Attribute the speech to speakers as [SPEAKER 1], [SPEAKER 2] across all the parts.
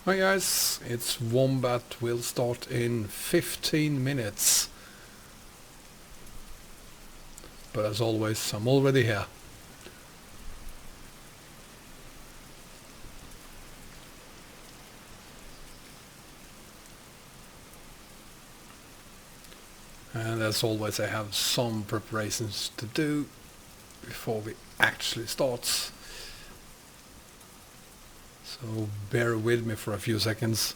[SPEAKER 1] Hi guys, it's Wombat. Will start in 15 minutes. But as always, I'm already here. And as always, I have some preparations to do before we actually start. So bear with me for a few seconds.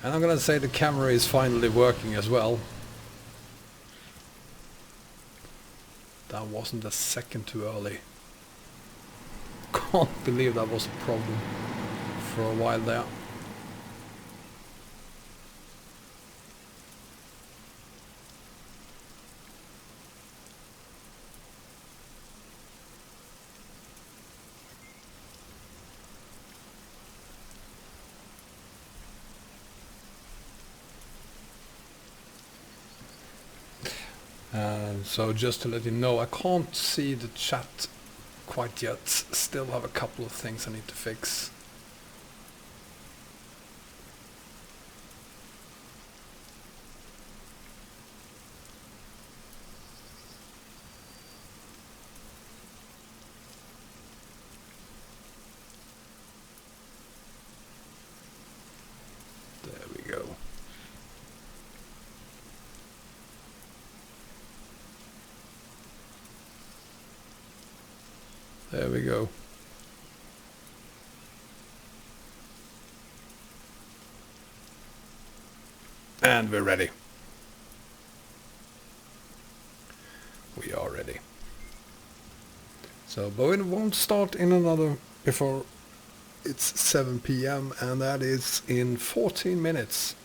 [SPEAKER 1] And I'm gonna say the camera is finally working as well. That wasn't a second too early. Can't believe that was a problem for a while there. So just to let you know, I can't see the chat quite yet. Still have a couple of things I need to fix. There we go. There we go. And we're ready. We are ready. So, but it won't start in another before it's 7 p.m. and that is in 14 minutes.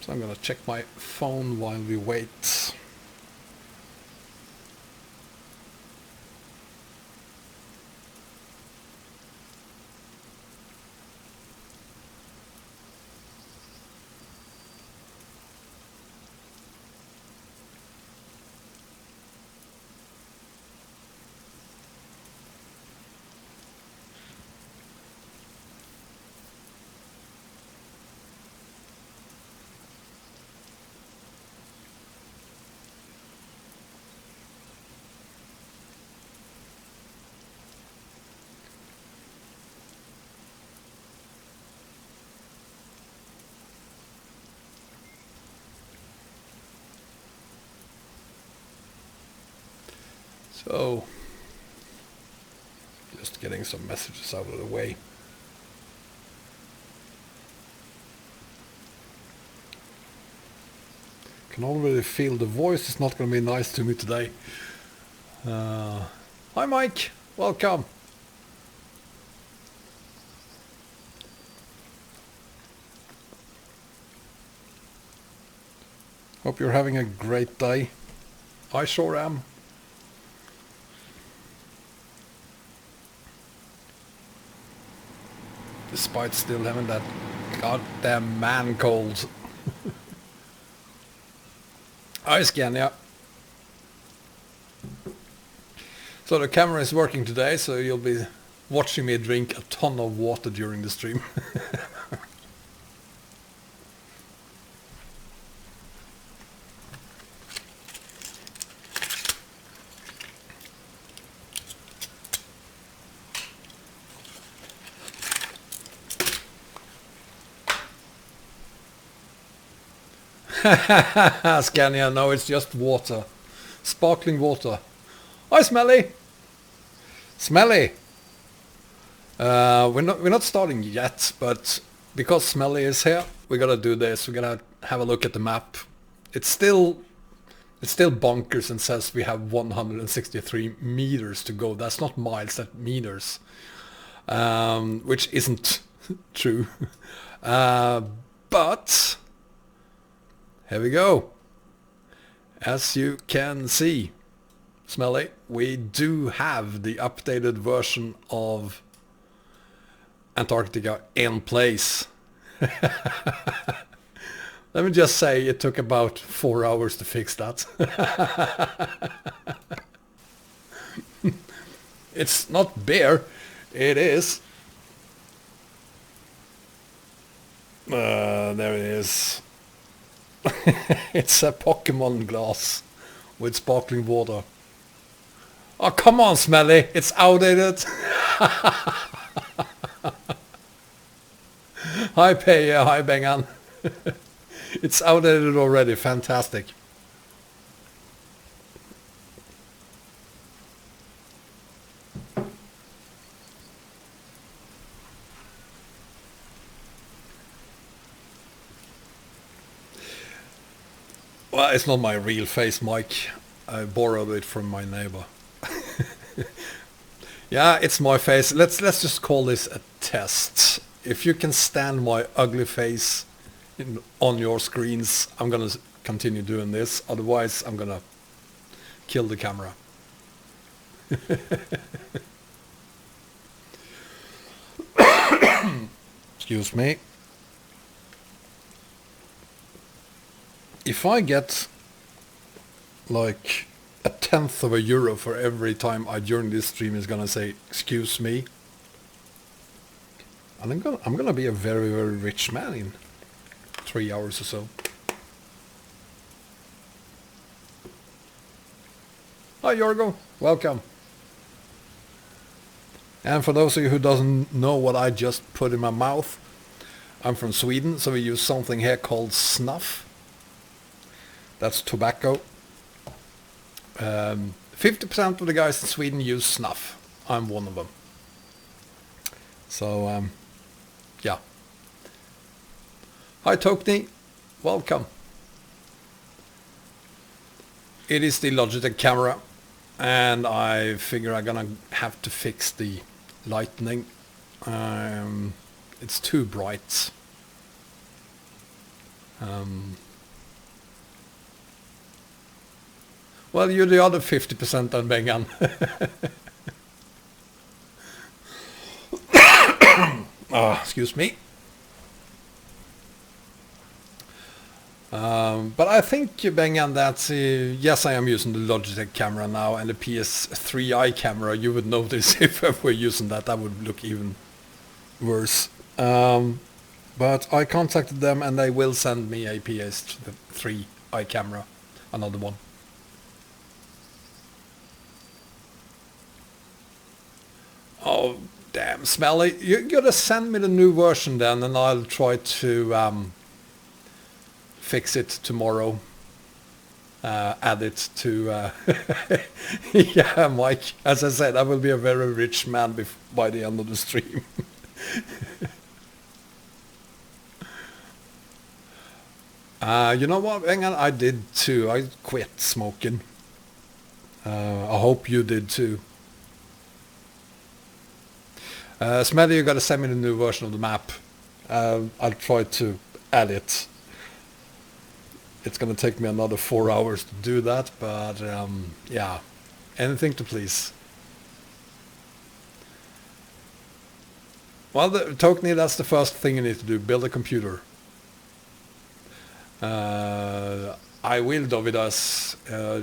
[SPEAKER 1] So I'm gonna check my phone while we wait. So, just getting some messages out of the way. Can already feel the voice is not going to be nice to me today. Hi Mike, welcome. Hope you're having a great day. I sure am. Despite still having that goddamn man cold. Hi Scania. So the camera is working today, so you'll be watching me drink a ton of water during the stream. Scania, no, it's just water. Sparkling water. Hi, Smelly. Smelly. We're not starting yet, but because Smelly is here, we're gonna do this. We're gonna have a look at the map. It's still bonkers and says we have 163 meters to go. That's not miles, that's meters. Which isn't true. But here we go. As you can see, Smelly, we do have the updated version of Antarctica in place. Let me just say it took about 4 hours to fix that. It's not bare, it is There it is. It's a Pokemon glass with sparkling water. Oh, come on, Smelly. It's outdated. Hi, Peja. Hi, Bengan. It's outdated already. Fantastic. Well, it's not my real face, Mike. I borrowed it from my neighbor. Yeah, it's my face. Let's just call this a test. If you can stand my ugly face on your screens, I'm gonna continue doing this. Otherwise, I'm gonna kill the camera. Excuse me. If I get like a tenth of a euro for every time I during this stream is gonna say excuse me, and I'm gonna be a very, very rich man in 3 hours or so. Hi Jorgo, welcome. And for those of you who doesn't know what I just put in my mouth, I'm from Sweden, so we use something here called snuff. That's tobacco. 50% of the guys in Sweden use snuff. I'm one of them. So, yeah. Hi Tokni, welcome. It is the Logitech camera, and I figure I'm gonna have to fix the lighting. It's too bright. Well, you're the other 50% then, Bengan. Excuse me. But I think, Bengan, that yes, I am using the Logitech camera now, and the PS3i camera. You would notice if I were using that, that would look even worse. But I contacted them, and they will send me a PS3i camera, another one. Oh, damn, Smelly. You gotta send me the new version then, and I'll try to fix it tomorrow. Add it to... yeah, Mike. As I said, I will be a very rich man by the end of the stream. You know what, Engan? I did too. I quit smoking. I hope you did too. Smelly, you gotta send me the new version of the map. I'll try to add it. It's gonna take me another 4 hours to do that, but yeah, anything to please. Well, Tokni, that's the first thing you need to do, build a computer. I will, Dovidas.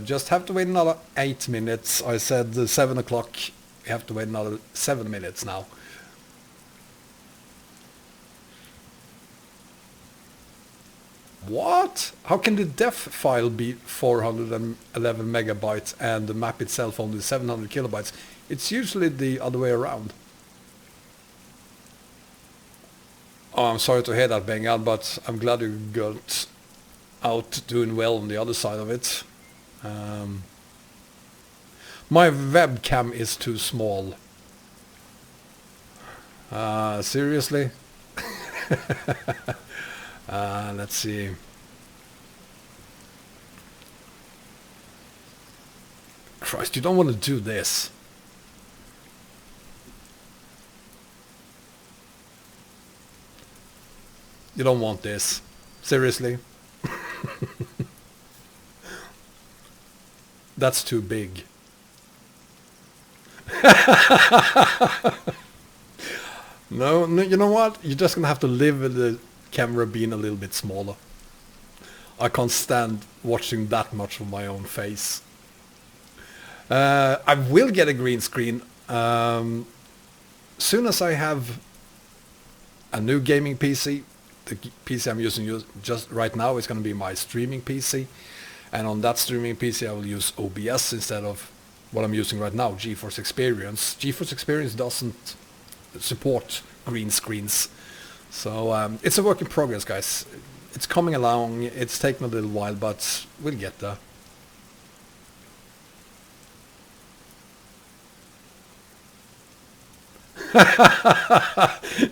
[SPEAKER 1] Just have to wait another 8 minutes. I said 7 o'clock. We have to wait another 7 minutes now. What? How can the def file be 411 megabytes and the map itself only 700 kilobytes? It's usually the other way around. Oh, I'm sorry to hear that, Bengal, but I'm glad you got out doing well on the other side of it. My webcam is too small. Seriously? Let's see. Christ, you don't want to do this. You don't want this. Seriously? That's too big. No, you know what? You're just gonna have to live with the camera being a little bit smaller. I can't stand watching that much of my own face. I will get a green screen soon as I have a new gaming PC the PC I'm using just right now is going to be my streaming PC, and on that streaming PC I will use OBS instead of what I'm using right now, GeForce Experience. GeForce Experience doesn't support green screens, so it's a work in progress, guys. It's coming along. It's taken a little while, but we'll get there.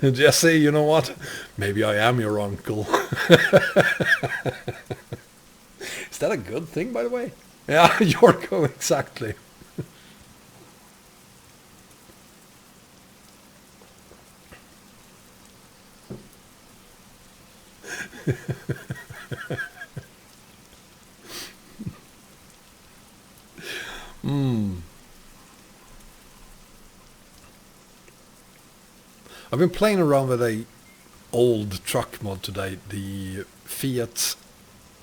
[SPEAKER 1] Jesse, you know what? Maybe I am your uncle. Is that a good thing, by the way? Yeah, Yorko, exactly. I've been playing around with a old truck mod today, the Fiat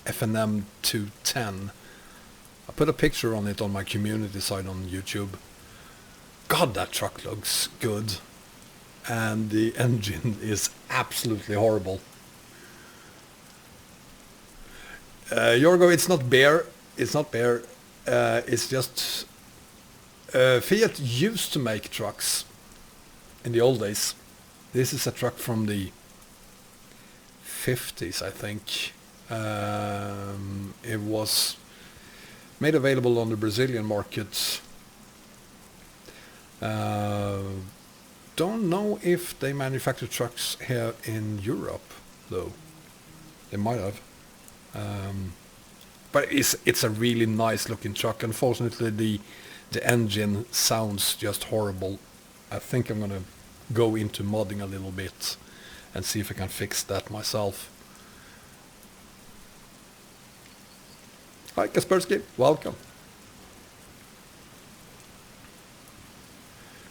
[SPEAKER 1] FNM 210. I put a picture on it on my community site on YouTube. God, that truck looks good. And the engine is absolutely horrible. Yorgo, it's not bear. It's not bear. It's just... Fiat used to make trucks in the old days. This is a truck from the 50s, I think. It was made available on the Brazilian market. Don't know if they manufacture trucks here in Europe, though. They might have. But it's a really nice looking truck. Unfortunately, the engine sounds just horrible. I think I'm gonna go into modding a little bit and see if I can fix that myself. Hi Kaspersky, welcome.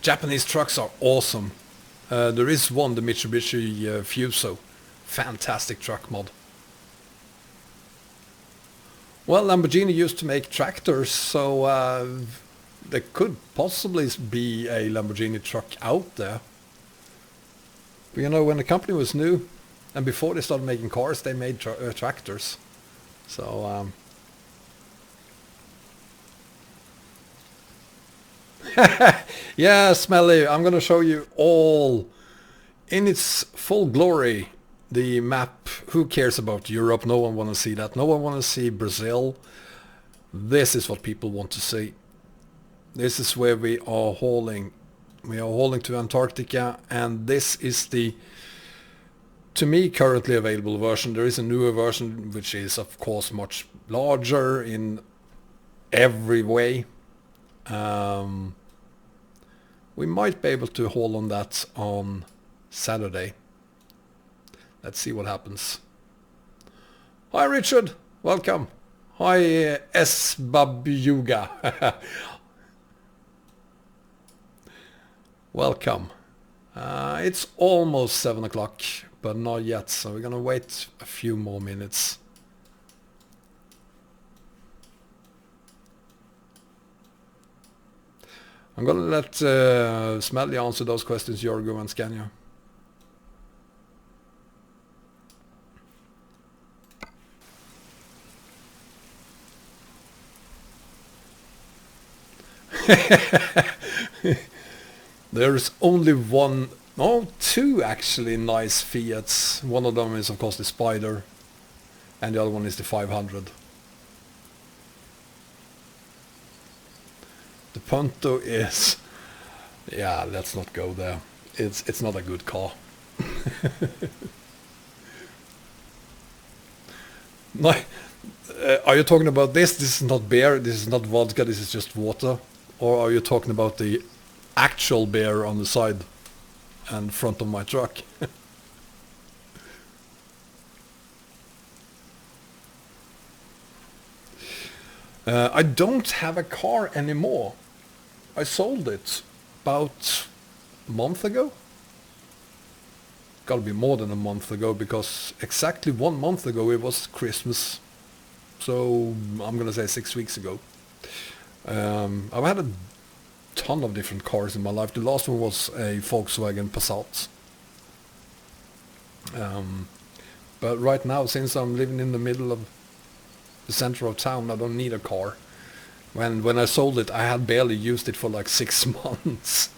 [SPEAKER 1] Japanese trucks are awesome. There is one, the Mitsubishi Fuso. Fantastic truck mod. Well, Lamborghini used to make tractors, so there could possibly be a Lamborghini truck out there. But you know, when the company was new, and before they started making cars, they made tractors. So, yeah, Smelly, I'm gonna show you all in its full glory. The map. Who cares about Europe? No one wanna see that. No one wanna see Brazil. This is what people want to see. This is where we are hauling. We are hauling to Antarctica, and this is the, to me, currently available version. There is a newer version which is of course much larger in every way. We might be able to haul on that on Saturday. Let's see what happens. Hi Richard, welcome. Hi S Babyuga. Welcome. It's almost 7 o'clock, but not yet, so we're gonna wait a few more minutes. I'm gonna let Smelly answer those questions, Yorgo and Scania. There's only one, no, two actually nice Fiats. One of them is of course the Spider, and the other one is the 500. The Punto is, yeah, let's not go there. It's not a good car. No, are you talking about this? This is not beer, this is not vodka, this is just water. Or are you talking about the actual beer on the side and front of my truck? I don't have a car anymore. I sold it about a month ago. Gotta be more than a month ago, because exactly 1 month ago it was Christmas. So I'm gonna say 6 weeks ago. I've had a ton of different cars in my life. The last one was a Volkswagen Passat. But right now, since I'm living in the middle of the center of town, I don't need a car. When I sold it, I had barely used it for like 6 months.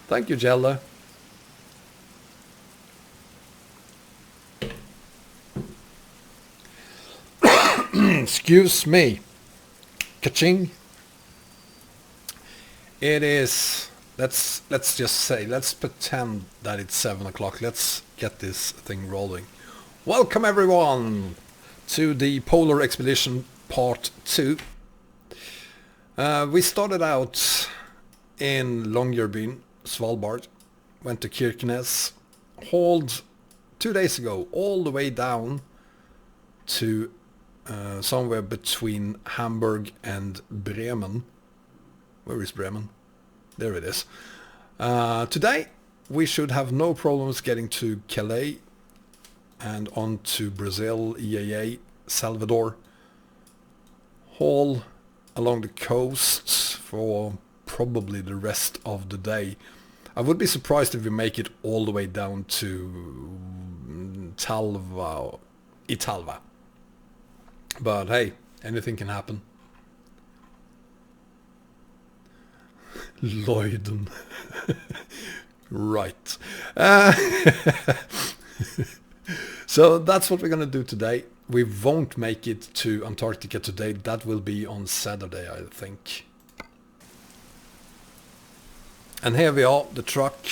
[SPEAKER 1] Thank you, Jella. Excuse me. Ka-ching. It is... Let's just say, let's pretend that it's 7 o'clock. Let's get this thing rolling. Welcome everyone to the Polar Expedition Part 2. We started out in Longyearbyen, Svalbard, went to Kirkenes, hauled 2 days ago all the way down to somewhere between Hamburg and Bremen. Where is Bremen? There it is. Today we should have no problems getting to Calais and on to Brazil, EAA, Salvador. Haul along the coast for probably the rest of the day. I would be surprised if we make it all the way down to Italva. But hey, anything can happen. Leiden. Right. So that's what we're gonna do today. We won't make it to Antarctica today. That will be on Saturday, I think. And here we are, the truck,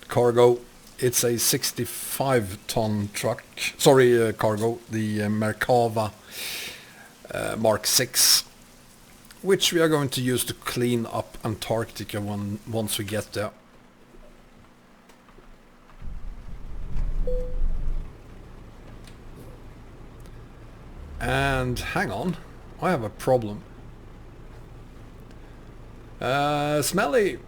[SPEAKER 1] the cargo. It's a 65-ton truck. Sorry, cargo. The Merkava Mark 6, which we are going to use to clean up Antarctica once we get there. And hang on, I have a problem. Smelly.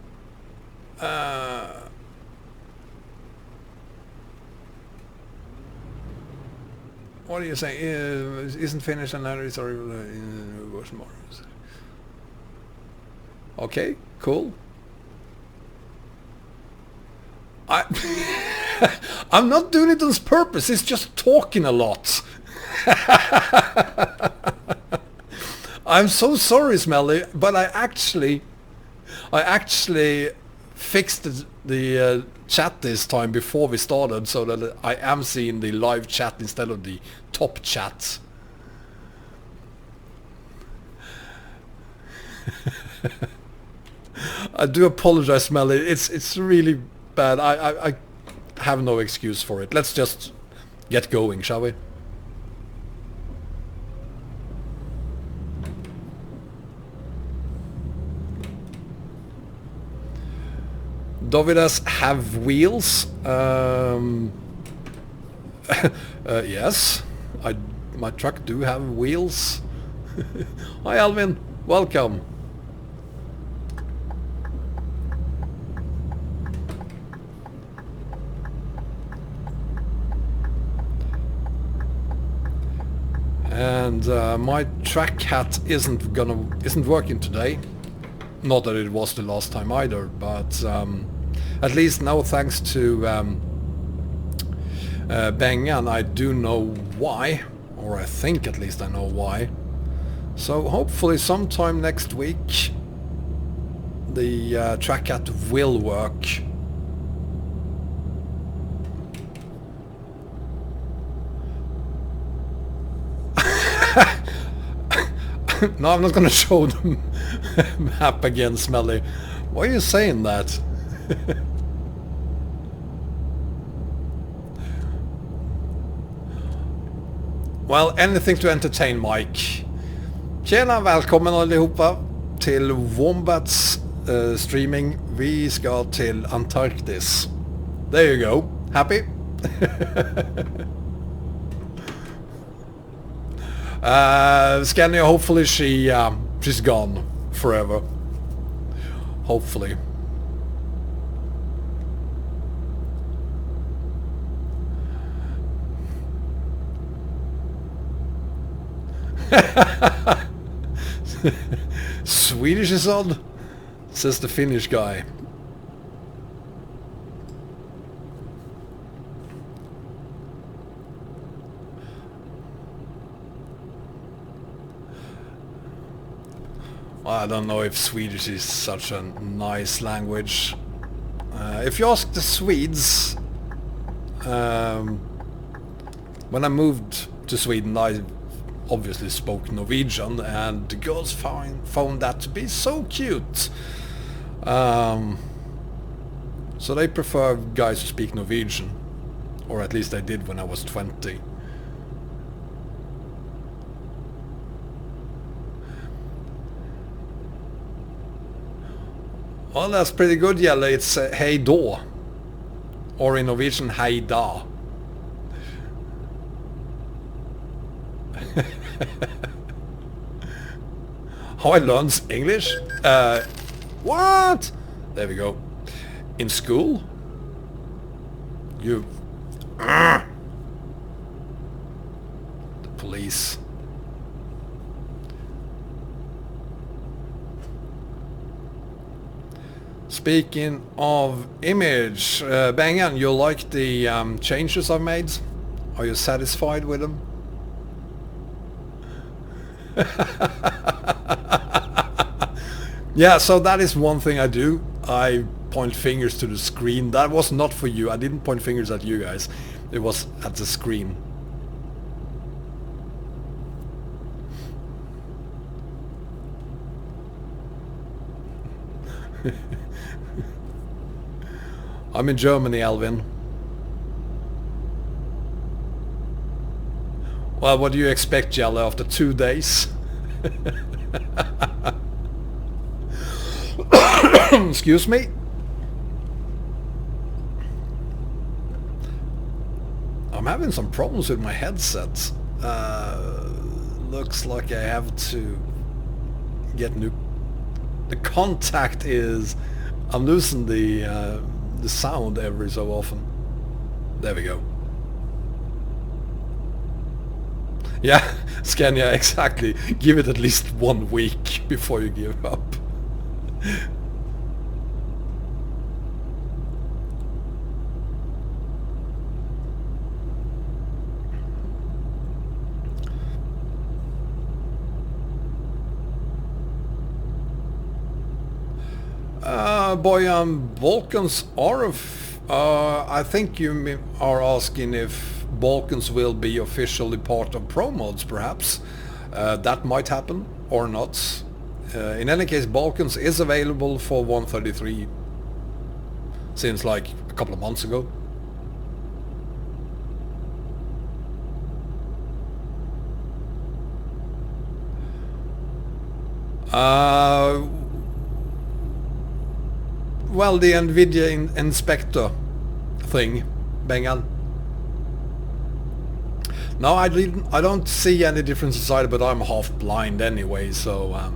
[SPEAKER 1] What are you saying? Isn't finished and that is more. Okay, cool. I'm not doing it on purpose. It's just talking a lot. I'm so sorry, Smelly, but I actually fixed the chat this time before we started, so that I am seeing the live chat instead of the top chat. I do apologize, Smelly. It's really bad. I have no excuse for it. Let's just get going, shall we? Dovidas have wheels. Yes, my truck do have wheels. Hi Alvin, welcome. And my track hat isn't working today. Not that it was the last time either, but at least now, thanks to Bengan, I do know why, or I think at least I know why. So hopefully sometime next week the track hat will work. No, I'm not gonna show them map again, Smelly. Why are you saying that? Well, anything to entertain Mike. Tjena, välkommen allihopa till Wombats streaming. Vi ska till Antarktis. There you go. Happy? Scania, hopefully she's gone forever. Hopefully. Swedish is odd, says the Finnish guy. I don't know if Swedish is such a nice language. If you ask the Swedes, when I moved to Sweden I obviously spoke Norwegian, and the girls found that to be so cute. So they prefer guys who speak Norwegian, or at least they did when I was 20. Well, that's pretty good, Jelle. It's hei då, or in Norwegian hei da. How I learned English? What? There we go. In school? You... The police. Speaking of image, Bengan, you like the changes I've made? Are you satisfied with them? Yeah, so that is one thing I do. I point fingers to the screen. That was not for you. I didn't point fingers at you guys. It was at the screen. I'm in Germany, Alvin. Well, what do you expect, Jelle, after 2 days? Excuse me? I'm having some problems with my headset. Looks like I have to get new... The contact is... I'm losing the sound every so often. There we go. Yeah, Scania, exactly. Give it at least 1 week before you give up. Boyan, Balkans are... I think you are asking if Balkans will be officially part of Promods, perhaps. That might happen, or not. In any case, Balkans is available for 1.33 since like a couple of months ago. Well, the NVIDIA Inspector thing, Bengal. No, I don't see any differences either, but I'm half blind anyway, so...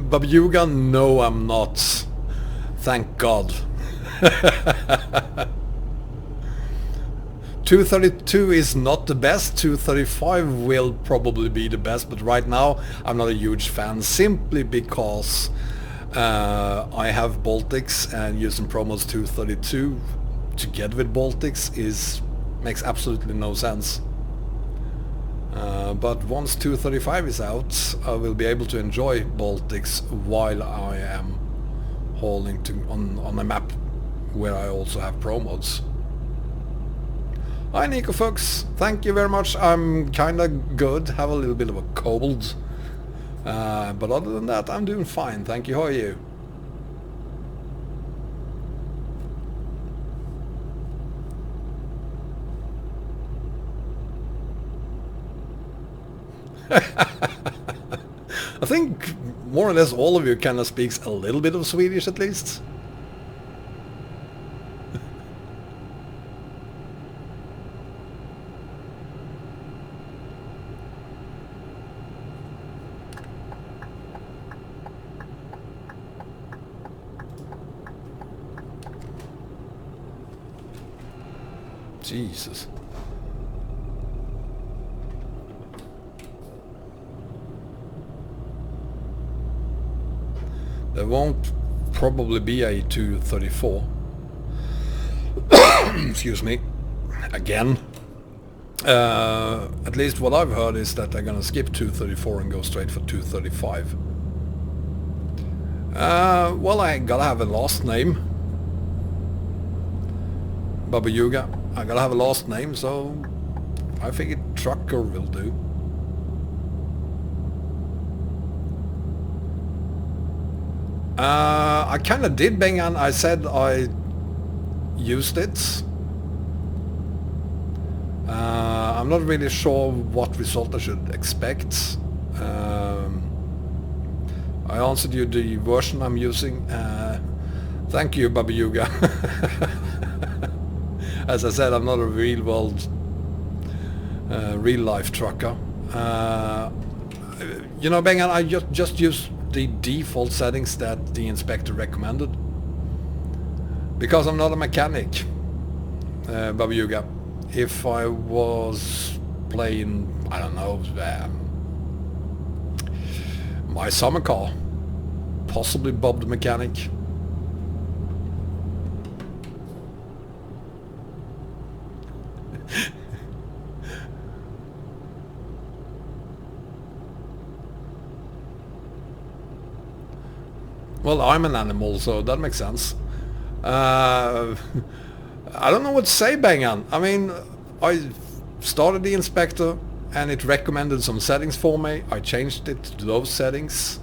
[SPEAKER 1] Babyuga, no, I'm not. Thank God. 232 is not the best. 235 will probably be the best, but right now I'm not a huge fan, simply because I have Baltics, and using Promods 232 together with Baltics makes absolutely no sense. But once 235 is out, I will be able to enjoy Baltics while I am hauling on a map where I also have Promods. Hi Nico folks, thank you very much. I'm kinda good, have a little bit of a cold. But other than that, I'm doing fine, thank you. How are you? I think more or less all of you kind of speaks a little bit of Swedish at least. Jesus. There won't probably be a 234. Excuse me. Again. At least what I've heard is that they're gonna skip 234 and go straight for 235. Well, I gotta have a last name. Baba Yuga. I gotta have a last name, so I figured Trucker will do. I kinda did bang on. I said I used it. I'm not really sure what result I should expect. I answered you the version I'm using. Thank you, Baba Yuga. As I said, I'm not a real world, real life trucker. You know, Bengan, I just use the default settings that the inspector recommended. Because I'm not a mechanic, Baba Yuga. If I was playing, I don't know, my summer car, possibly Bob the Mechanic. Well, I'm an animal, so that makes sense. I don't know what to say, Bangan. I mean, I started the inspector and it recommended some settings for me. I changed it to those settings.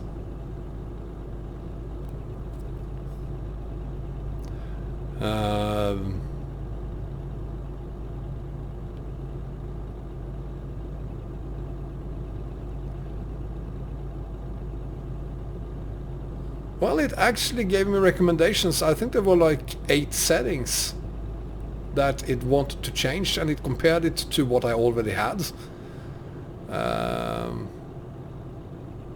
[SPEAKER 1] Well, it actually gave me recommendations. I think there were like 8 settings that it wanted to change, and it compared it to what I already had.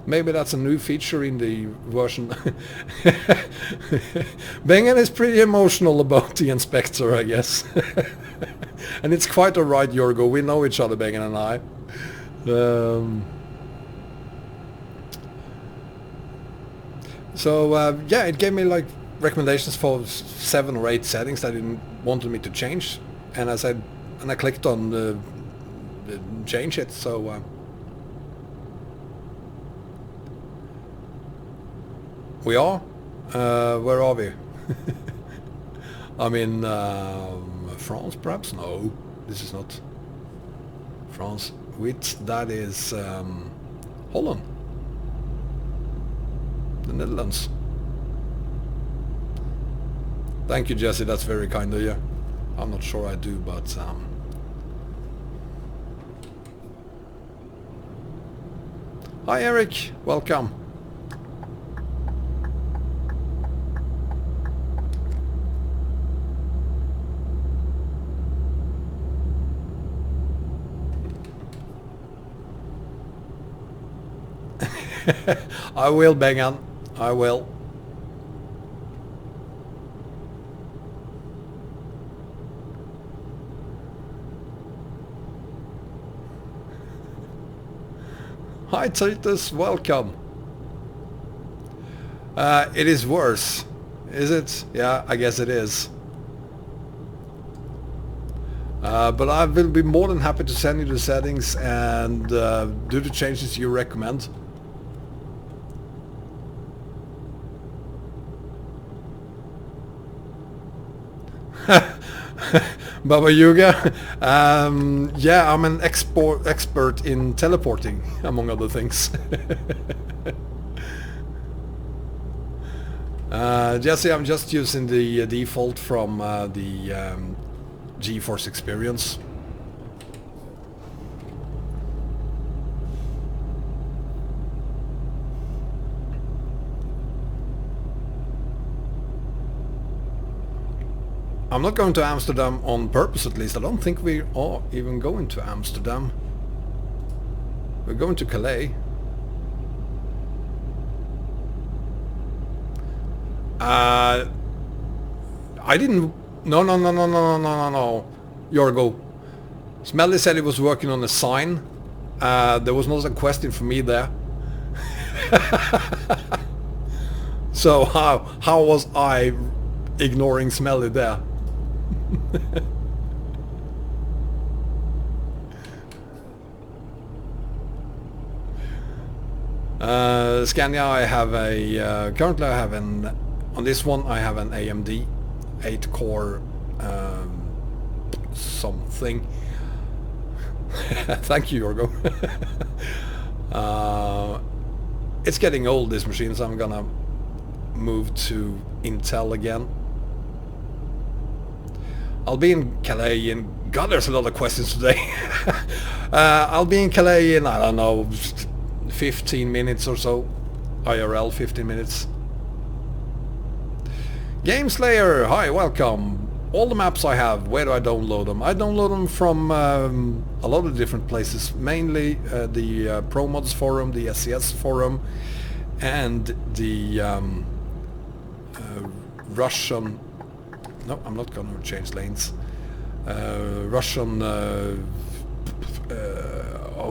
[SPEAKER 1] Maybe that's a new feature in the version. Bengen is pretty emotional about the inspector, I guess. And it's quite alright, Yorgo. We know each other, Bengen and I. So yeah, it gave me like recommendations for 7 or 8 settings that it wanted me to change, and I said, and I clicked on change it. So we are. Where are we? I'm in France, perhaps? No, this is not France. Which that is Holland. The Netherlands. Thank you, Jesse, that's very kind of you. I'm not sure I do, but hi Eric, welcome. I will, Bengan. I will. Hi Titus, welcome. It is worse. Is it? Yeah, I guess it is. But I will be more than happy to send you the settings and do the changes you recommend. Baba Yuga, yeah, I'm an expert in teleporting, among other things. Jesse, I'm just using the default from the GeForce Experience. I'm not going to Amsterdam on purpose, at least. I don't think we are even going to Amsterdam. We're going to Calais. I didn't... No. Yorgo. Smelly said he was working on a sign. There was not a question for me there. So how was I ignoring Smelly there? Scania, I have a currently I have on this one I have an AMD 8 core something. Thank you, Yorgo. It's getting old, this machine, so I'm gonna move to Intel again. I'll be in Calais in... God, there's a lot of questions today. I'll be in Calais in, I don't know, 15 minutes or so. IRL, 15 minutes. Game Slayer, hi, welcome. All the maps I have, where do I download them? I download them from a lot of different places, mainly the Promods forum, the SCS forum, and the Russian... No, I'm not going to change lanes. Russian... oh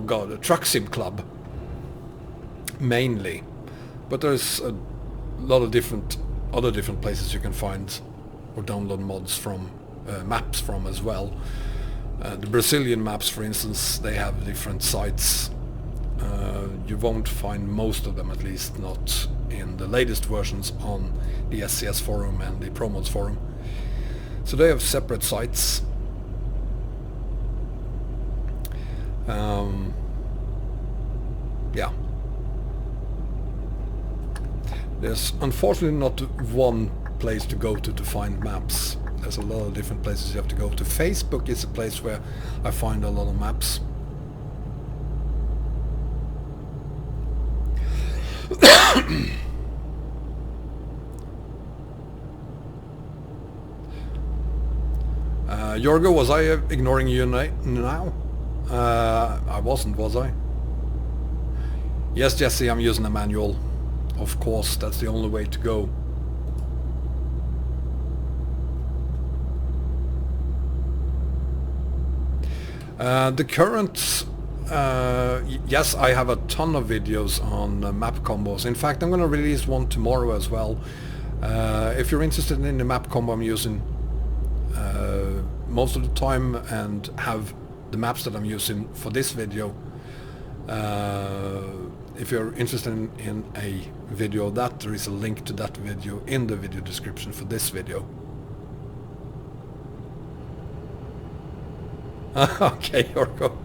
[SPEAKER 1] god, a truck sim club. Mainly. But there's a lot of other different places you can find or download mods from, maps from as well. The Brazilian maps, for instance, they have different sites. You won't find most of them, at least not in the latest versions, on the SCS forum and the Promods forum. So they have separate sites. Yeah. There's unfortunately not one place to go to find maps. There's a lot of different places you have to go to. Facebook is a place where I find a lot of maps. Jorgo, was I ignoring you now? I wasn't, was I? Yes, Jesse, I'm using a manual. Of course, that's the only way to go. The current... yes, I have a ton of videos on map combos. In fact, I'm going to release one tomorrow as well. If you're interested in the map combo I'm using most of the time and have the maps that I'm using for this video, if you're interested in a video of that, there is a link to that video in the video description for this video. Okay, Yorko.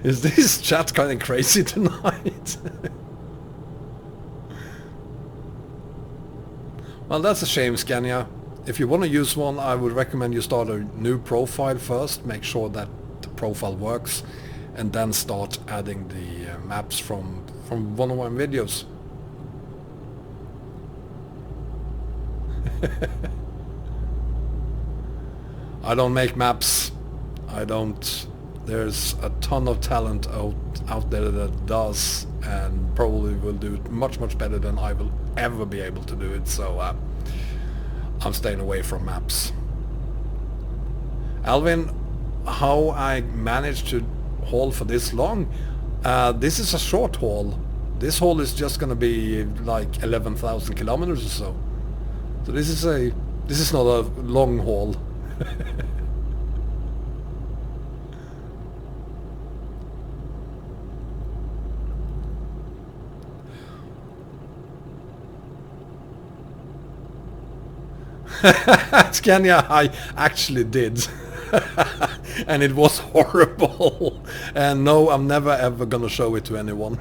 [SPEAKER 1] Is this chat kind of crazy tonight? Well, that's a shame, Scania. If you want to use one, I would recommend you start a new profile first, make sure that the profile works, and then start adding the maps from one of my videos. I don't make maps. I don't. There's a ton of talent out there that does, and probably will do it much better than I will ever be able to do it, so I'm staying away from maps. Alvin, how I managed to haul for this long? This is a short haul. This haul is just gonna be like 11,000 kilometers or so. So this is not a long haul. Scania, I actually did. And it was horrible. And no, I'm never ever gonna show it to anyone.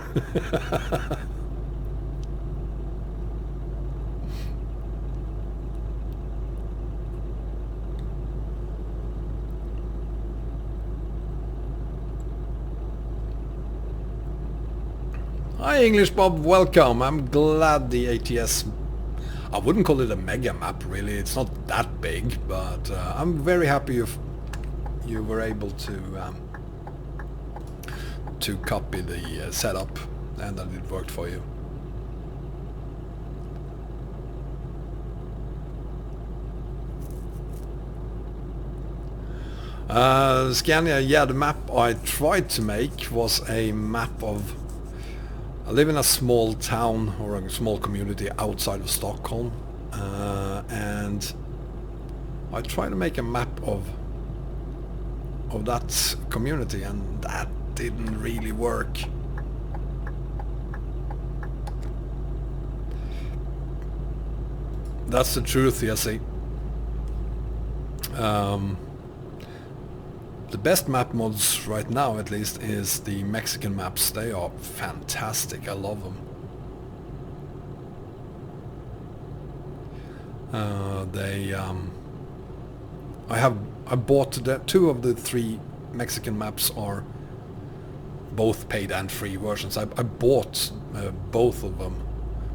[SPEAKER 1] Hi English Bob, welcome. I'm glad the ATS... I wouldn't call it a mega map really, it's not that big, but I'm very happy you were able to copy the setup and that it worked for you. Scania, yeah, the map I tried to make was a map of... I live in a small town or a small community outside of Stockholm, and I tried to make a map of that community, and that didn't really work. That's the truth, Jesse. The best map mods right now, at least, is the Mexican maps. They are fantastic. I love them. I bought two of the three Mexican maps are both paid and free versions. I bought both of them,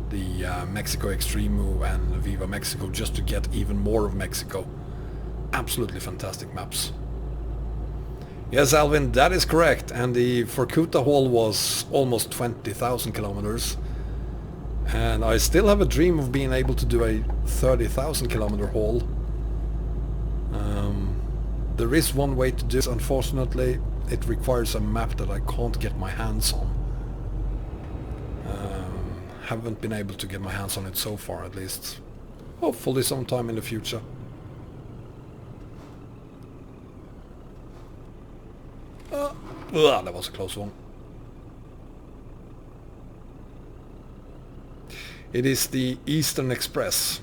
[SPEAKER 1] the Mexico Extremo and Viva Mexico, just to get even more of Mexico. Absolutely fantastic maps. Yes, Alvin, that is correct. And the Vorkuta haul was almost 20,000 kilometers. And I still have a dream of being able to do a 30,000 kilometer haul. There is one way to do this. Unfortunately, it requires a map that I can't get my hands on. Haven't been able to get my hands on it so far, at least. Hopefully sometime in the future. That was a close one. It is the Eastern Express.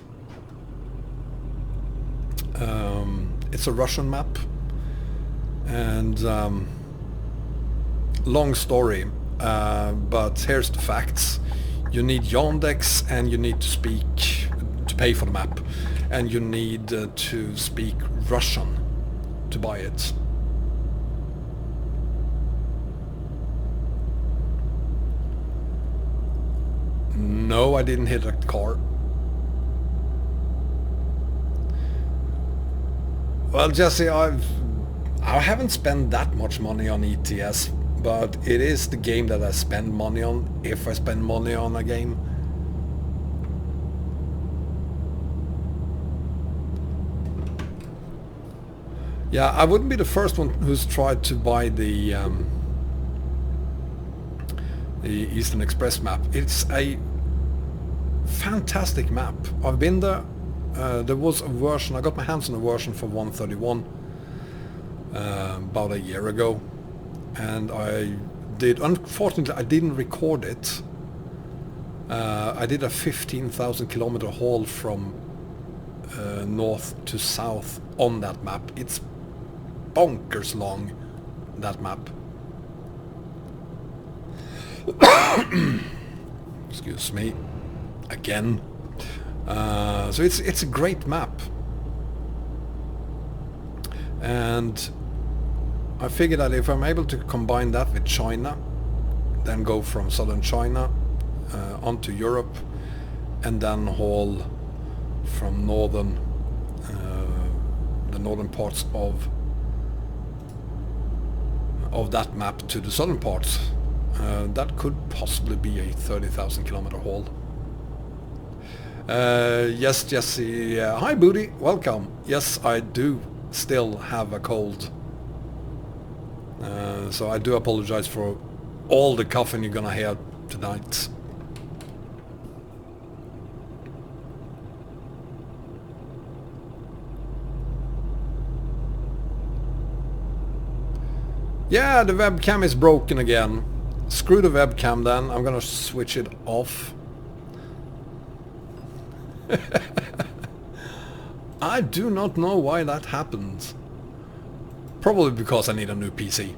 [SPEAKER 1] It's a Russian map, and long story, but here's the facts. You need Yandex, and you need to pay for the map, and you need to speak Russian to buy it. No, I didn't hit a car. Well, Jesse, I haven't spent that much money on ETS, but it is the game that I spend money on, if I spend money on a game. Yeah, I wouldn't be the first one who's tried to buy the Eastern Express map. It's a fantastic map. I've been there. There was a version, I got my hands on a version for 1.31 about a year ago, and unfortunately I didn't record it. I did a 15,000 kilometer haul from north to south on that map. It's bonkers long, that map. Excuse me again. So it's a great map, and I figured that if I'm able to combine that with China, then go from southern China onto Europe, and then haul from the northern parts of that map to the southern parts, that could possibly be a 30,000 kilometer haul. Yes, Jesse. Hi, Booty. Welcome. Yes, I do still have a cold. So I do apologize for all the coughing you're gonna hear tonight. Yeah, the webcam is broken again. Screw the webcam then. I'm gonna switch it off. I do not know why that happened. Probably because I need a new PC.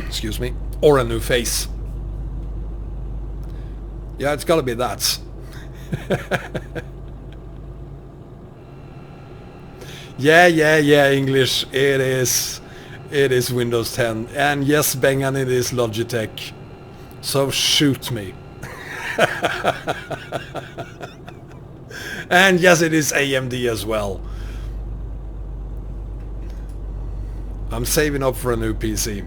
[SPEAKER 1] Excuse me. Or a new face. Yeah, it's gotta be that. Yeah, English. It is Windows 10. And yes, Bengan, it is Logitech. So shoot me. And yes, it is AMD as well. I'm saving up for a new PC.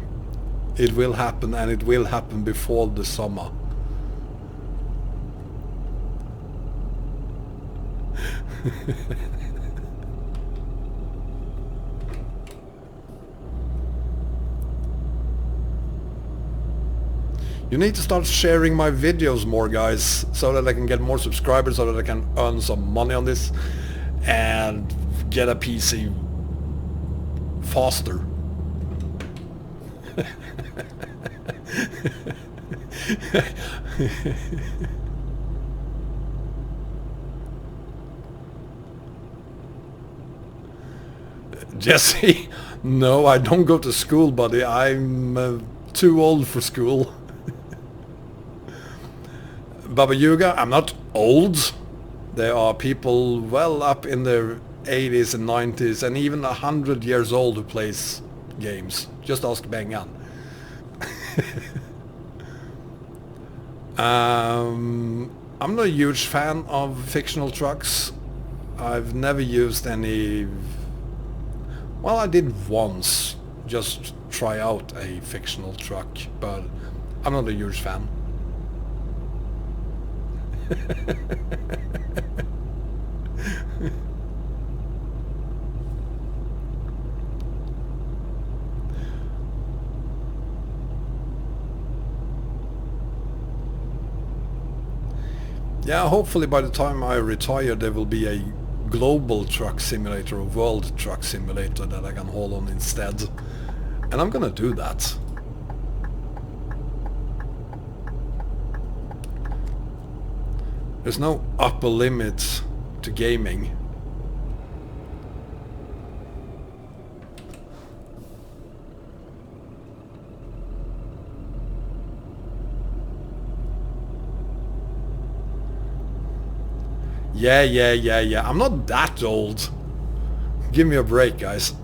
[SPEAKER 1] It will happen, and it will happen before the summer. You need to start sharing my videos more, guys, so that I can get more subscribers, so that I can earn some money on this and get a PC faster. Jesse, no, I don't go to school, buddy. I'm too old for school. Baba Yuga, I'm not old. There are people well up in their 80s and 90s and even 100 years old who plays games. Just ask Bengan. I'm not a huge fan of fictional trucks. I've never used any... Well, I did once, just try out a fictional truck, but I'm not a huge fan. Yeah, hopefully by the time I retire there will be a global truck simulator, a world truck simulator that I can haul on instead. And I'm gonna do that. There's no upper limit to gaming. Yeah. I'm not that old. Give me a break, guys.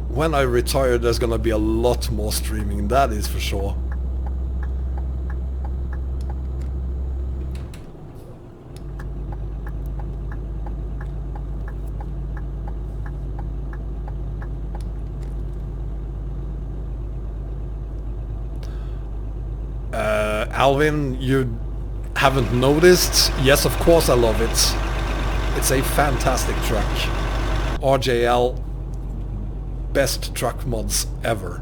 [SPEAKER 1] When I retire, there's gonna be a lot more streaming, that is for sure. Alvin, you haven't noticed? Yes, of course I love it. It's a fantastic truck. RJL, best truck mods ever.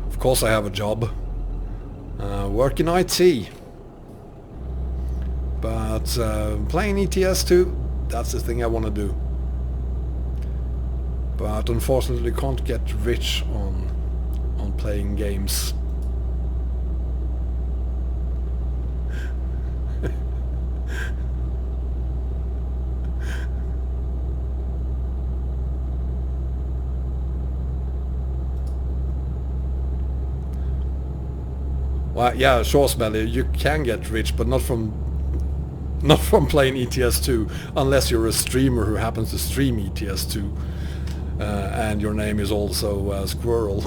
[SPEAKER 1] Of course I have a job. Work in IT. But playing ETS2, that's the thing I want to do. But unfortunately can't get rich on playing games. Well, yeah, sure, Smelly, you can get rich, but not from playing ETS2, unless you're a streamer who happens to stream ETS2, and your name is also Squirrel.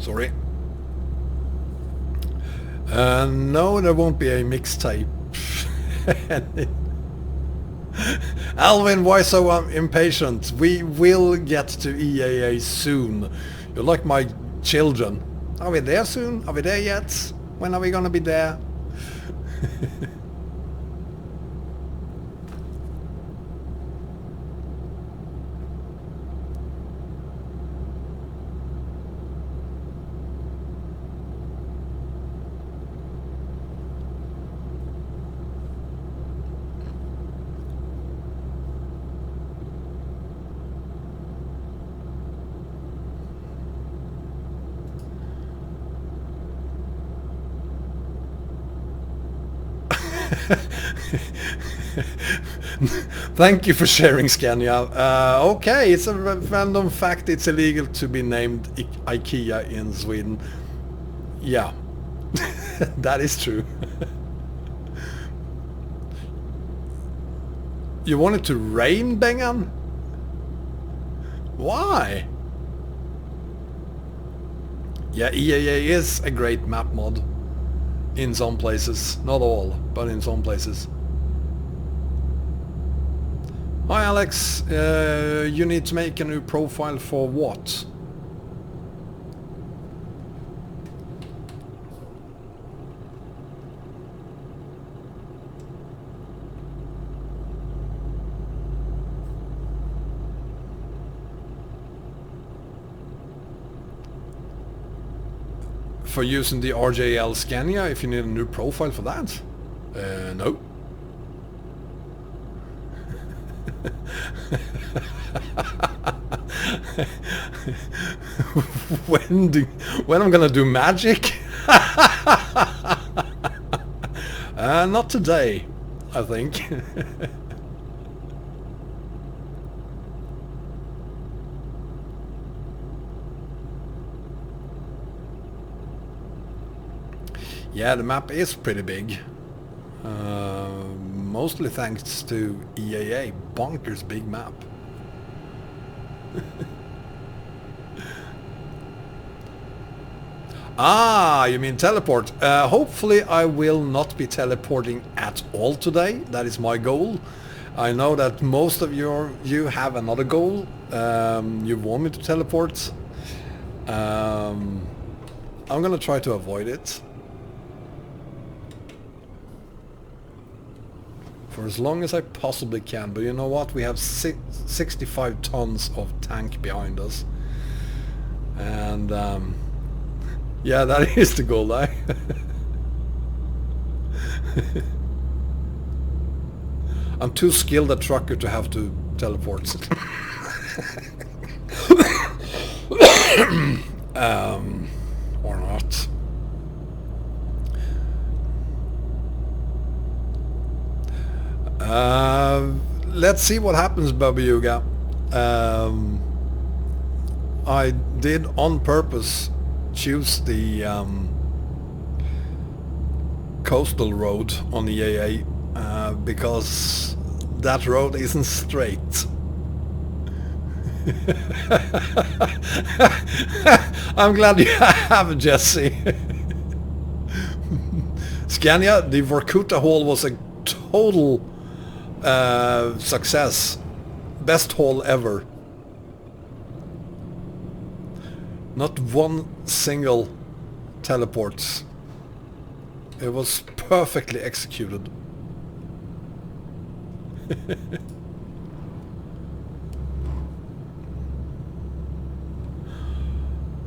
[SPEAKER 1] Sorry. No, there won't be a mixtape. Alvin, why so impatient? We will get to EAA soon. You're like my children. Are we there soon? Are we there yet? When are we gonna be there? Thank you for sharing, Scania. Okay, it's a random fact. It's illegal to be named IKEA in Sweden. Yeah, that is true. You want it to rain, Bengan? Why? Yeah, EAA is a great map mod. In some places. Not all, but in some places. Hi Alex, you need to make a new profile for what? For using the RJL Scania, if you need a new profile for that? No. when I'm gonna do magic? Not today, I think. Yeah, the map is pretty big. Mostly thanks to EAA. Bonkers big map. Ah, you mean teleport. Hopefully I will not be teleporting at all today. That is my goal. I know that most of you have another goal. You want me to teleport. I'm gonna try to avoid it. For as long as I possibly can, but you know what? We have 65 tons of tank behind us. And yeah, that is the goal, eh? I'm too skilled a trucker to have to teleport. Or not. Let's see what happens, Baba Yuga. I did on purpose choose the coastal road on the EAA because that road isn't straight. I'm glad you have, Jesse. Scania, the Vorkuta haul was a total success. Best haul ever. Not one single teleport. It was perfectly executed.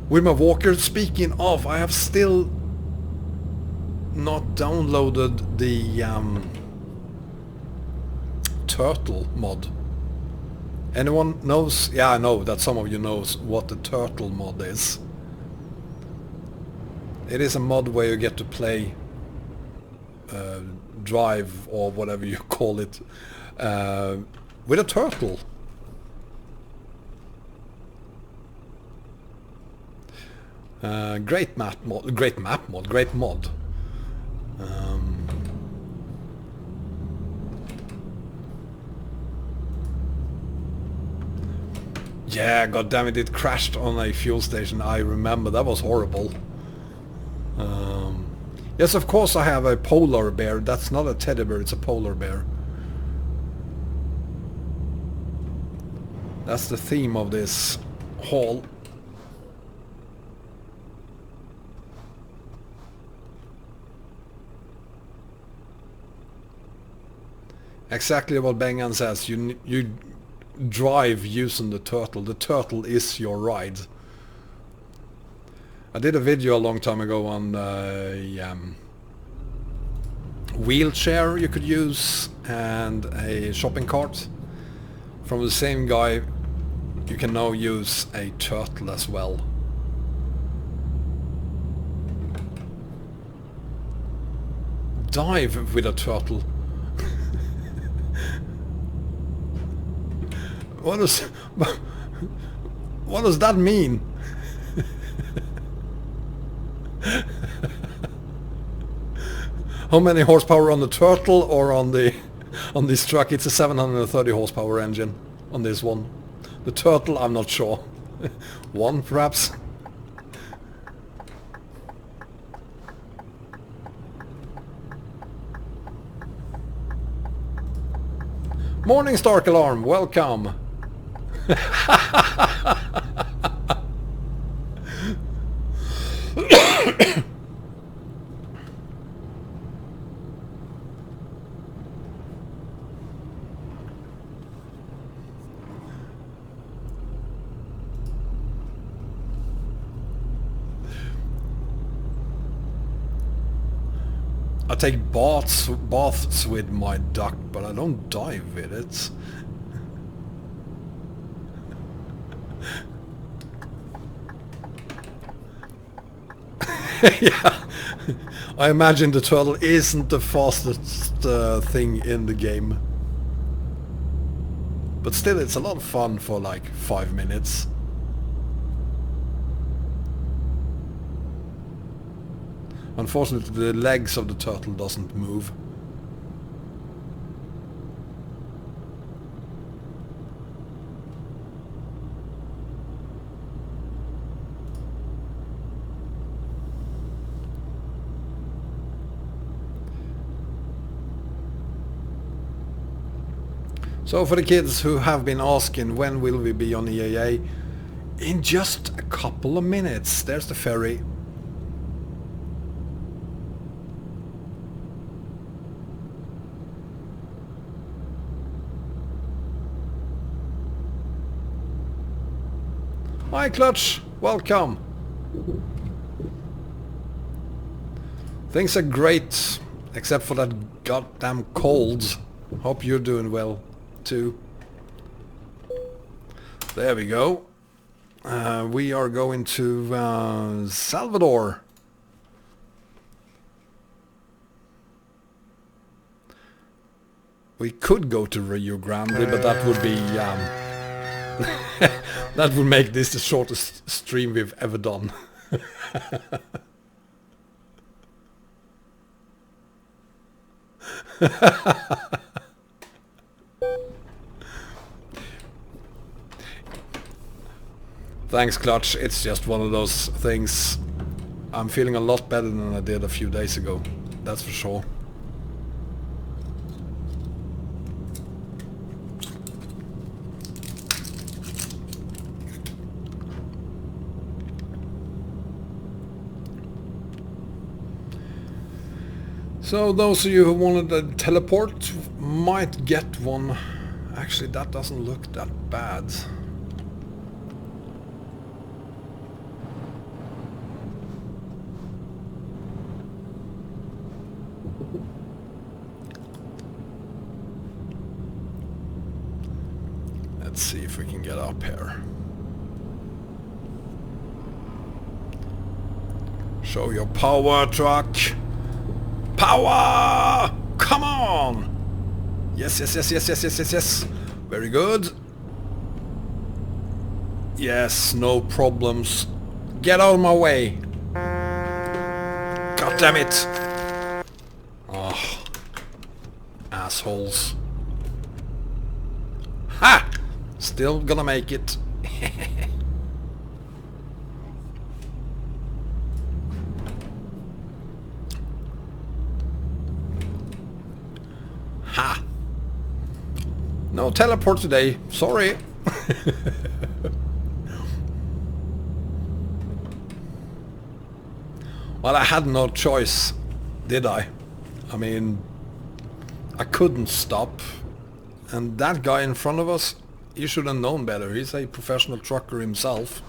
[SPEAKER 1] With my walker, speaking of, I have still not downloaded the turtle mod. Anyone knows? Yeah, I know that some of you knows what the turtle mod is. It is a mod where you get to play drive or whatever you call it with a turtle. Great mod. Yeah, goddammit, it crashed on a fuel station. I remember, that was horrible. Yes, of course I have a polar bear. That's not a teddy bear, it's a polar bear. That's the theme of this haul. Exactly what Bengan says. You drive using the turtle. The turtle is your ride. I did a video a long time ago on wheelchair you could use and a shopping cart. From the same guy you can now use a turtle as well. Dive with a turtle. What does that mean? How many horsepower on the turtle or on the On this truck it's a 730 horsepower engine on this one. The Turtle, I'm not sure. One perhaps? Morning Stark Alarm, welcome! I take baths with my duck, but I don't dive with it. Yeah, I imagine the turtle isn't the fastest thing in the game. But still, it's a lot of fun for like 5 minutes. Unfortunately, the legs of the turtle doesn't move. So for the kids who have been asking when will we be on EAA, in just a couple of minutes. There's the ferry. Hi Clutch, welcome. Things are great, except for that goddamn cold. Hope you're doing well too. There we go. We are going to Salvador. We could go to Rio Grande, but that would be that would make this the shortest stream we've ever done. Thanks Clutch, it's just one of those things. I'm feeling a lot better than I did a few days ago, that's for sure. So those of you who wanted a teleport might get one. Actually, that doesn't look that bad. Let's see if we can get up here. Show your power, truck. Power! Come on! Yes, yes, yes, yes, yes, yes, yes, yes. Very good. Yes, no problems. Get out of my way. God damn it. Oh. Assholes. Ha! Still gonna make it. Ha! No teleport today, sorry. Well, I had no choice, did I? I mean, I couldn't stop. And that guy in front of us, he should have known better. He's a professional trucker himself.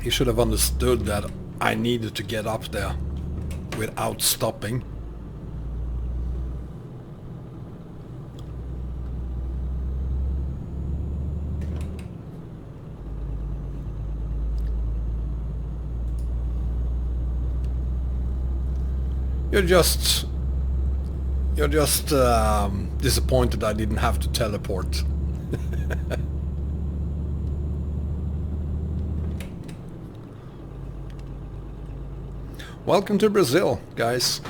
[SPEAKER 1] He should have understood that I needed to get up there without stopping. You're just disappointed I didn't have to teleport. Welcome to Brazil, guys.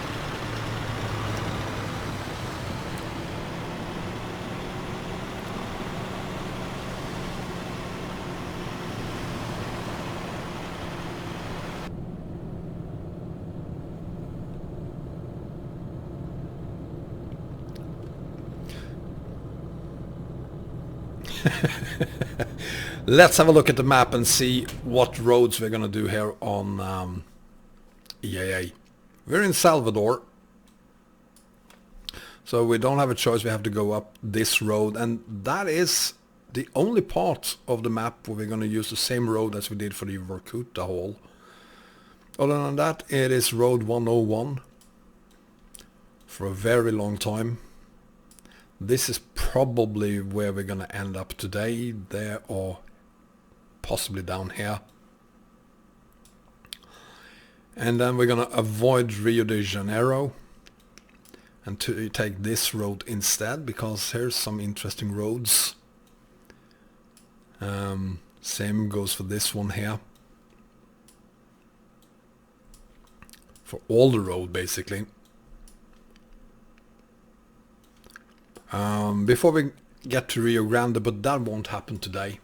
[SPEAKER 1] Let's have a look at the map and see what roads we're gonna do here on EAA. We're in Salvador, so we don't have a choice. We have to go up this road, and that is the only part of the map where we're gonna use the same road as we did for the Vorkuta haul. Other than that, it is road 101 for a very long time. This is probably where we're gonna end up today, there or possibly down here. And then we're gonna avoid Rio de Janeiro and to take this road instead, because here's some interesting roads. Same goes for this one here. For all the road basically. Before we get to Rio Grande, but that won't happen today.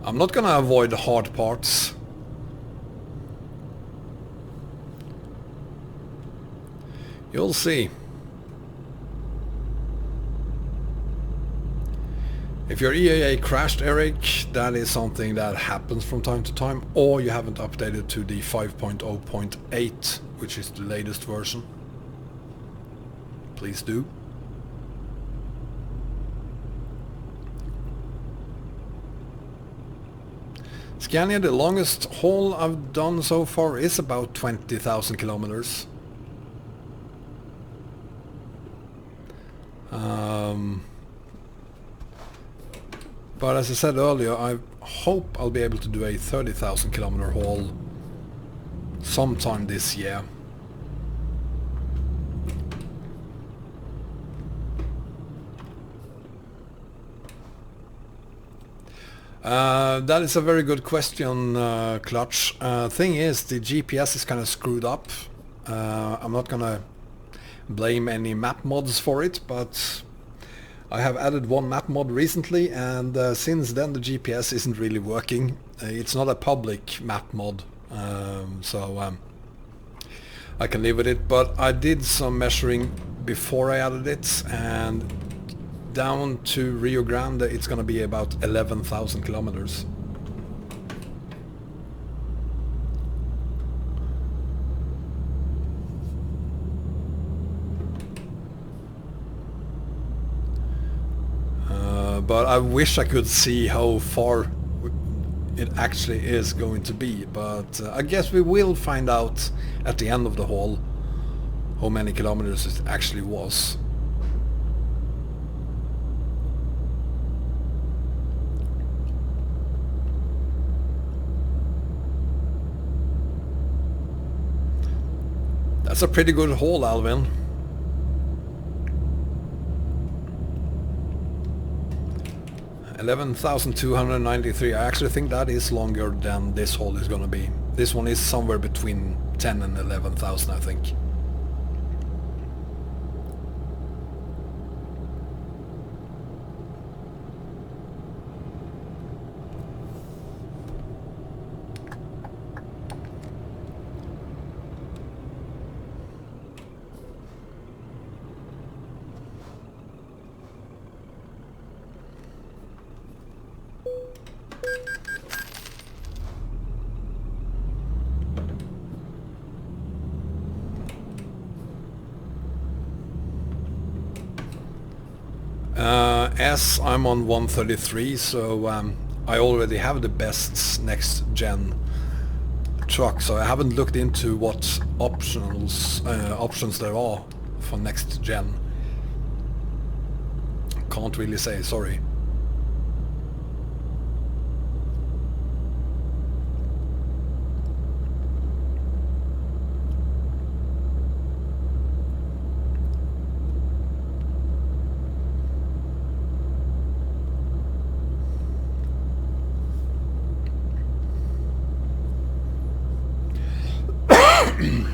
[SPEAKER 1] I'm not gonna avoid the hard parts. You'll see. If your EAA crashed, Eric, that is something that happens from time to time, or you haven't updated to the 5.0.8, which is the latest version. Please do. Scania, the longest haul I've done so far is about 20,000 kilometers. But as I said earlier, I hope I'll be able to do a 30,000 kilometer haul sometime this year. That is a very good question, Clutch. Thing is, the GPS is kind of screwed up. I'm not gonna blame any map mods for it, but I have added one map mod recently, and since then the GPS isn't really working. It's not a public map mod, so I can live with it, but I did some measuring before I added it, and down to Rio Grande it's gonna be about 11,000 kilometers. But I wish I could see how far it actually is going to be, but I guess we will find out at the end of the haul how many kilometers it actually was. That's a pretty good haul, Alvin. $11,293. I actually think that is longer than this haul is gonna be. This one is somewhere between 10 and 11,000, I think. As I'm on 133, so I already have the best next gen truck, so I haven't looked into what options there are for next gen. Can't really say, sorry.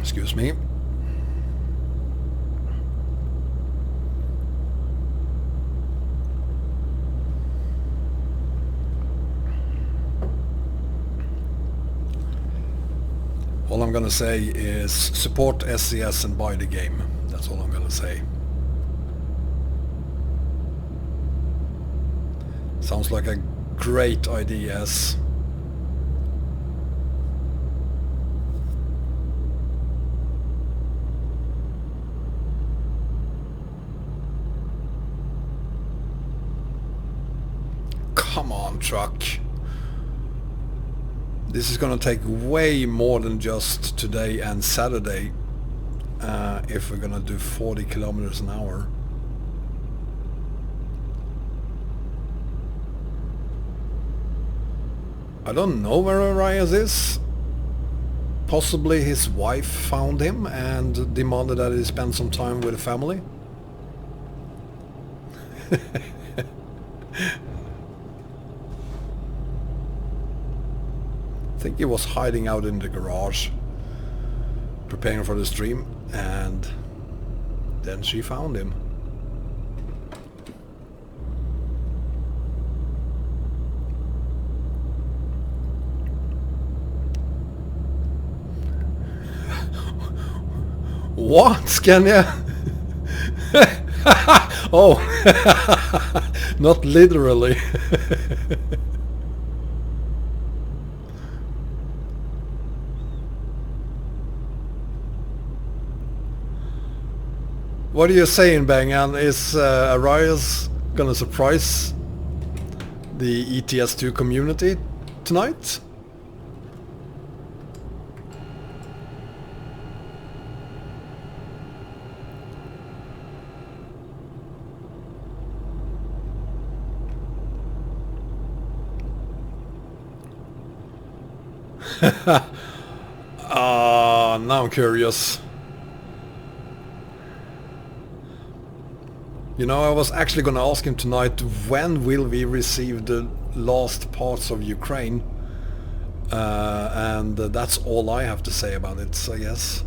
[SPEAKER 1] Excuse me. All I'm gonna say is support SCS and buy the game. That's all I'm gonna say. Sounds like a great idea, yes. Come on, truck. This is gonna take way more than just today and Saturday if we're gonna do 40 kilometers an hour. I don't know where Arias is. Possibly his wife found him and demanded that he spend some time with the family. I think he was hiding out in the garage preparing for the stream, and then she found him. What, Scania? Oh, not literally. What are you saying, Bangan? Is Arias gonna surprise the ETS2 community tonight? Now I'm curious. You know, I was actually gonna ask him tonight, when will we receive the last parts of Ukraine? And that's all I have to say about it, I guess.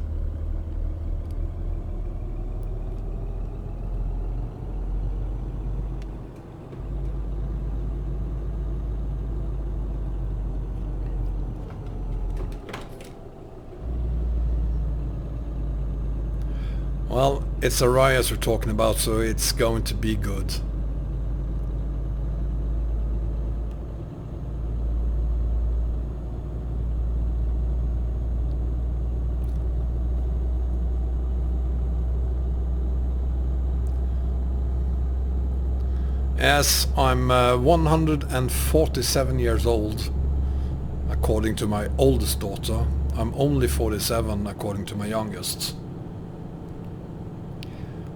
[SPEAKER 1] Well, it's Arias we're talking about, so it's going to be good. Yes, I'm 147 years old, according to my oldest daughter. I'm only 47, according to my youngest.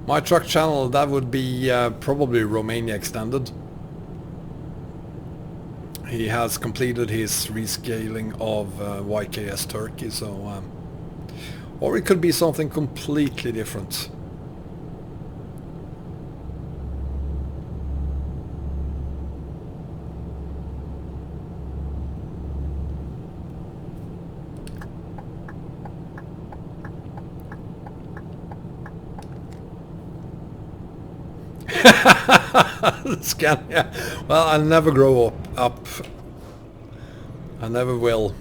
[SPEAKER 1] My truck channel, that would be probably Romania Extended. He has completed his rescaling of YKS Turkey, so... or it could be something completely different. Scania. Well, I'll never grow up. I never will.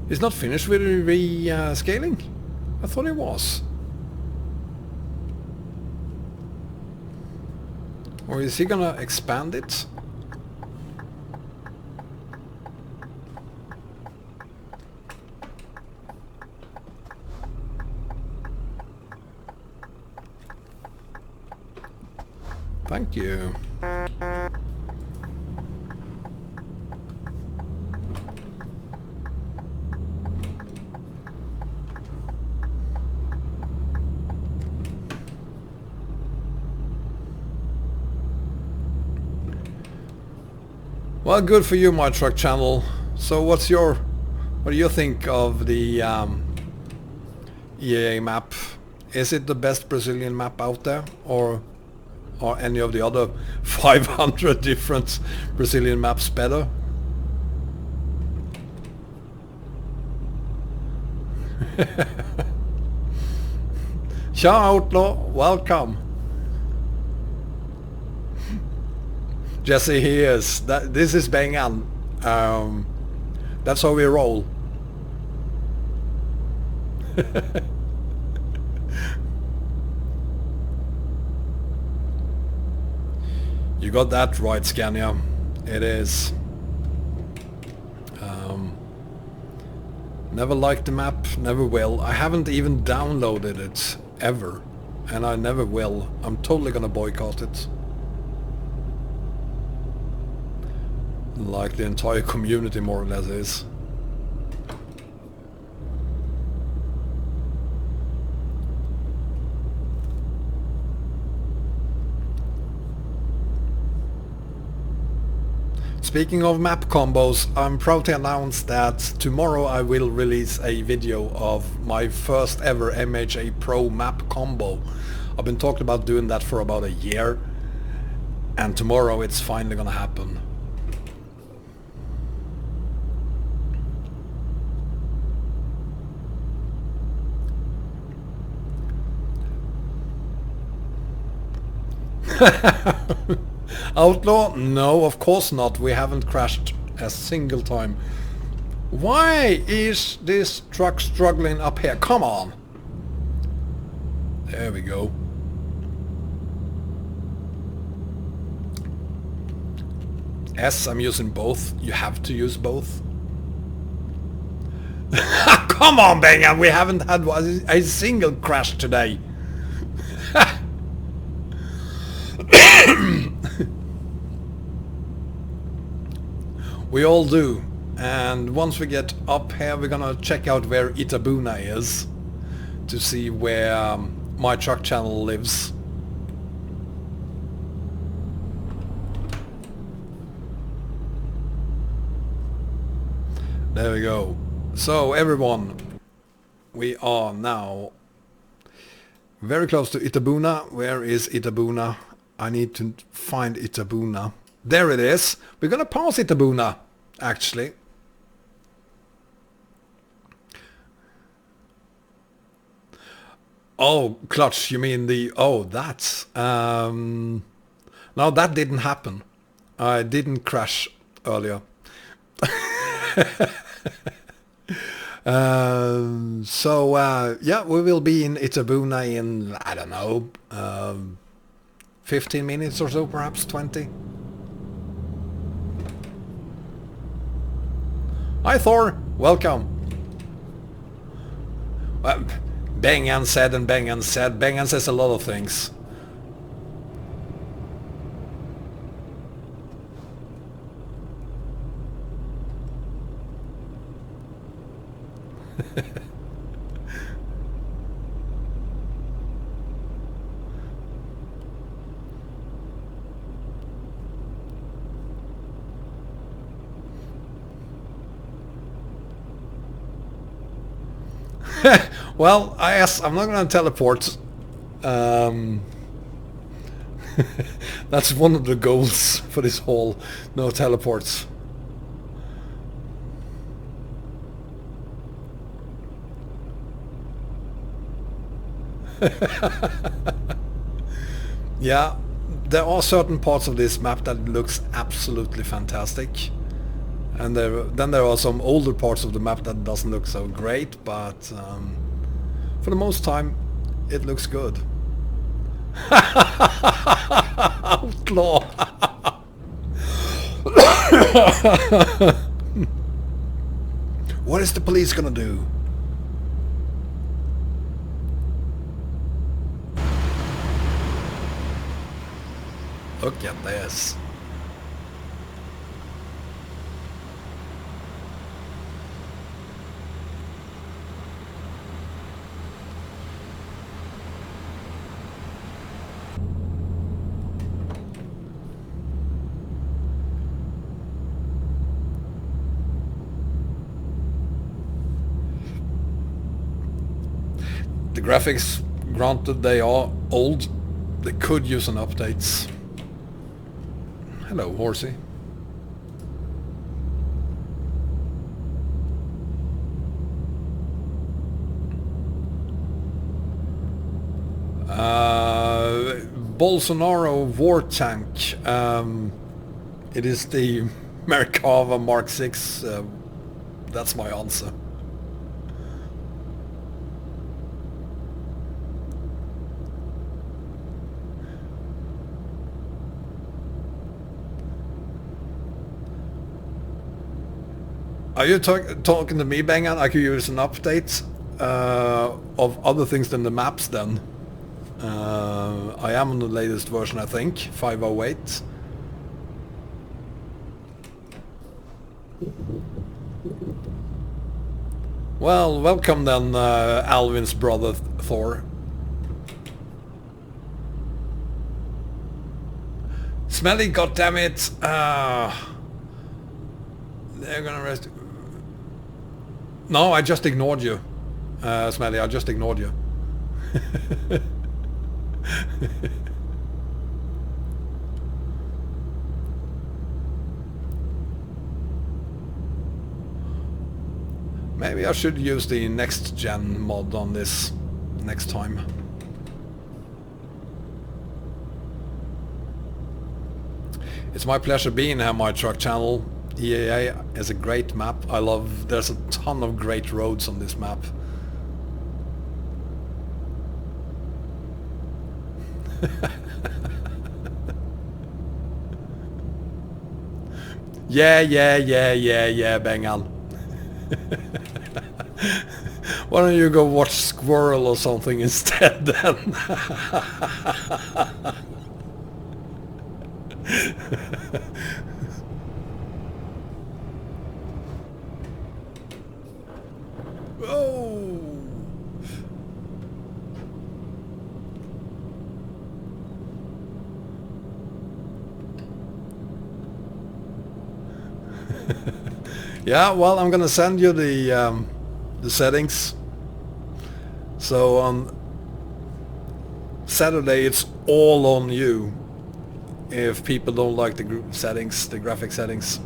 [SPEAKER 1] He's not finished with rescaling? I thought he was. Or is he gonna expand it? Thank you. Well, good for you, my truck channel. So what do you think of the EAA map? Is it the best Brazilian map out there, or Are any of the other 500 different Brazilian maps better? Ciao Outlaw, welcome. Jesse, he is. This is Bengan. That's how we roll. You got that right, Scania. It is. Never liked the map, never will. I haven't even downloaded it, ever. And I never will. I'm totally gonna boycott it. Like the entire community more or less is. Speaking of map combos, I'm proud to announce that tomorrow I will release a video of my first ever MHA Pro map combo. I've been talking about doing that for about a year, and tomorrow it's finally gonna happen. Outlaw? No, of course not. We haven't crashed a single time. Why is this truck struggling up here? Come on! There we go. Yes, I'm using both. You have to use both. Come on, Bengan! We haven't had a single crash today. We all do, and once we get up here we're gonna check out where Itabuna is to see where my truck channel lives. There we go. So everyone, we are now very close to Itabuna. Where is Itabuna? I need to find Itabuna. There it is. We're gonna pass Itabuna, actually. Oh, clutch, you mean the... Oh, that's... No, that didn't happen. I didn't crash earlier. Yeah, we will be in Itabuna in, I don't know, 15 minutes or so, perhaps 20. Hi Thor, welcome. Bengan said and Bengan said. Bengan says a lot of things. Well, I'm not gonna teleport. That's one of the goals for this haul. No teleports. Yeah, there are certain parts of this map that looks absolutely fantastic. And then there are some older parts of the map that doesn't look so great, but for the most time it looks good. Outlaw! What is the police gonna do? Look at this. The graphics, granted, they are old, They could use some updates. Hello, horsey. Bolsonaro war tank. It is the Merkava Mark 6. That's my answer. Are you talking to me, Bengan? I could use an update of other things than the maps then. I am on the latest version, I think, 508. Well, welcome then, Alvin's brother Thor. Smelly, goddammit! They're gonna rest. No, I just ignored you, Smelly. I just ignored you. Maybe I should use the next gen mod on this next time. It's my pleasure being here on my truck channel. EAA is a great map. There's a ton of great roads on this map. Yeah, Bengal. Why don't you go watch Squirrel or something instead then? Oh! Yeah, well, I'm gonna send you the settings. So on Saturday it's all on you if people don't like the settings, the graphic settings.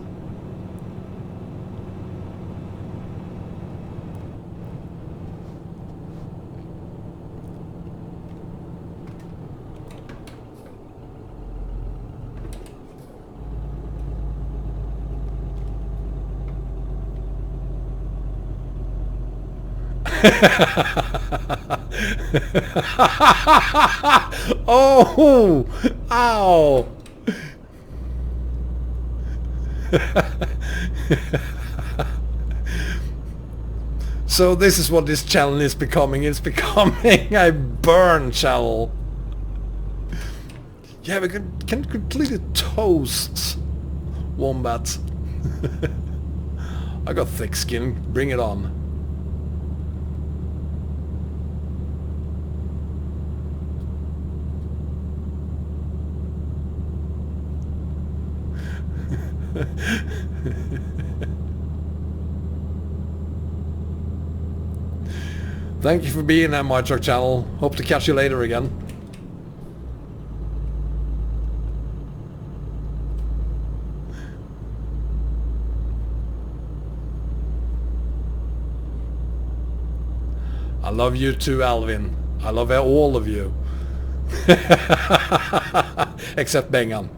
[SPEAKER 1] Oh! Ow! So this is what this channel is becoming. It's becoming a burn channel. Yeah, we can completely toast Wombat. I got thick skin. Bring it on. Thank you for being on my truck channel. Hope to catch you later again. I love you too, Alvin. I love all of you. Except Bengan.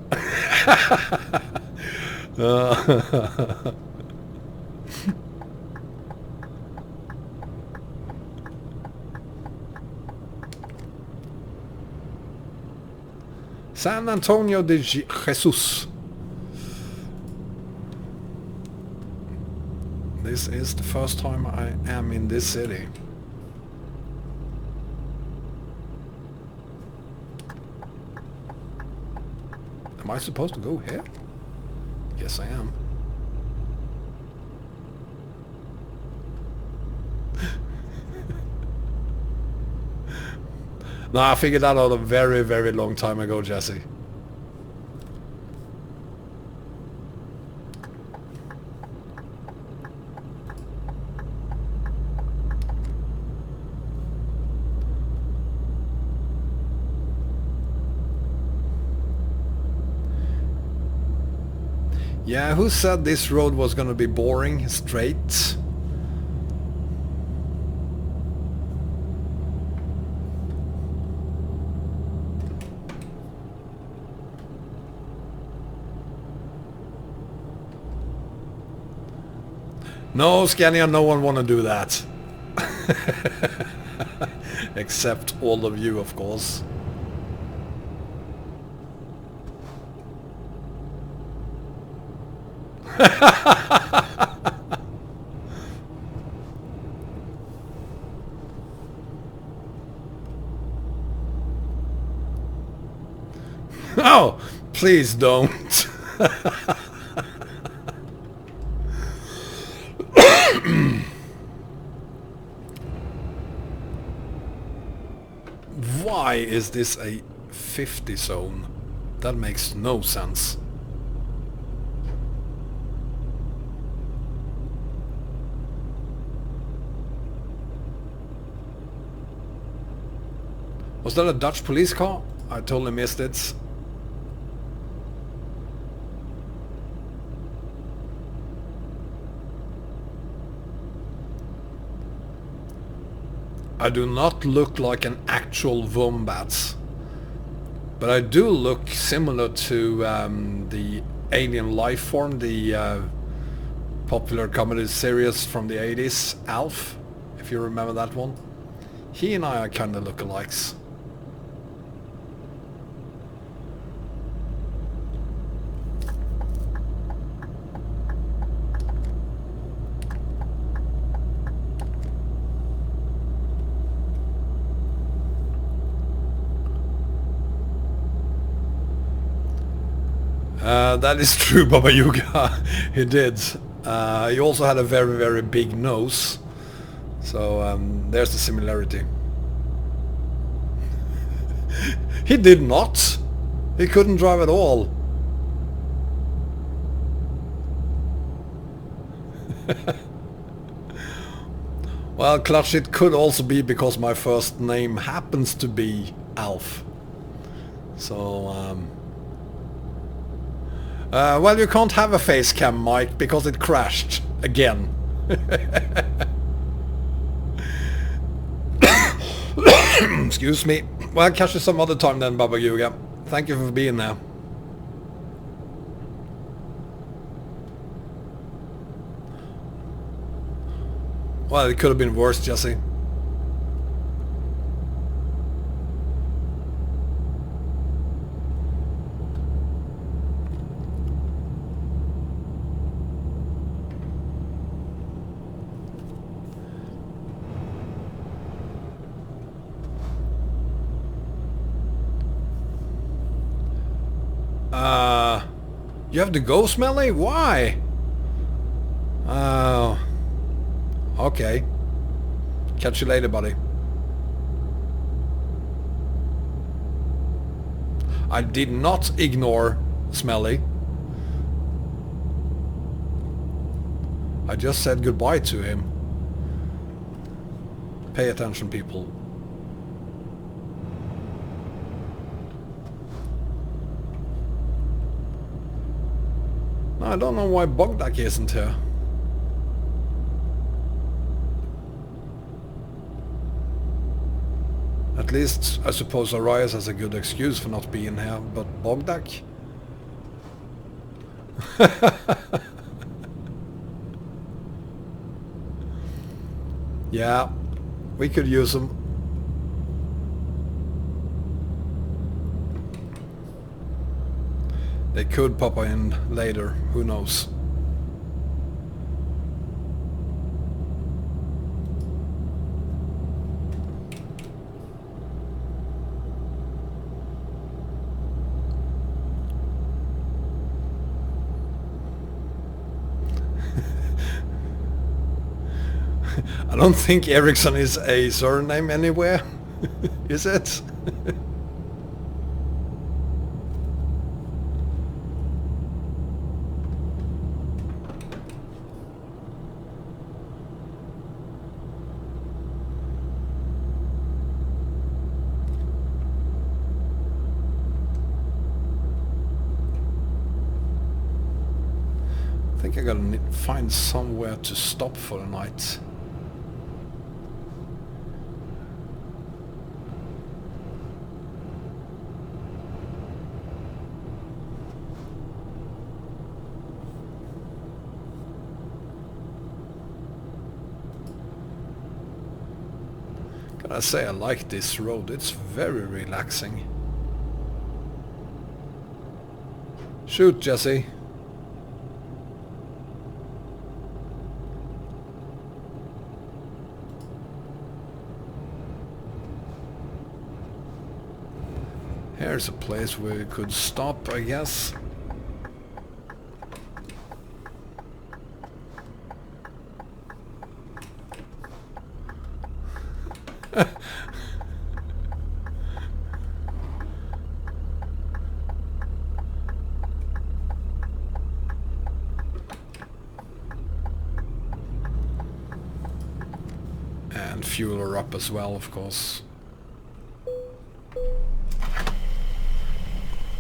[SPEAKER 1] San Antonio de Jesus. This is the first time I am in this city. Am I supposed to go here? Yes, I am. No, I figured that out a very, very long time ago, Jesse. Yeah, who said this road was gonna be boring, straight? No, Scania, no one wanna do that. Except all of you, of course. Oh, please don't. Why is this a 50 zone? That makes no sense. Was that a Dutch police car? I totally missed it. I do not look like an actual wombat, but I do look similar to the alien life form, the popular comedy series from the 80s, Alf, if you remember that one. He and I are kind of lookalikes. That is true, Baba Yuga. He did. He also had a very, very big nose. So there's the similarity. He did not. He couldn't drive at all. Well, Clutch, it could also be because my first name happens to be Alf. So, well, you can't have a face cam, Mike, because it crashed again. Excuse me. Well, catch you some other time then, Baba Yuga. Thank you for being there. Well, it could have been worse, Jesse. You have to go, Smelly? Why? Oh. Okay. Catch you later, buddy. I did not ignore Smelly. I just said goodbye to him. Pay attention, people. I don't know why Bogdak isn't here. At least, I suppose Arias has a good excuse for not being here, but Bogdak? Yeah, we could use him. They could pop in later, who knows. I don't think Ericsson is a surname anywhere, is it? think I gotta find somewhere to stop for the night. Gotta say I like this road, it's very relaxing. Shoot, Jesse. Here's a place where we could stop, I guess. And fuel her up as well, of course.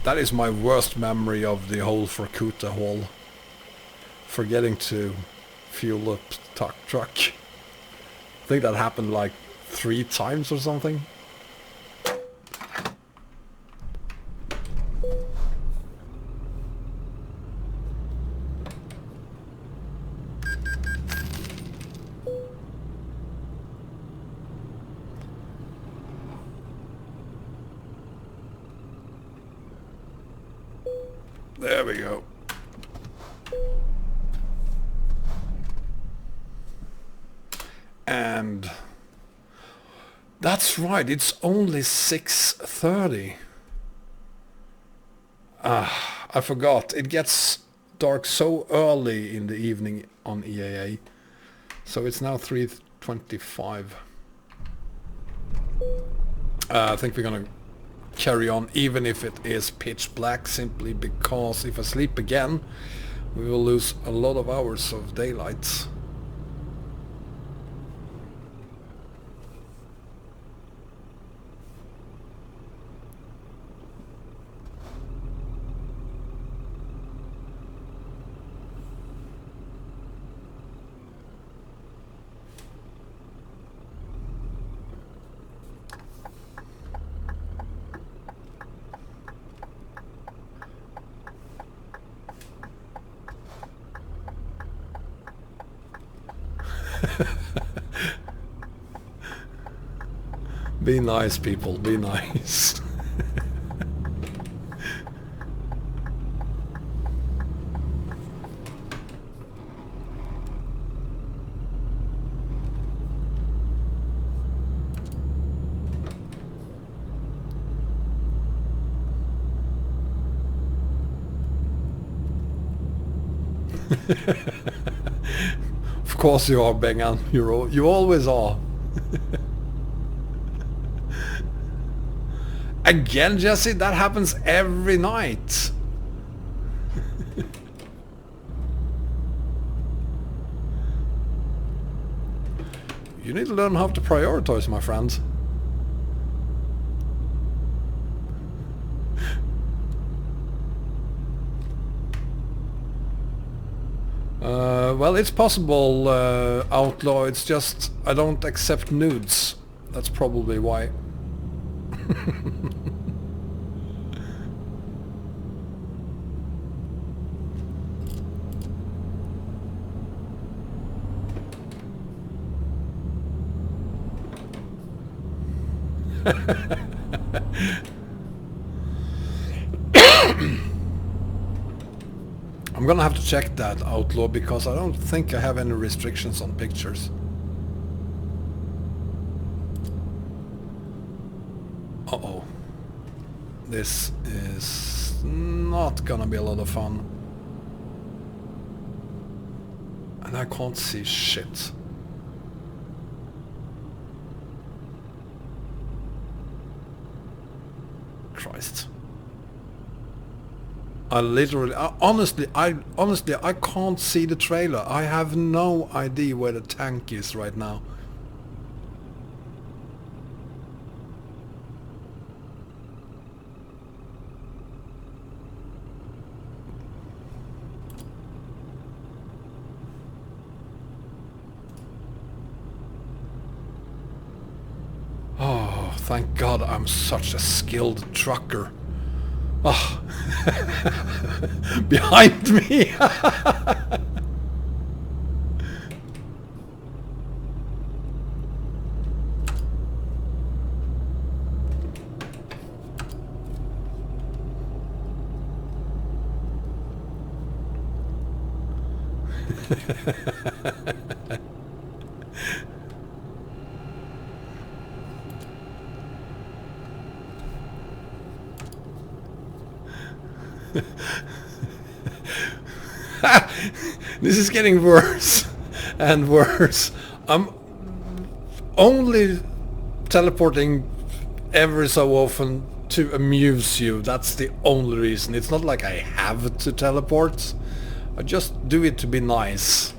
[SPEAKER 1] That is my worst memory of the whole Vorkuta haul. Forgetting to fuel up the truck. I think that happened like 3 times or something. There we go. And that's right, it's only 6:30. I forgot. It gets dark so early in the evening on EAA. So it's now 3:25. I think we're gonna carry on even if it is pitch black, simply because if I sleep again we will lose a lot of hours of daylight. Be nice, people, be nice. Of course you are, Bengan. You always are. Again, Jesse, that happens every night. You need to learn how to prioritize, my friend. Well, it's possible, Outlaw, it's just I don't accept nudes. That's probably why. I'm gonna have to check that, Outlaw, because I don't think I have any restrictions on pictures. Uh-oh. This is not gonna be a lot of fun. And I can't see shit. Christ. Honestly, I can't see the trailer. I have no idea where the tank is right now. thank God I'm such a skilled trucker. Oh. Behind me. This is getting worse and worse. I'm only teleporting every so often to amuse you. That's the only reason. It's not like I have to teleport. I just do it to be nice.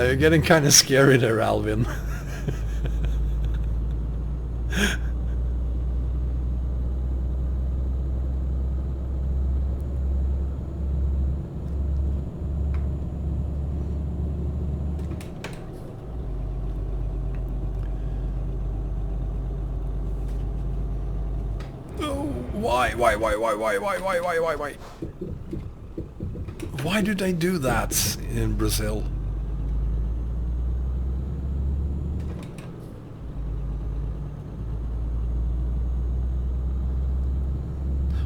[SPEAKER 1] You're getting kind of scary there, Alvin. Why? Why do they do that in Brazil?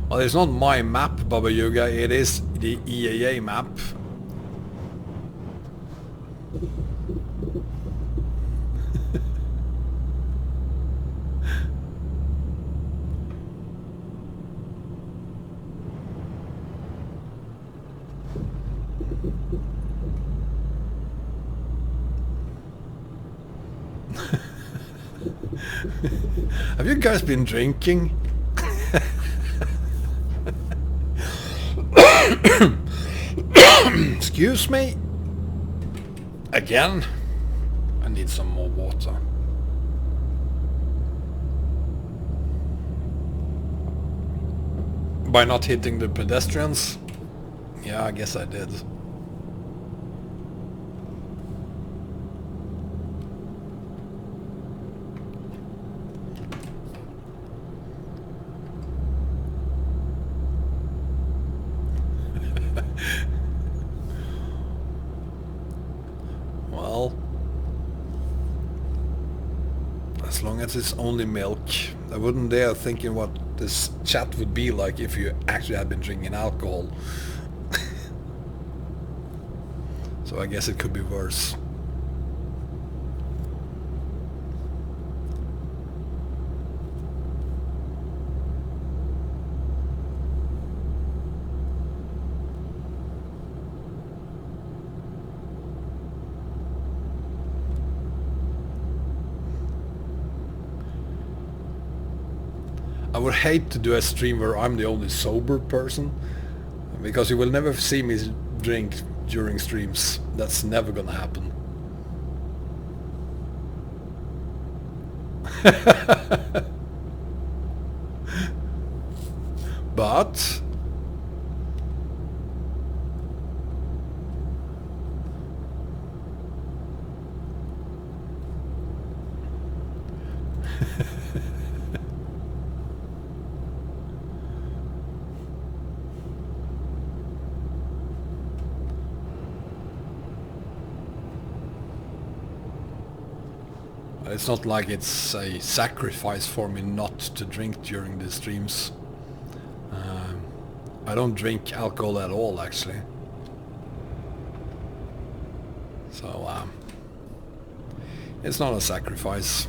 [SPEAKER 1] Well, it's not my map, Baba Yaga, it is the EAA map. Have you guys been drinking? Excuse me. Again? I need some more water. By not hitting the pedestrians? Yeah, I guess I did. Well, as long as it's only milk. I wouldn't dare thinking what this chat would be like if you actually had been drinking alcohol. So I guess it could be worse. I would hate to do a stream where I'm the only sober person, because you will never see me drink during streams. That's never gonna happen. But it's not like it's a sacrifice for me not to drink during the streams. I don't drink alcohol at all, actually. So, it's not a sacrifice.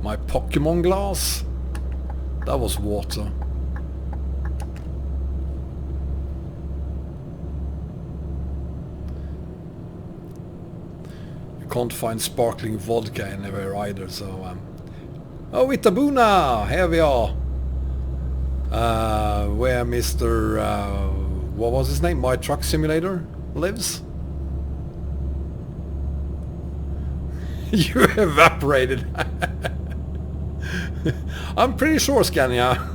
[SPEAKER 1] My Pokemon glass? That was water. can't find sparkling vodka anywhere either, so... Oh, Itabuna! Here we are! Where Mr... what was his name? My Truck Simulator lives? You evaporated! I'm pretty sure, Scania.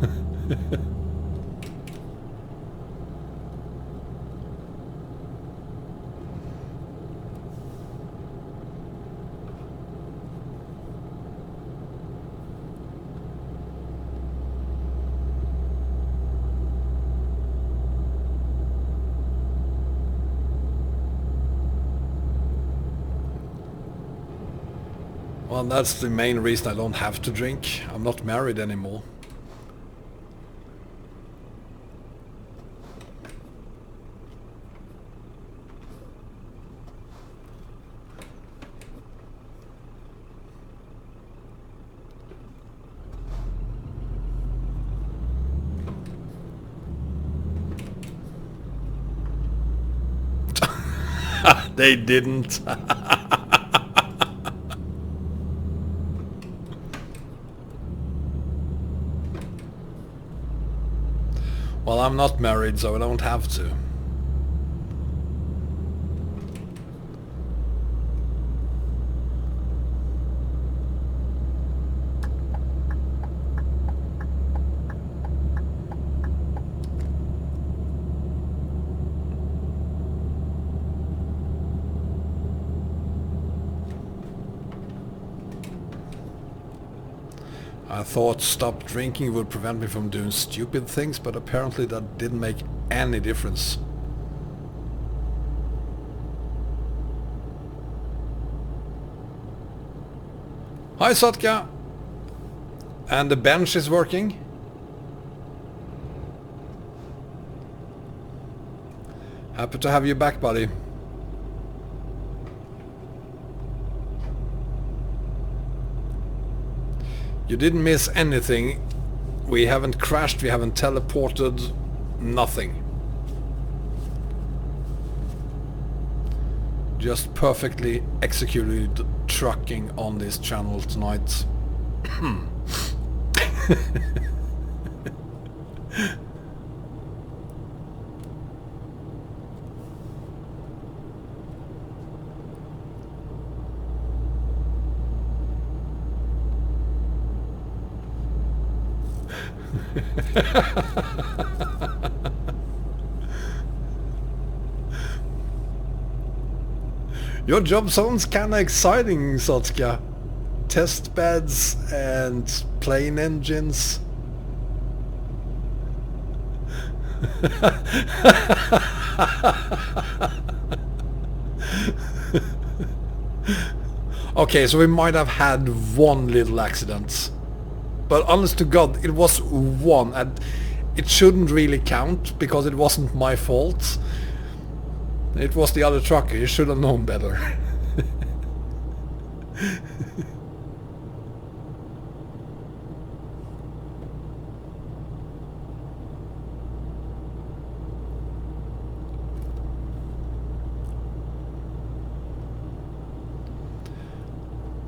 [SPEAKER 1] Well, that's the main reason I don't have to drink. I'm not married anymore. They didn't. Well, I'm not married, so I don't have to. I thought stop drinking would prevent me from doing stupid things, but apparently that didn't make any difference. Hi Sotka! And the bench is working? Happy to have you back, buddy. You didn't miss anything. We haven't crashed, we haven't teleported, nothing. Just perfectly executed trucking on this channel tonight. Your job sounds kinda exciting, Sotka. Test beds and plane engines. Okay, so we might have had one little accident. But honest to God, it was one, and it shouldn't really count because it wasn't my fault. It was the other trucker, you should have known better.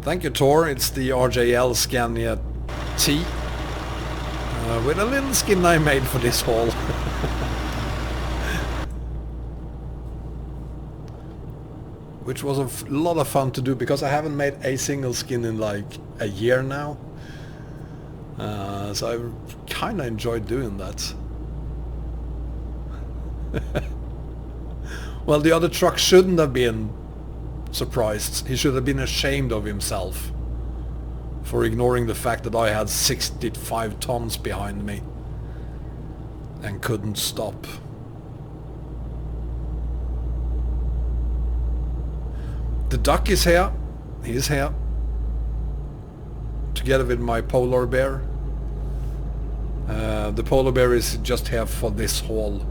[SPEAKER 1] Thank you, Tor. It's the RJL Scania T with a little skin I made for this haul. Which was a lot of fun to do because I haven't made a single skin in like a year now. So I kinda enjoyed doing that. Well, the other truck shouldn't have been surprised. He should have been ashamed of himself for ignoring the fact that I had 65 tons behind me and couldn't stop. The duck is here. He's here. Together with my polar bear. The polar bear is just here for this haul.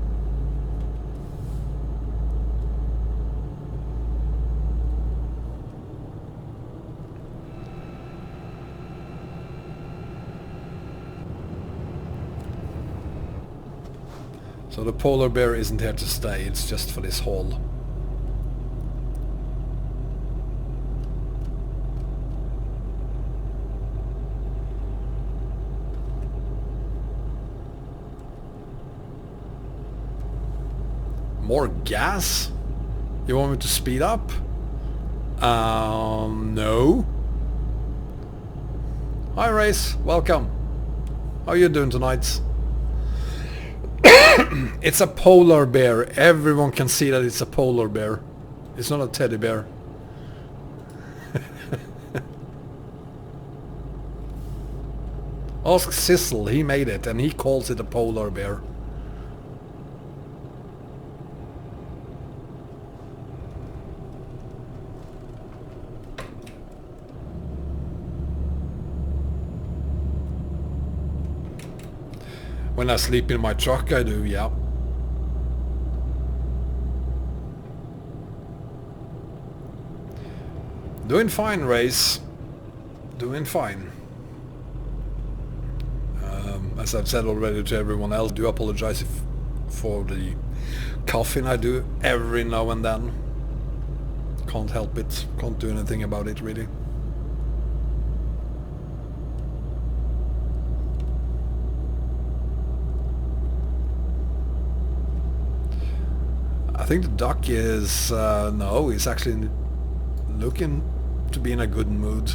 [SPEAKER 1] So the polar bear isn't here to stay, it's just for this haul. More gas? You want me to speed up? No. Hi Race, welcome. How are you doing tonight? It's a polar bear. Everyone can see that it's a polar bear. It's not a teddy bear. Ask Sissel, he made it and he calls it a polar bear. When I sleep in my truck I do, yeah. Doing fine, Race. Doing fine. As I've said already to everyone else, do apologize for the coughing I do every now and then. Can't help it. Can't do anything about it really. I think the duck is... no, he's actually looking to be in a good mood.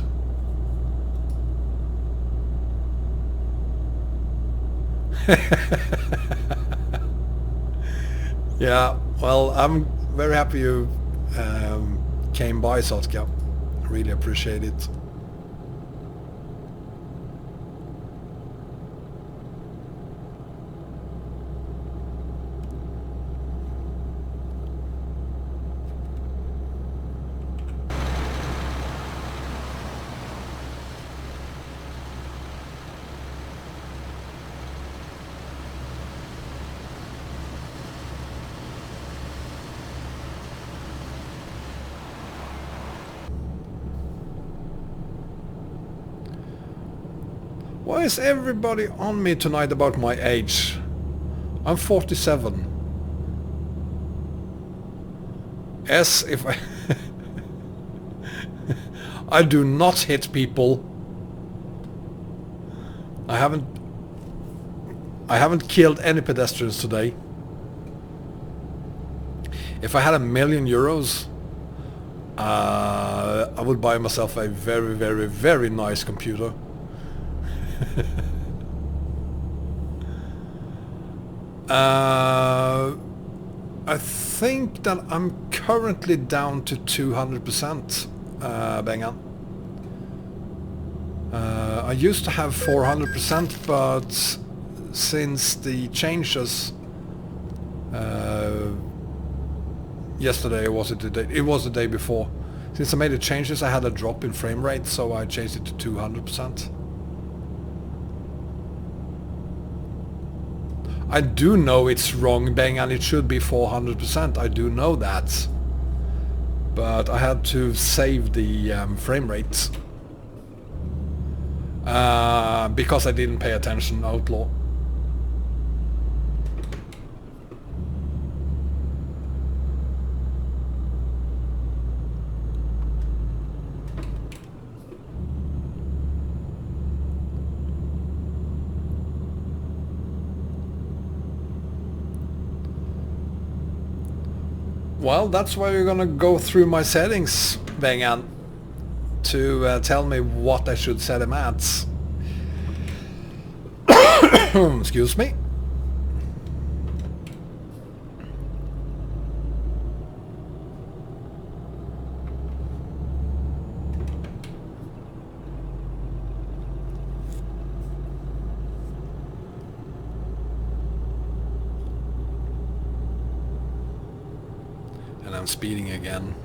[SPEAKER 1] Yeah, well, I'm very happy you came by, Sotka. Really appreciate it. Why is everybody on me tonight about my age? I'm 47. As if I... I do not hit people. I haven't killed any pedestrians today. If I had €1 million, I would buy myself a very, very, very nice computer. I think that I'm currently down to 200%, Bengan. I used to have 400%, but since the changes yesterday, or was it the day? It was the day before. Since I made the changes, I had a drop in frame rate, so I changed it to 200%. I do know it's wrong, Bang, and it should be 400%. I do know that. But I had to save the frame rate. Because I didn't pay attention, Outlaw. Well, that's why you're gonna go through my settings, Bengan, to tell me what I should set them at. Excuse me. And I'm speeding again.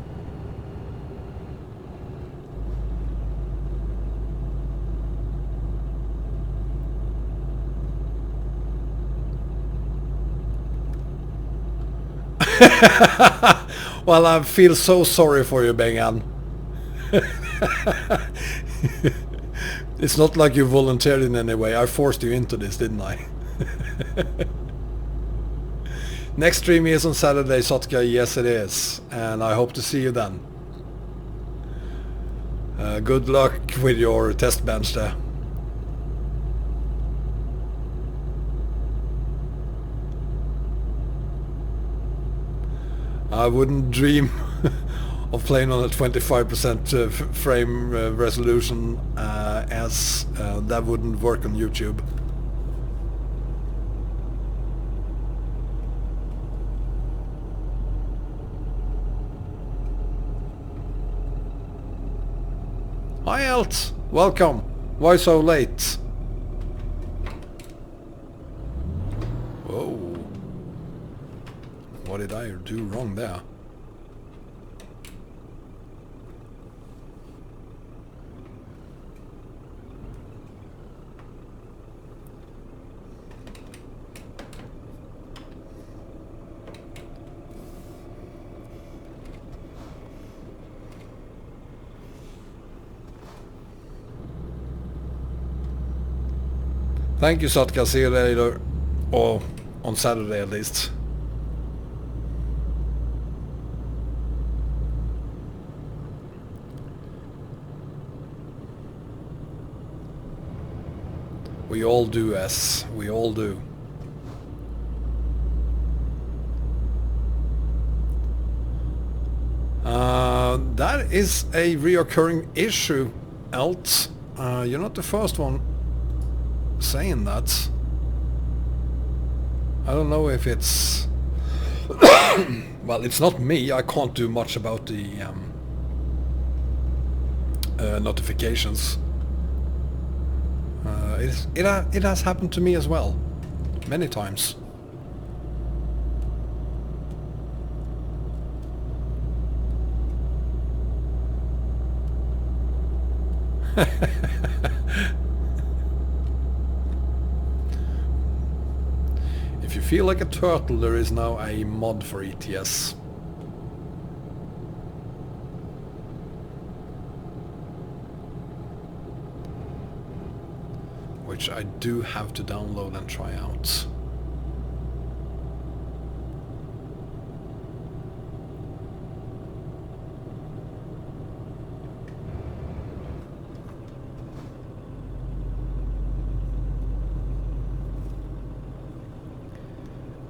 [SPEAKER 1] Well, I feel so sorry for you, Bengan. It's not like you volunteered in any way. I forced you into this, didn't I? Next stream is on Saturday, Sotka. Yes, it is. And I hope to see you then. Good luck with your test bench there. I wouldn't dream of playing on a 25% frame resolution, as that wouldn't work on YouTube. Hi Alt, welcome. Why so late? Whoa. What did I do wrong there? Thank you, Satka. See you later. Or on Saturday at least. We all do, S. We all do. That is a reoccurring issue, Alt. You're not the first one saying that. I don't know if it's... well, it's not me. I can't do much about the notifications. It has happened to me as well, many times. If you feel like a turtle, there is now a mod for ETS. Which I do have to download and try out.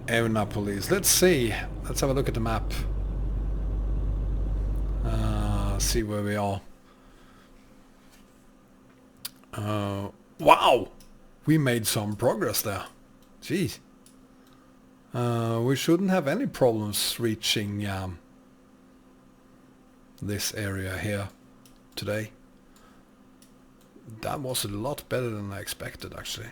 [SPEAKER 1] Annapolis. Let's see. Let's have a look at the map. See where we are. Wow! We made some progress there. Jeez. We shouldn't have any problems reaching this area here today. That was a lot better than I expected, actually.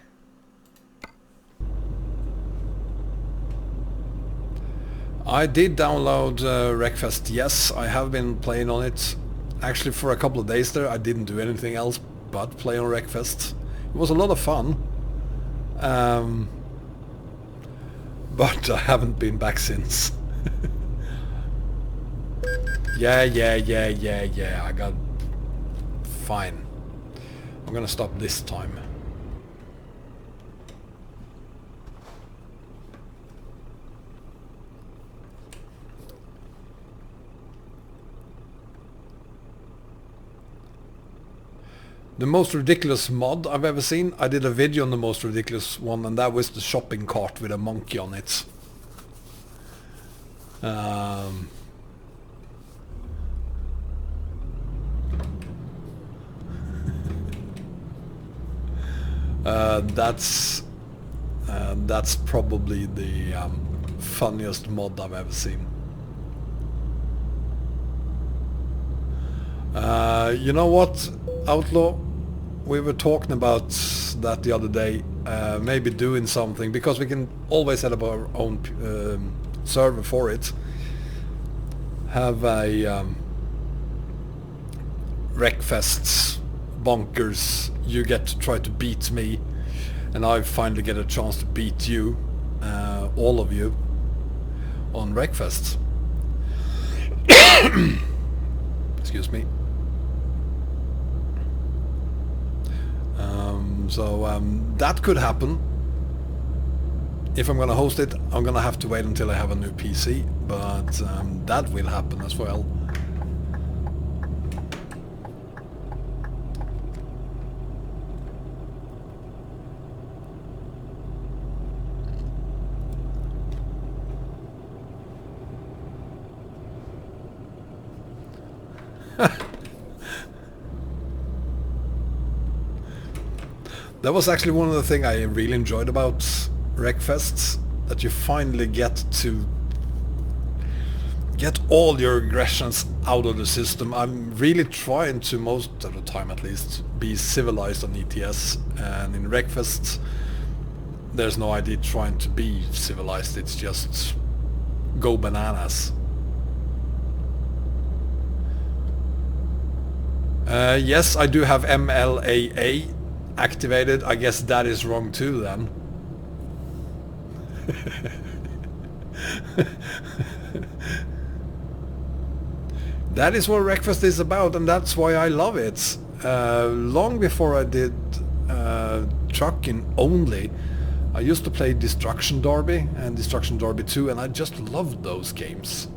[SPEAKER 1] I did download Wreckfest, yes, I have been playing on it. Actually for a couple of days there I didn't do anything else but play on Wreckfest. It was a lot of fun. But I haven't been back since. Yeah, I got... Fine. I'm gonna stop this time. The most ridiculous mod I've ever seen. I did a video on the most ridiculous one, and that was the shopping cart with a monkey on it. That's probably the funniest mod I've ever seen. You know what, Outlaw? We were talking about that the other day, maybe doing something, because we can always set up our own server for it. Have a Wreckfests, bonkers, you get to try to beat me, and I finally get a chance to beat you, all of you, on Wreckfest. Excuse me. That could happen. If I'm gonna host it, I'm gonna have to wait until I have a new PC, but that will happen as well. That was actually one of the things I really enjoyed about Wreckfests, that you finally get to get all your aggressions out of the system. I'm really trying to, most of the time at least, be civilized on ETS, and in Wreckfest there's no idea trying to be civilized, it's just go bananas. Yes, I do have MLAA activated. I guess that is wrong too then. That is what Wreckfest is about, and that's why I love it. Long before I did trucking only, I used to play Destruction Derby and Destruction Derby 2, and I just loved those games.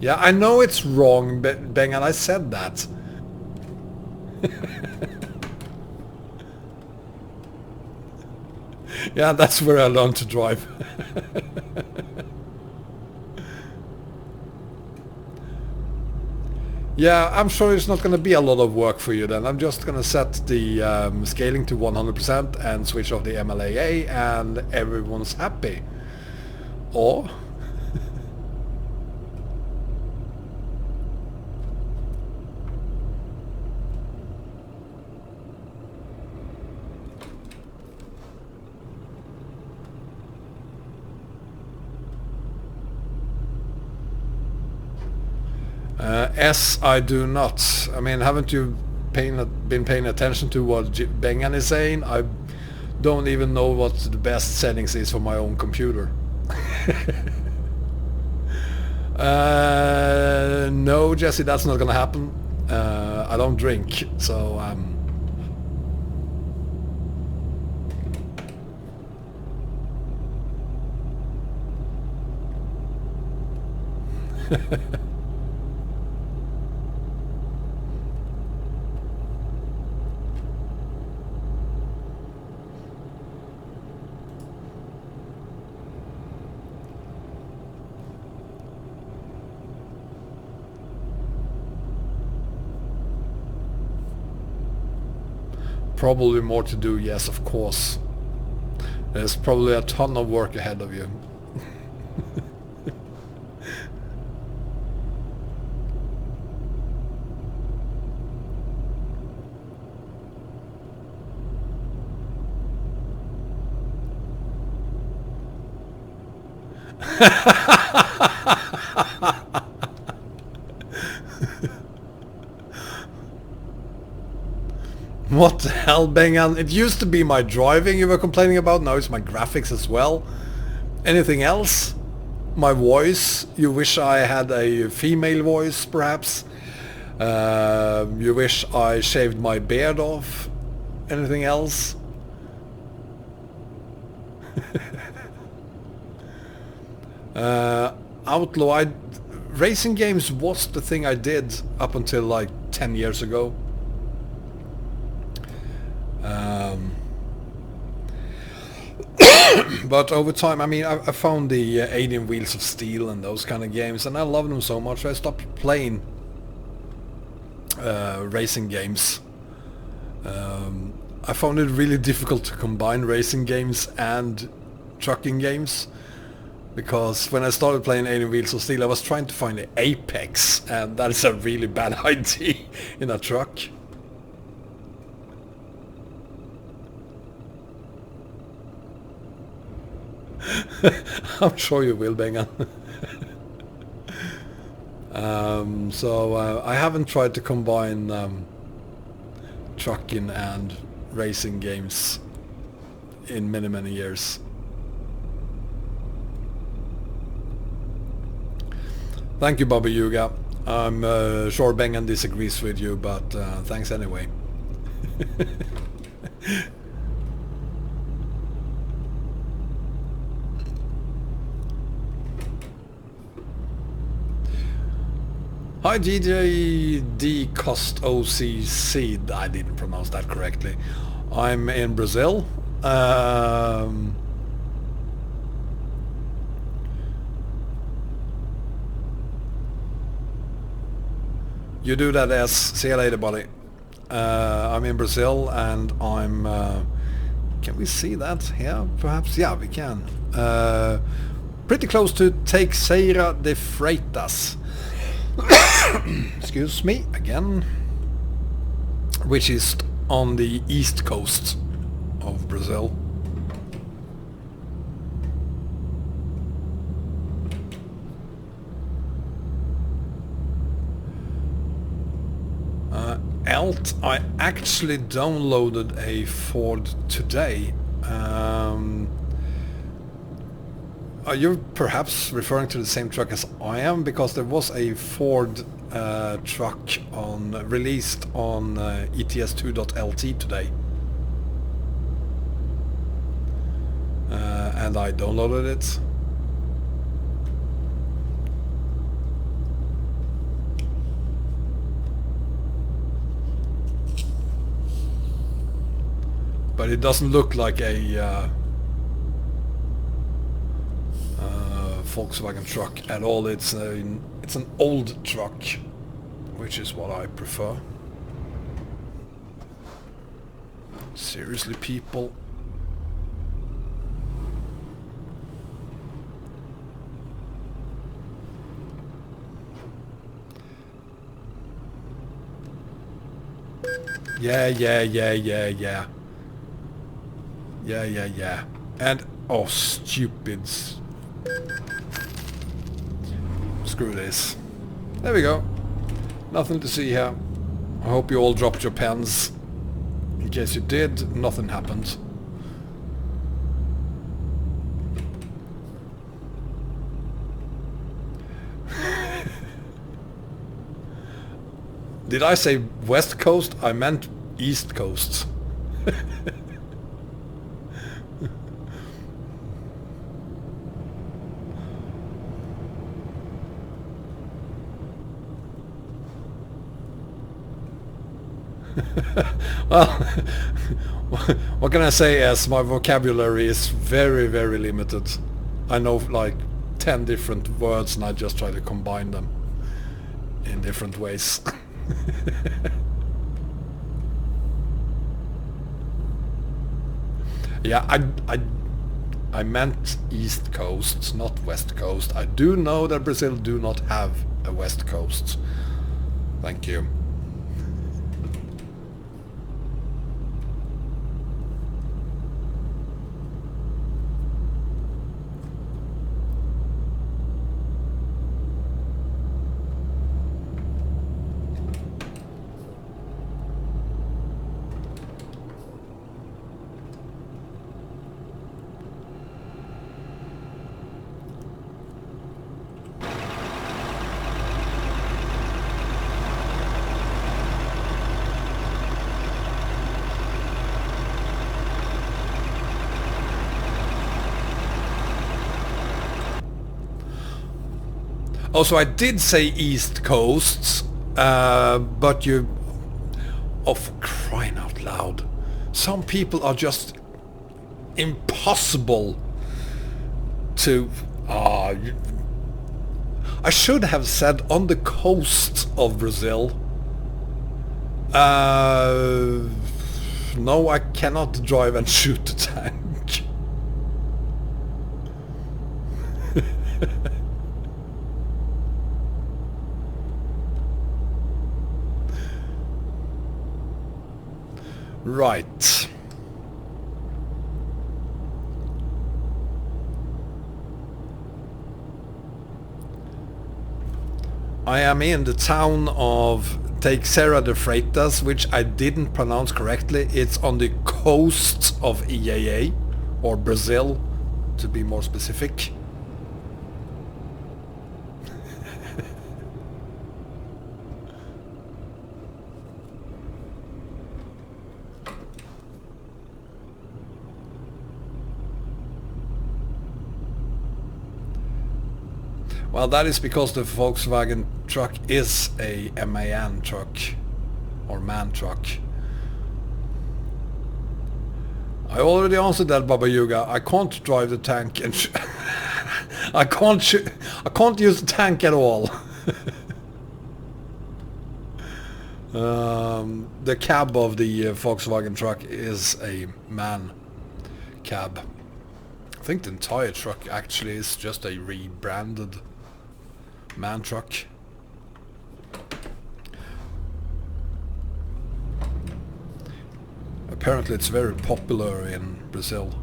[SPEAKER 1] Yeah, I know it's wrong, Bengal, I said that. Yeah, that's where I learned to drive. Yeah, I'm sure it's not going to be a lot of work for you then. I'm just going to set the scaling to 100% and switch off the MLAA and everyone's happy. Or... S, I do not. I mean, haven't you been paying attention to what Bengan is saying? I don't even know what the best settings is for my own computer. No, Jesse, that's not gonna happen. I don't drink, so probably more to do, yes, of course. There's probably a ton of work ahead of you. What the hell, Bengan? It used to be my driving you were complaining about, now it's my graphics as well. Anything else? My voice? You wish I had a female voice, perhaps? You wish I shaved my beard off? Anything else? Outlaw, racing games was the thing I did up until like 10 years ago. But over time, I mean, I found the Alien Wheels of Steel and those kind of games, and I love them so much I stopped playing racing games. I found it really difficult to combine racing games and trucking games, because when I started playing Alien Wheels of Steel I was trying to find the apex, and that is a really bad idea in a truck. I'm sure you will, Bengan. So I haven't tried to combine trucking and racing games in many years. Thank you, Bobby Yuga. I'm sure Bengan disagrees with you, but thanks anyway. Hi GJD Cost OCC, I didn't pronounce that correctly. I'm in Brazil. You do that, S. See you later, buddy. I'm in Brazil and I'm... can we see that here perhaps? Yeah, we can. Pretty close to Teixeira de Freitas. Excuse me again. Which is on the east coast of Brazil. I actually downloaded a Ford today. Are you perhaps referring to the same truck as I am? Because there was a Ford truck released on ETS2 1.33 today. And I downloaded it. But it doesn't look like a Volkswagen truck at all. It's an old truck, which is what I prefer. Seriously, people. Yeah. Yeah. And, oh, stupids. Screw this. There we go. Nothing to see here. I hope you all dropped your pens. In case you did, nothing happened. Did I say West Coast? I meant East Coast. Well, what can I say, as my vocabulary is very, very limited. I know like 10 different words and I just try to combine them in different ways. Yeah, I meant East Coast, not West Coast. I do know that Brazil do not have a West Coast. Thank you. Also, I did say East Coast, but you... Oh, for crying out loud. Some people are just impossible to... I should have said on the coast of Brazil. No, I cannot drive and shoot the tank. Right. I am in the town of Teixeira de Freitas, which I didn't pronounce correctly. It's on the coast of EAA, or Brazil, to be more specific. Well, that is because the Volkswagen truck is a MAN truck, or MAN truck. I already answered that, Baba Yuga. I can't drive the tank and I can't use the tank at all. The cab of the Volkswagen truck is a man cab. I think the entire truck actually is just a rebranded man truck. Apparently it's very popular in Brazil.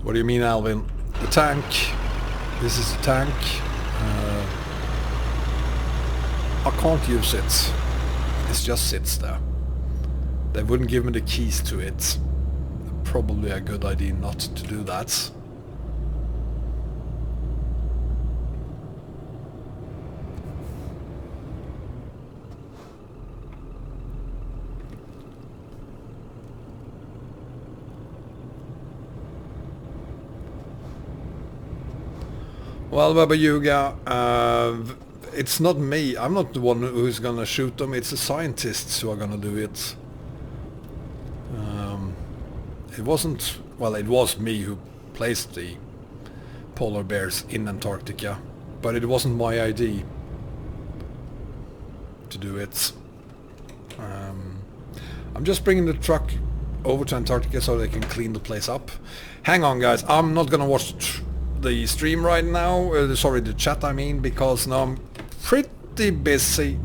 [SPEAKER 1] What do you mean, Alvin? The tank. This is the tank. I can't use it. It just sits there. They wouldn't give me the keys to it. Probably a good idea not to do that. Well, Baba Yuga, it's not me. I'm not the one who's gonna shoot them. It's the scientists who are gonna do it. It wasn't... Well, it was me who placed the polar bears in Antarctica, but it wasn't my idea to do it. I'm just bringing the truck over to Antarctica so they can clean the place up. Hang on, guys. I'm not gonna watch the stream right now, sorry, the chat I mean, because now I'm pretty busy.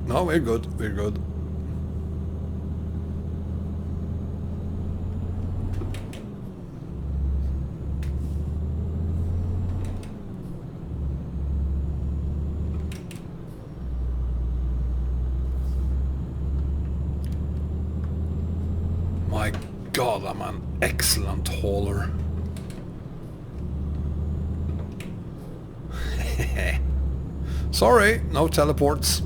[SPEAKER 1] No, we're good, we're good. My God, I'm an excellent hauler. Sorry, no teleports.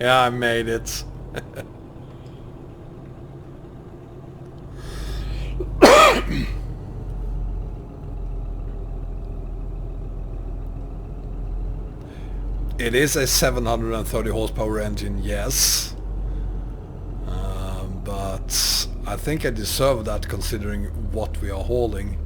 [SPEAKER 1] Yeah, I made it. It is a 730 horsepower engine, yes. But I think I deserve that considering what we are hauling.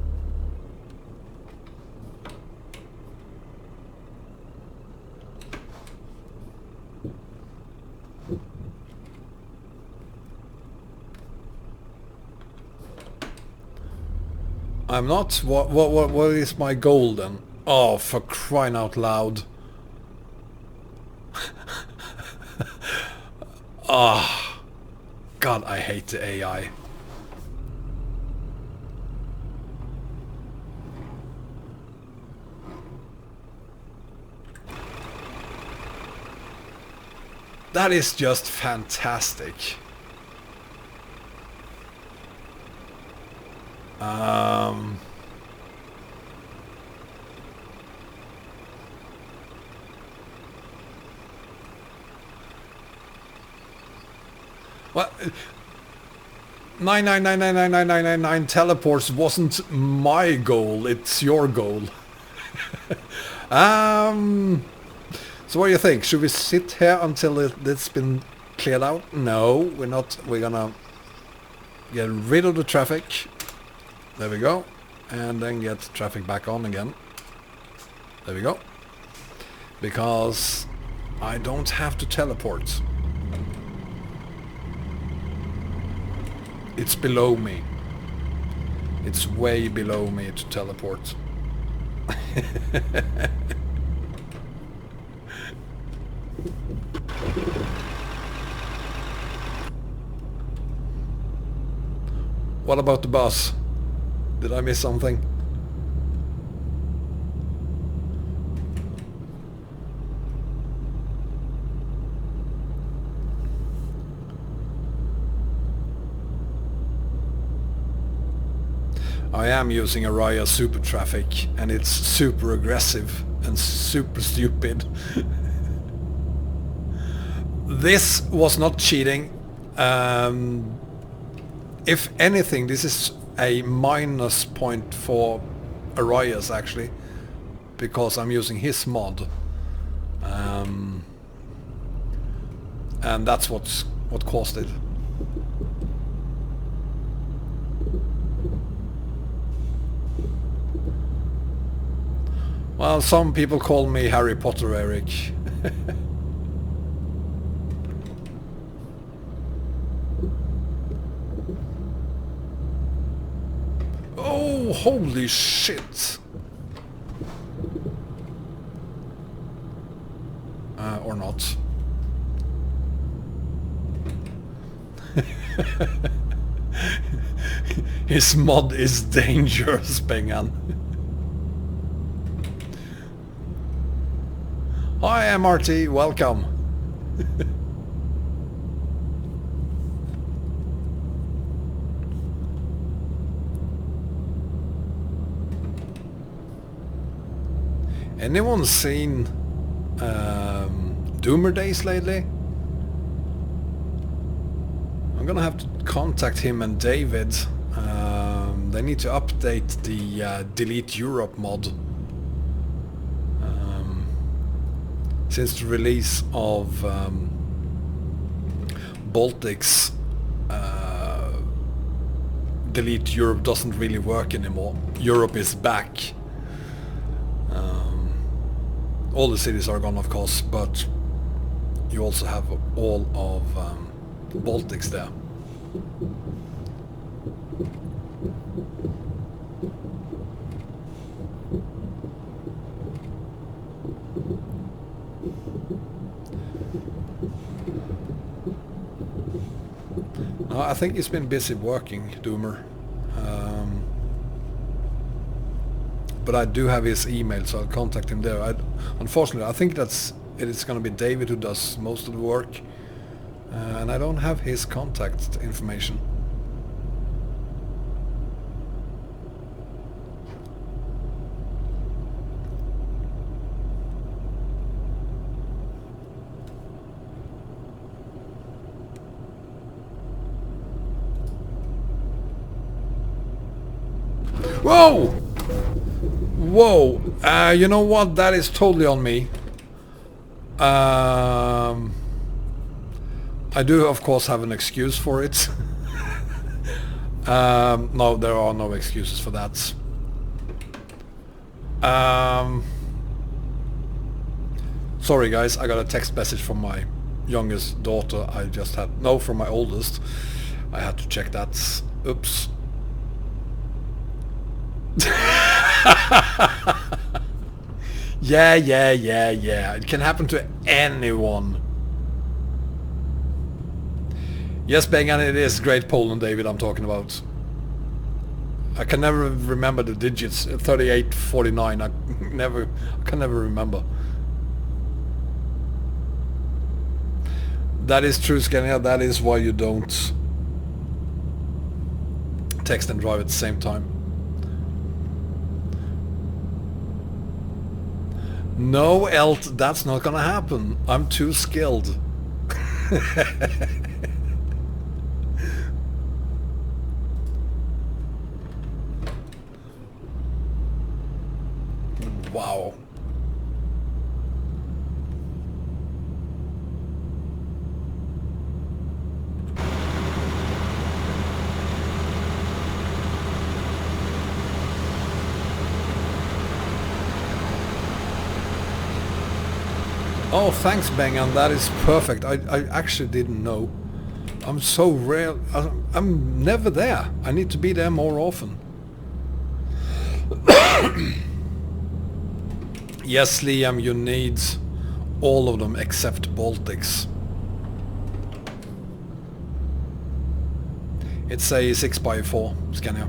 [SPEAKER 1] I'm not. What is my goal then? Oh, for crying out loud! Ah, oh, God, I hate the AI. That is just fantastic. What? 999999999 teleports wasn't my goal. It's your goal. So what do you think? Should we sit here until it's been cleared out? No, we're not. We're gonna get rid of the traffic. There we go. And then get traffic back on again. There we go. Because I don't have to teleport. It's below me. It's way below me to teleport. What about the bus? Did I miss something? I am using a Raya Super Traffic and it's super aggressive and super stupid. This was not cheating. If anything, this is a minus point for Arias actually, because I'm using his mod. And that's what caused it. Well, some people call me Harry Potter, Eric. Oh, holy shit! Or not. His mod is dangerous, Bengan. Hi MRT, welcome. Anyone seen Doomer Days lately? I'm gonna have to contact him and David. They need to update the Delete Europe mod. Since the release of Baltics, Delete Europe doesn't really work anymore. Europe is back. All the cities are gone, of course, but you also have all of Baltics there. No, I think he's been busy working, Doomer. But I do have his email, so I'll contact him there. Unfortunately, I think it's going to be David who does most of the work, and I don't have his contact information. Whoa! Whoa! You know what? That is totally on me. I do, of course, have an excuse for it. No, there are no excuses for that. Sorry, guys. I got a text message from my youngest daughter. I just had... No, from my oldest. I had to check that. Oops. Yeah. It can happen to anyone. Yes, Bengan, it is Great Poland, David, I'm talking about. I can never remember the digits. 38, 49. I can never remember. That is true, Scania. That is why you don't text and drive at the same time. No, Elt, that's not gonna happen. I'm too skilled. Wow. Oh, thanks, Bengan. That is perfect. I actually didn't know. I'm so rare. I'm never there. I need to be there more often. Yes, Liam, you need all of them except Baltics. It's a 6x4 Scania.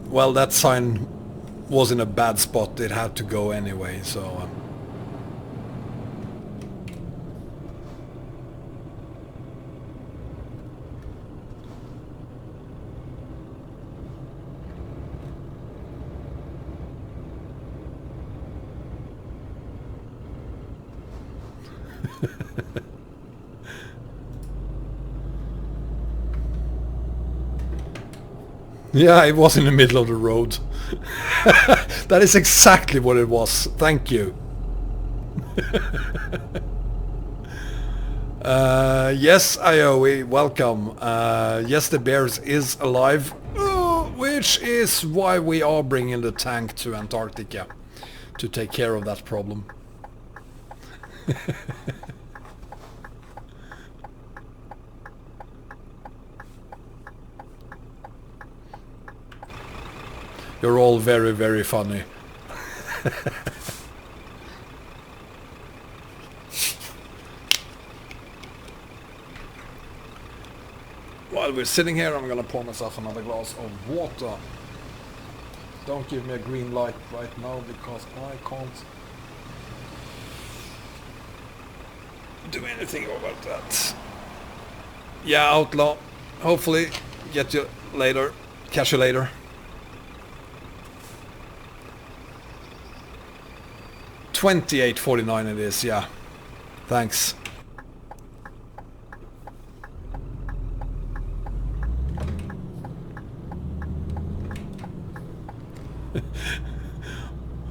[SPEAKER 1] Well, that sign was in a bad spot. It had to go anyway, so... Yeah, it was in the middle of the road. That is exactly what it was. Thank you. Yes, IOE, welcome. Yes, the Bears is alive, which is why we are bringing the tank to Antarctica to take care of that problem. You're all very, very funny. While we're sitting here, I'm gonna pour myself another glass of water. Don't give me a green light right now because I can't do anything about that. Yeah, Outlaw. Hopefully get you later. Catch you later. $28.49 it is, yeah. Thanks.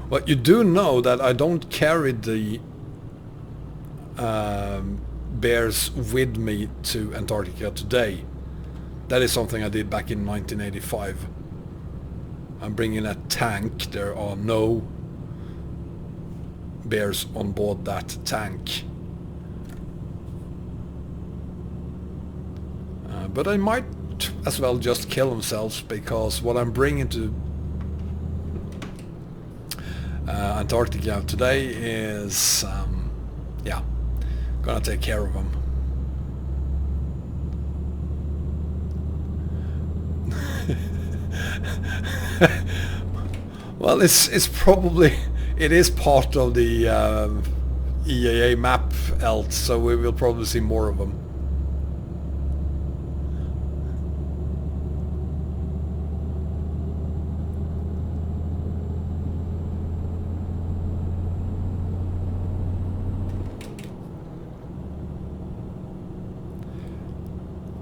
[SPEAKER 1] Well, you do know that I don't carry the bears with me to Antarctica today. That is something I did back in 1985. I'm bringing a tank. There are no bears on board that tank. But I might as well just kill themselves, because what I'm bringing to Antarctica today is yeah, gonna take care of them. Well, it's probably, it is part of the EAA map else, so we will probably see more of them.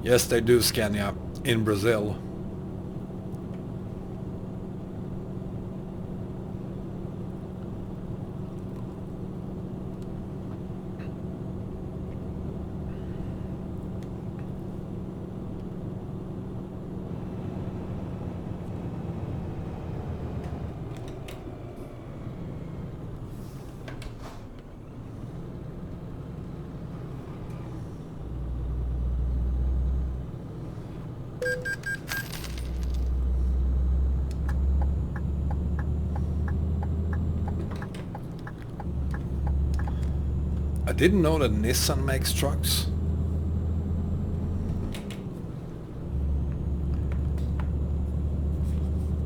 [SPEAKER 1] Yes, they do, Scania, in Brazil. I didn't know that Nissan makes trucks.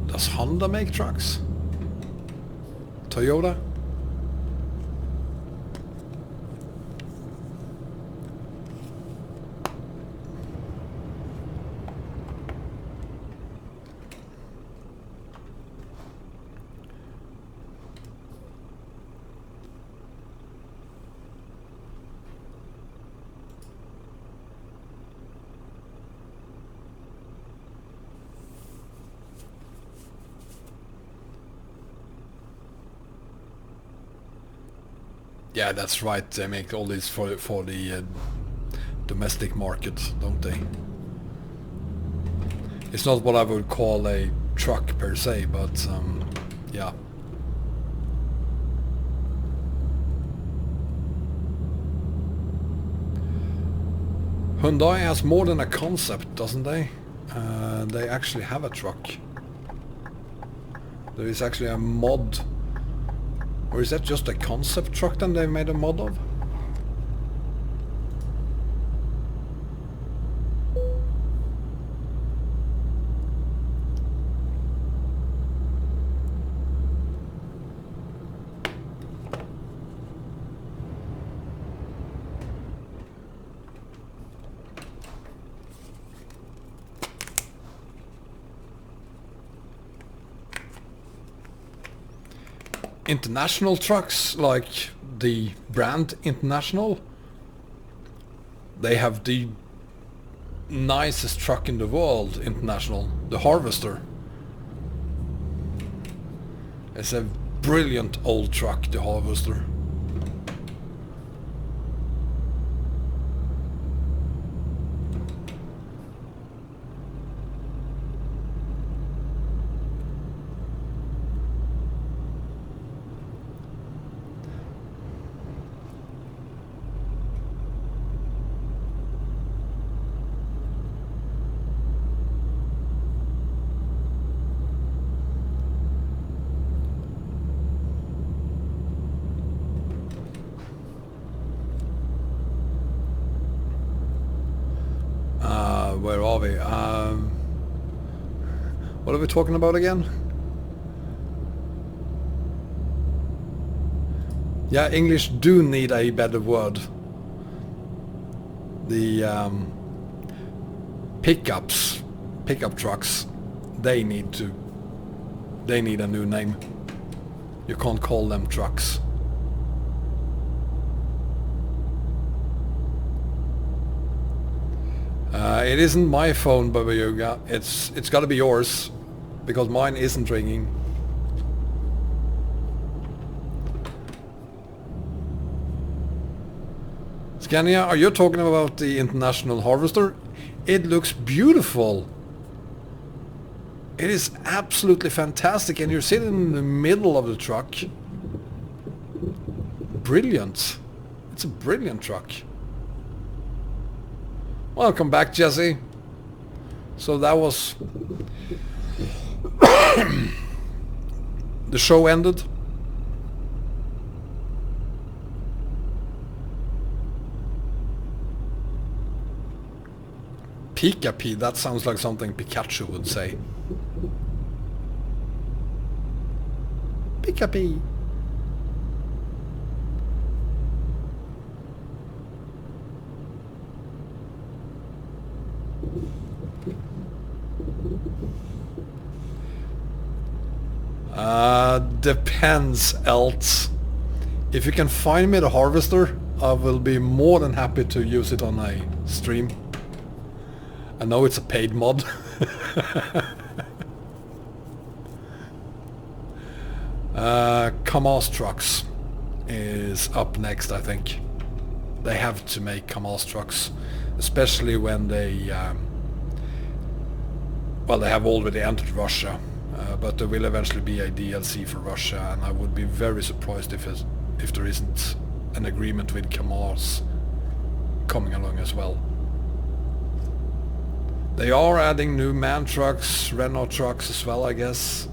[SPEAKER 1] Does Honda make trucks? Toyota? Yeah, that's right. They make all these for the domestic market, don't they? It's not what I would call a truck per se, but yeah. Hyundai has more than a concept, doesn't they? They actually have a truck. There is actually a mod Or is that just a concept truck then they made a mod of? International trucks, like the brand International, they have the nicest truck in the world, International, the Harvester. It's a brilliant old truck, the Harvester. Where are we? What are we talking about again? Yeah, English do need a better word. The pickup trucks, they need a new name. You can't call them trucks. It isn't my phone, Baba Yoga. It's got to be yours, because mine isn't ringing. Scania, are you talking about the International Harvester? It looks beautiful. It is absolutely fantastic, and you're sitting in the middle of the truck. Brilliant. It's a brilliant truck. Welcome back, Jesse. So that was... the show ended. Pika-P, that sounds like something Pikachu would say. Pika-P. Depends, else. If you can find me the Harvester, I will be more than happy to use it on a stream. I know it's a paid mod. Kamaz trucks is up next, I think. They have to make Kamaz trucks, especially when they... well, they have already entered Russia, but there will eventually be a DLC for Russia, and I would be very surprised if there isn't an agreement with Kamaz coming along as well. They are adding new MAN trucks, Renault trucks as well, I guess.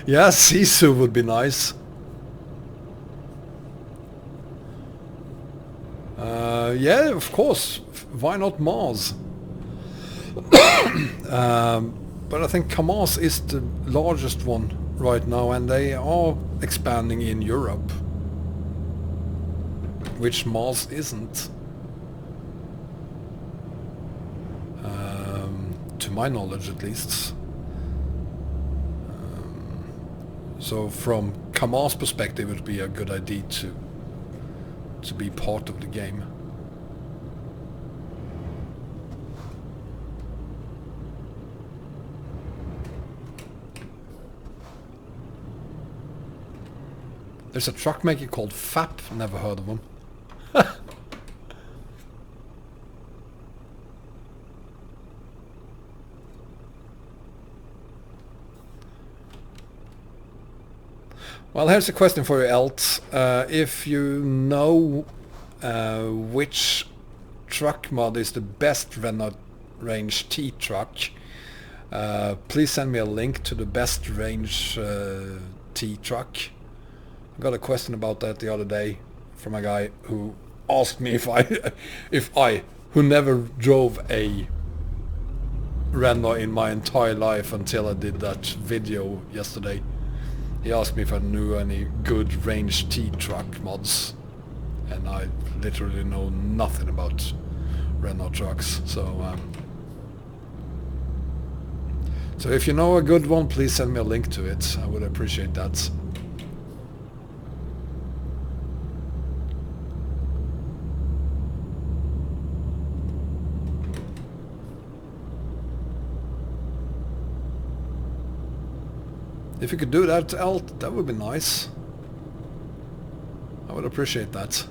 [SPEAKER 1] Yeah, Sisu would be nice. Yeah, of course. Why not Mars? But I think Kamaz is the largest one right now, and they are expanding in Europe, which Mars isn't. To my knowledge, at least. So from Kamaz perspective, it would be a good idea to be part of the game. There's a truck maker called FAP, never heard of them. Well, here's a question for you, Elt. If you know which truck mod is the best Renault Range T truck, please send me a link to the best range T truck. I got a question about that the other day from a guy who asked me if I, who never drove a Renault in my entire life until I did that video yesterday. He asked me if I knew any good range T truck mods, and I literally know nothing about Renault trucks. So if you know a good one, please send me a link to it. I would appreciate that. If you could do that, Alt, that would be nice. I would appreciate that.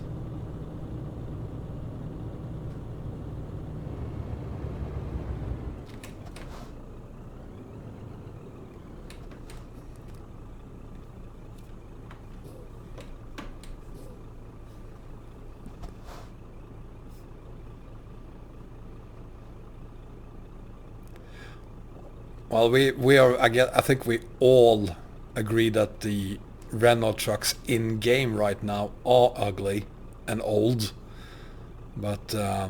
[SPEAKER 1] Well, we are, I think we all agree that the Renault trucks in game right now are ugly and old, but I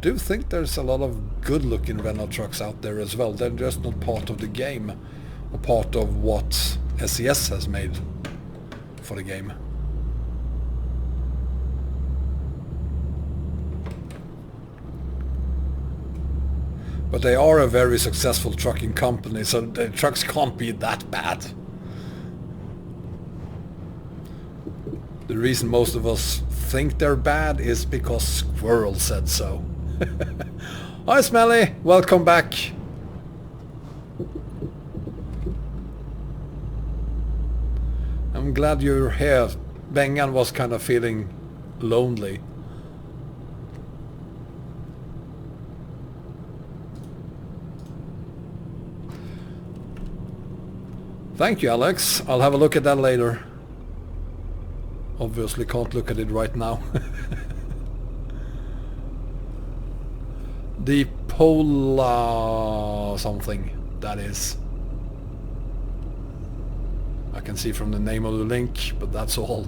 [SPEAKER 1] do think there's a lot of good looking Renault trucks out there as well. They're just not part of the game or part of what SES has made for the game. But they are a very successful trucking company, so the trucks can't be that bad. The reason most of us think they're bad is because Squirrel said so. Hi Smelly, welcome back. I'm glad you're here. Bengan was kind of feeling lonely. Thank you, Alex. I'll have a look at that later. Obviously can't look at it right now. The Pola something, that is. I can see from the name of the link, but that's all.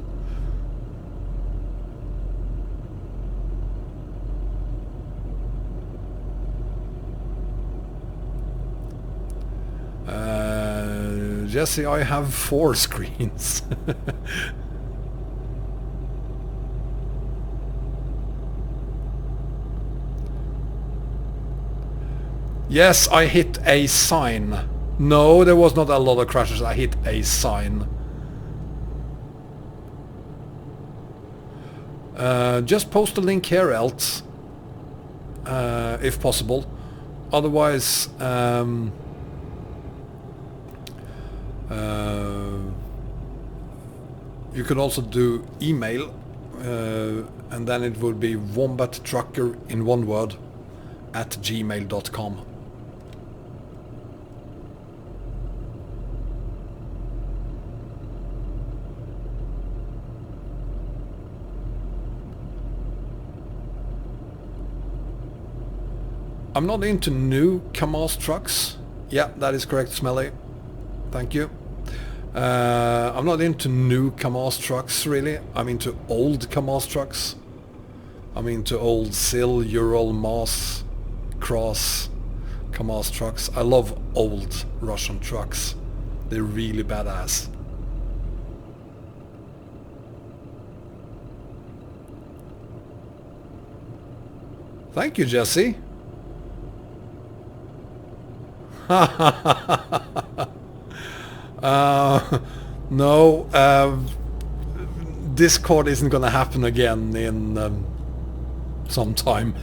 [SPEAKER 1] Jesse, I have 4 screens. Yes, I hit a sign. No, there was not a lot of crashes. I hit a sign. Just post a link here, Elt, if possible. Otherwise, you could also do email, and then it would be wombattrucker in one word @gmail.com. I'm not into new Kamaz trucks. Yeah, that is correct, Smelly. Thank you. I'm not into new Kamaz trucks, really. I'm into old Kamaz trucks. I'm into old Sil, Ural, Maz, Cross, Kamaz trucks. I love old Russian trucks. They're really badass. Thank you, Jesse. No, Discord isn't gonna happen again in some time.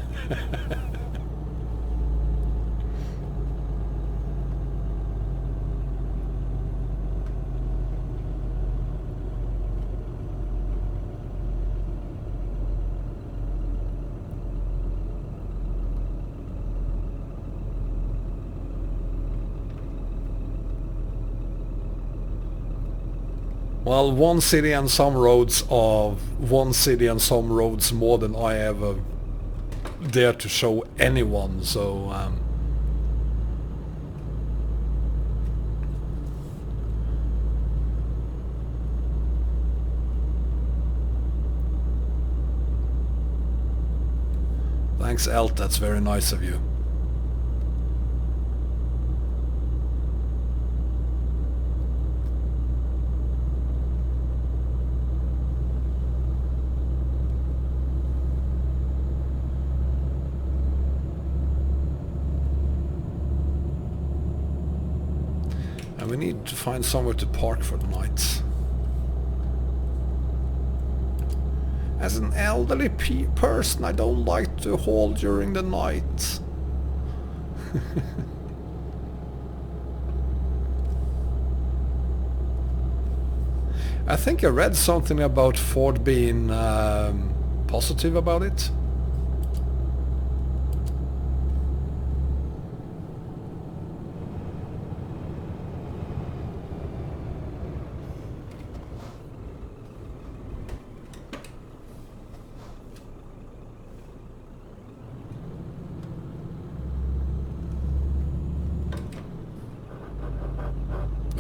[SPEAKER 1] Well, one city and some roads are one city and some roads more than I ever dare to show anyone, so thanks, Elt, that's very nice of you. And we need to find somewhere to park for the night. As an elderly person, I don't like to haul during the night. I think I read something about Ford being positive about it.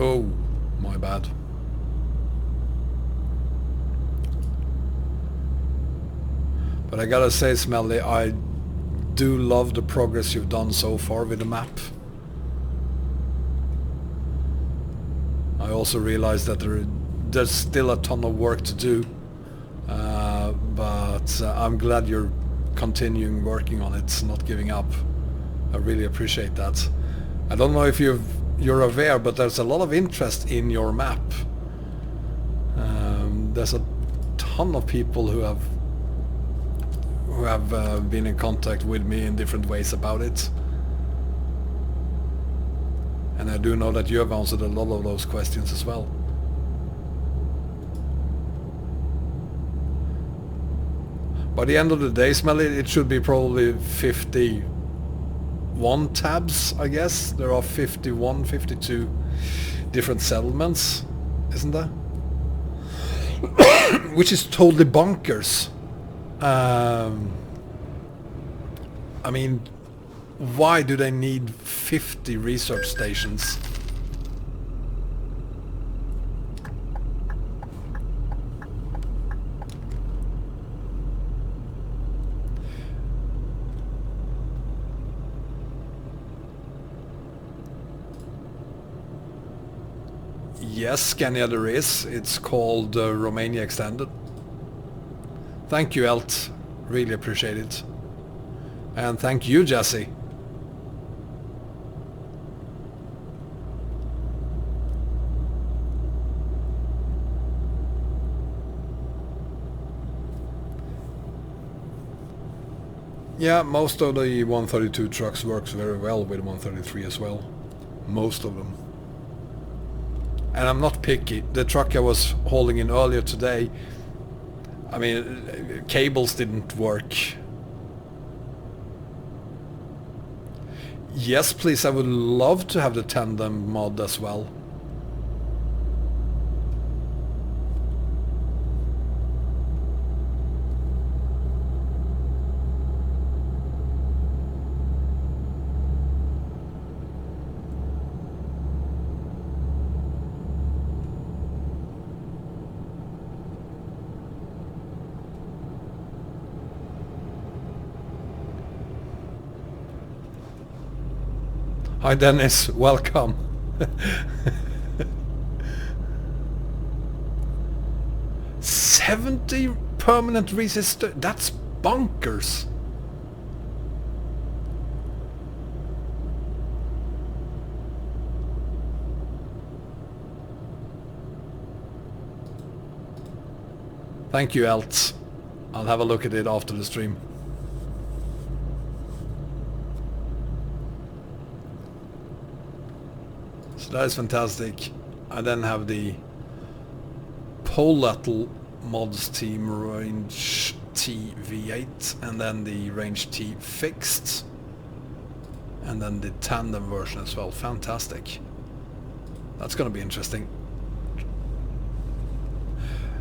[SPEAKER 1] Oh, my bad. But I gotta say, Smelly, I do love the progress you've done so far with the map. I also realize that there's still a ton of work to do, but I'm glad you're continuing working on it, not giving up. I really appreciate that. I don't know if you're aware, but there's a lot of interest in your map. There's a ton of people who have been in contact with me in different ways about it. And I do know that you have answered a lot of those questions as well. By the end of the day, Smelly, it should be probably 51 tabs, I guess. There are 51, 52 different settlements, isn't there? Which is totally bonkers. I mean, why do they need 50 research stations? Yes, Scania there is. It's called Romania Extended. Thank you, Elt. Really appreciate it. And thank you, Jesse. Yeah, most of the 132 trucks works very well with 133 as well. Most of them. And I'm not picky. The truck I was hauling in earlier today, I mean, cables didn't work. Yes, please, I would love to have the tandem mod as well. Hi Dennis, welcome. 70 permanent resistor, that's bonkers. Thank you, Elt. I'll have a look at it after the stream. That is fantastic. I then have the Polatl mods team range T V8 and then the range T fixed and then the tandem version as well. Fantastic. That's gonna be interesting.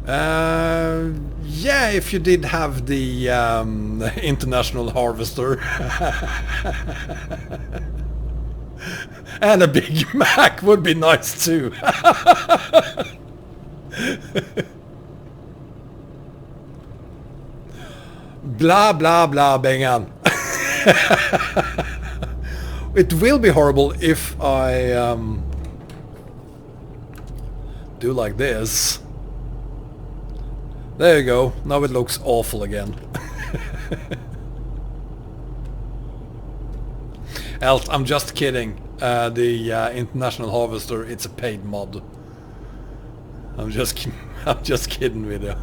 [SPEAKER 1] Yeah, if you did have the international harvester and a Big Mac would be nice too. Blah blah blah, Bengan. It will be horrible if I do like this. There you go. Now it looks awful again. Elt, I'm just kidding. The International Harvester, it's a paid mod. I'm just kidding with you.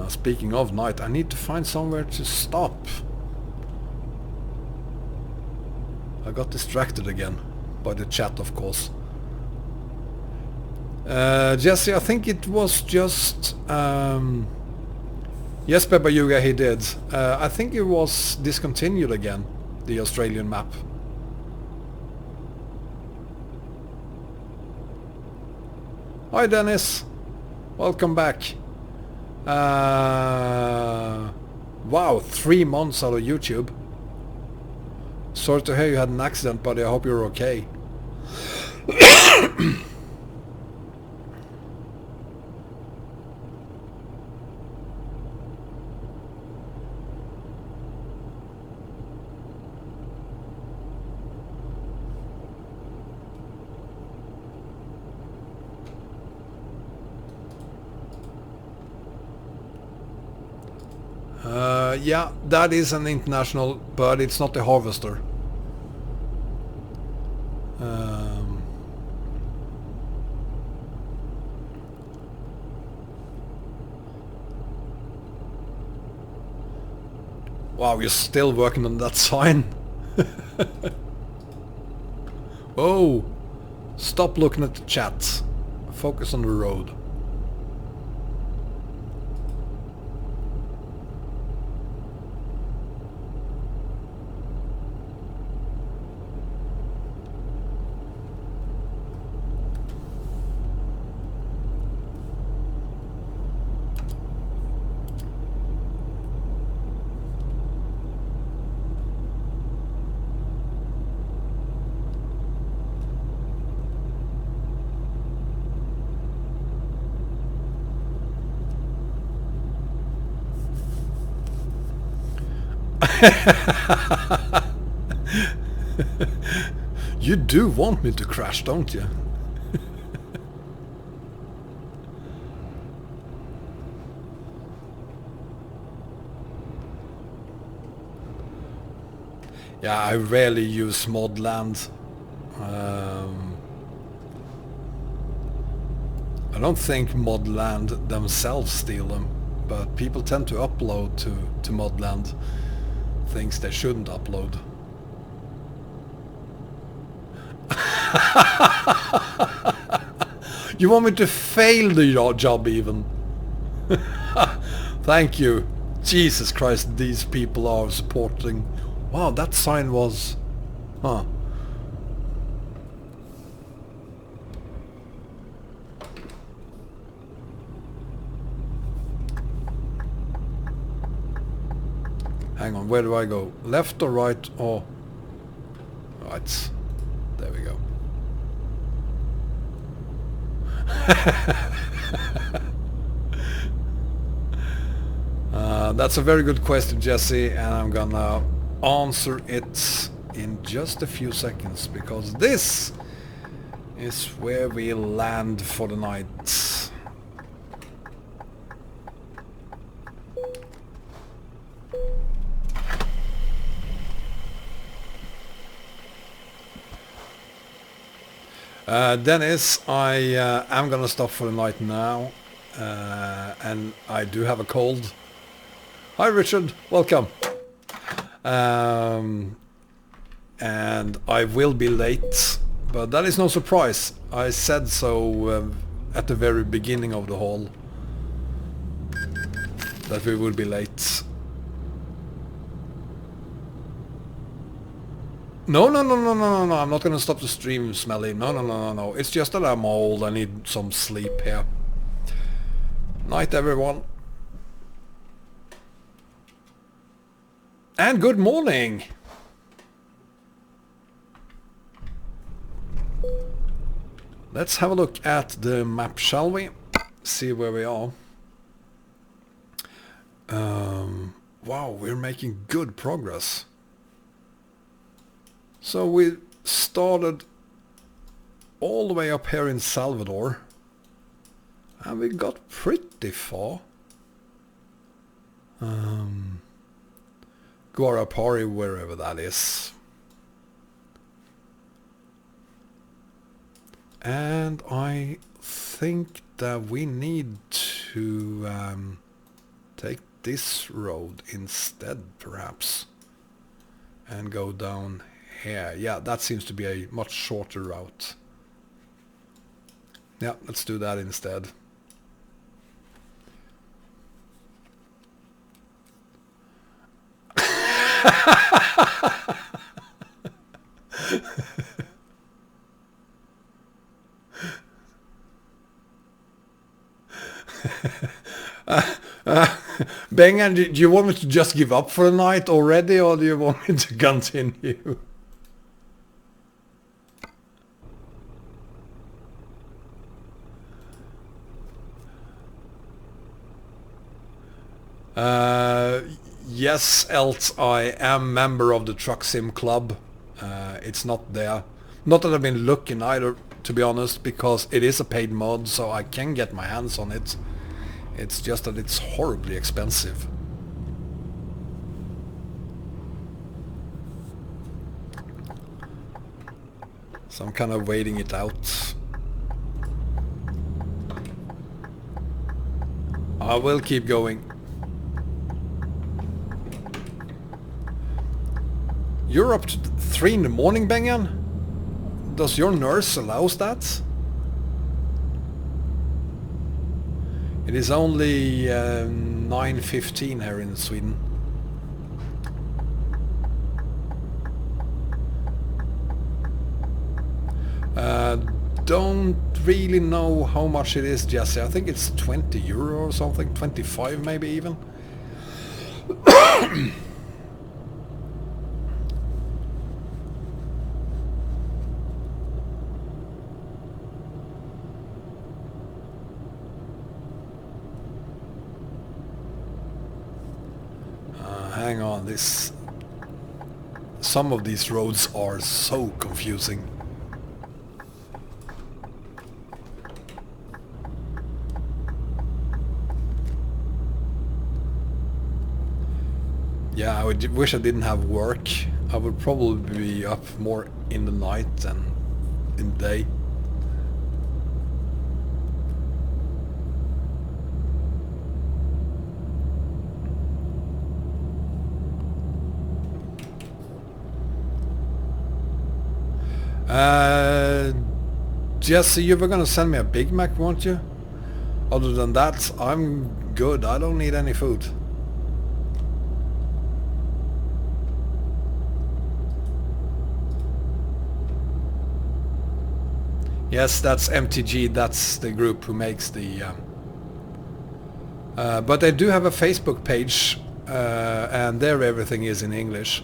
[SPEAKER 1] Speaking of night, I need to find somewhere to stop. I got distracted again by the chat, of course. Jesse, I think it was just... yes, Peppa Yuga, he did. I think it was discontinued again, the Australian map. Hi Dennis, welcome back. Wow, 3 months out of YouTube. Sorry to hear you had an accident, buddy. I hope you're okay. Yeah, that is an international, but it's not a harvester. Wow, you're still working on that sign? Oh, stop looking at the chat. Focus on the road. You do want me to crash, don't you? Yeah, I rarely use Modland. I don't think Modland themselves steal them, but people tend to upload to Modland things they shouldn't upload. You want me to fail the job even? Thank you. Jesus Christ, these people are supporting. Wow, that sign was... Huh. Hang on, where do I go? Left or right or... Right. There we go. That's a very good question, Jesse, and I'm gonna answer it in just a few seconds, because this is where we land for the night. Dennis, I am gonna stop for the night now, and I do have a cold. Hi Richard, welcome. And I will be late, but that is no surprise. I said so at the very beginning of the haul. that we would be late. No, I'm not gonna stop the stream, Smelly. No. It's just that I'm old. I need some sleep here. Night, everyone. And good morning. Let's have a look at the map, shall we? See where we are. Wow, we're making good progress. So we started all the way up here in Salvador, and we got pretty far. Guarapari, wherever that is. And I think that we need to take this road instead, perhaps, and go down here. Yeah, that seems to be a much shorter route. Yeah, let's do that instead. Bengan, do you want me to just give up for the night already, or do you want me to continue? Yes, else I am member of the Truck Sim Club. It's not there. Not that I've been looking either, to be honest, because it is a paid mod, so I can get my hands on it. It's just that it's horribly expensive. So I'm kind of waiting it out. I will keep going. You're up to 3 in the morning, Bengan? Does your nurse allow that? It is only 9:15 here in Sweden. Don't really know how much it is, Jesse. I think it's 20 euro or something, 25 maybe even. Hang on, some of these roads are so confusing. Yeah, I wish I didn't have work. I would probably be up more in the night than in the day. Jesse, you were gonna send me a Big Mac, weren't you? Other than that, I'm good. I don't need any food. Yes, that's MTG. That's the group who makes the... but they do have a Facebook page, and there everything is in English.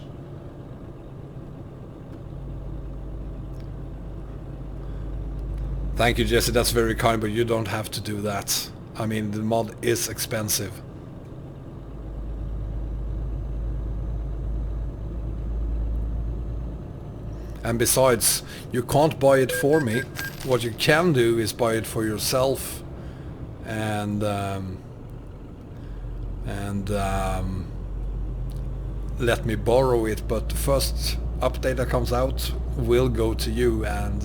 [SPEAKER 1] Thank you, Jesse, that's very kind, but you don't have to do that. I mean, the mod is expensive. And besides, you can't buy it for me. What you can do is buy it for yourself and let me borrow it, but the first update that comes out will go to you. And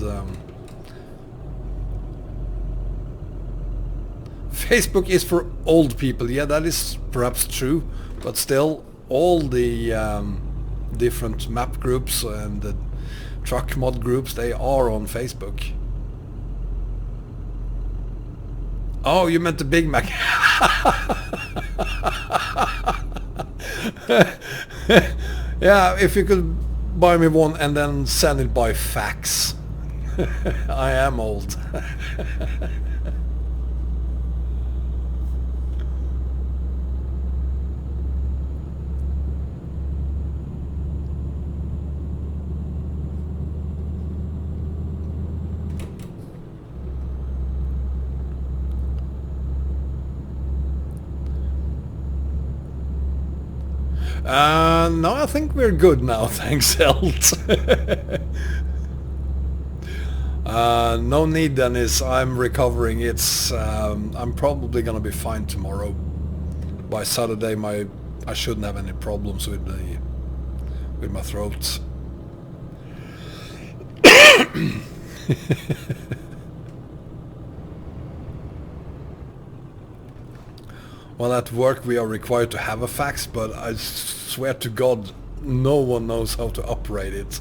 [SPEAKER 1] Facebook is for old people. Yeah, that is perhaps true, but still all the different map groups and the truck mod groups, they are on Facebook. Oh, you meant the Big Mac. Yeah, if you could buy me one and then send it by fax. I am old. No, I think we're good now, thanks, Elt. No need, Dennis. I'm recovering. It's I'm probably gonna be fine tomorrow. By Saturday, I shouldn't have any problems with my throat. Well, at work we are required to have a fax, but I swear to God, no one knows how to operate it.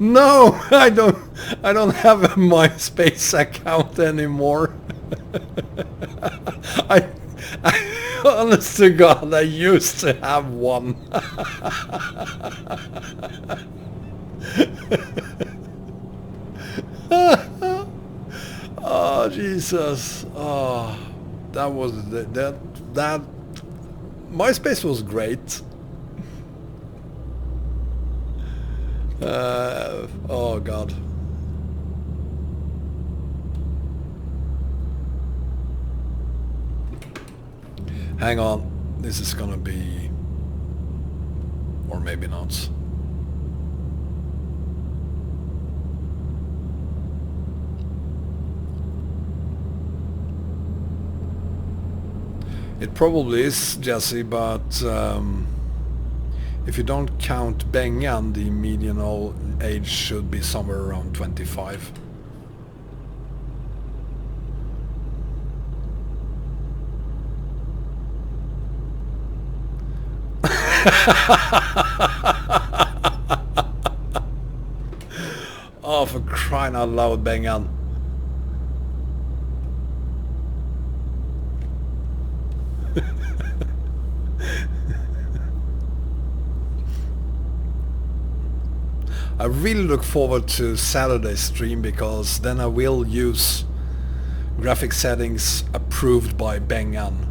[SPEAKER 1] No, I don't have a MySpace account anymore. I honest to God, I used to have one. Oh Jesus! Oh, that was that. MySpace was great. Oh God. Hang on, this is gonna be, or maybe not. It probably is, Jesse, but if you don't count Bengan, the median age should be somewhere around 25. Oh, for crying out loud, Bengan. I really look forward to Saturday's stream, because then I will use graphic settings approved by Bengan.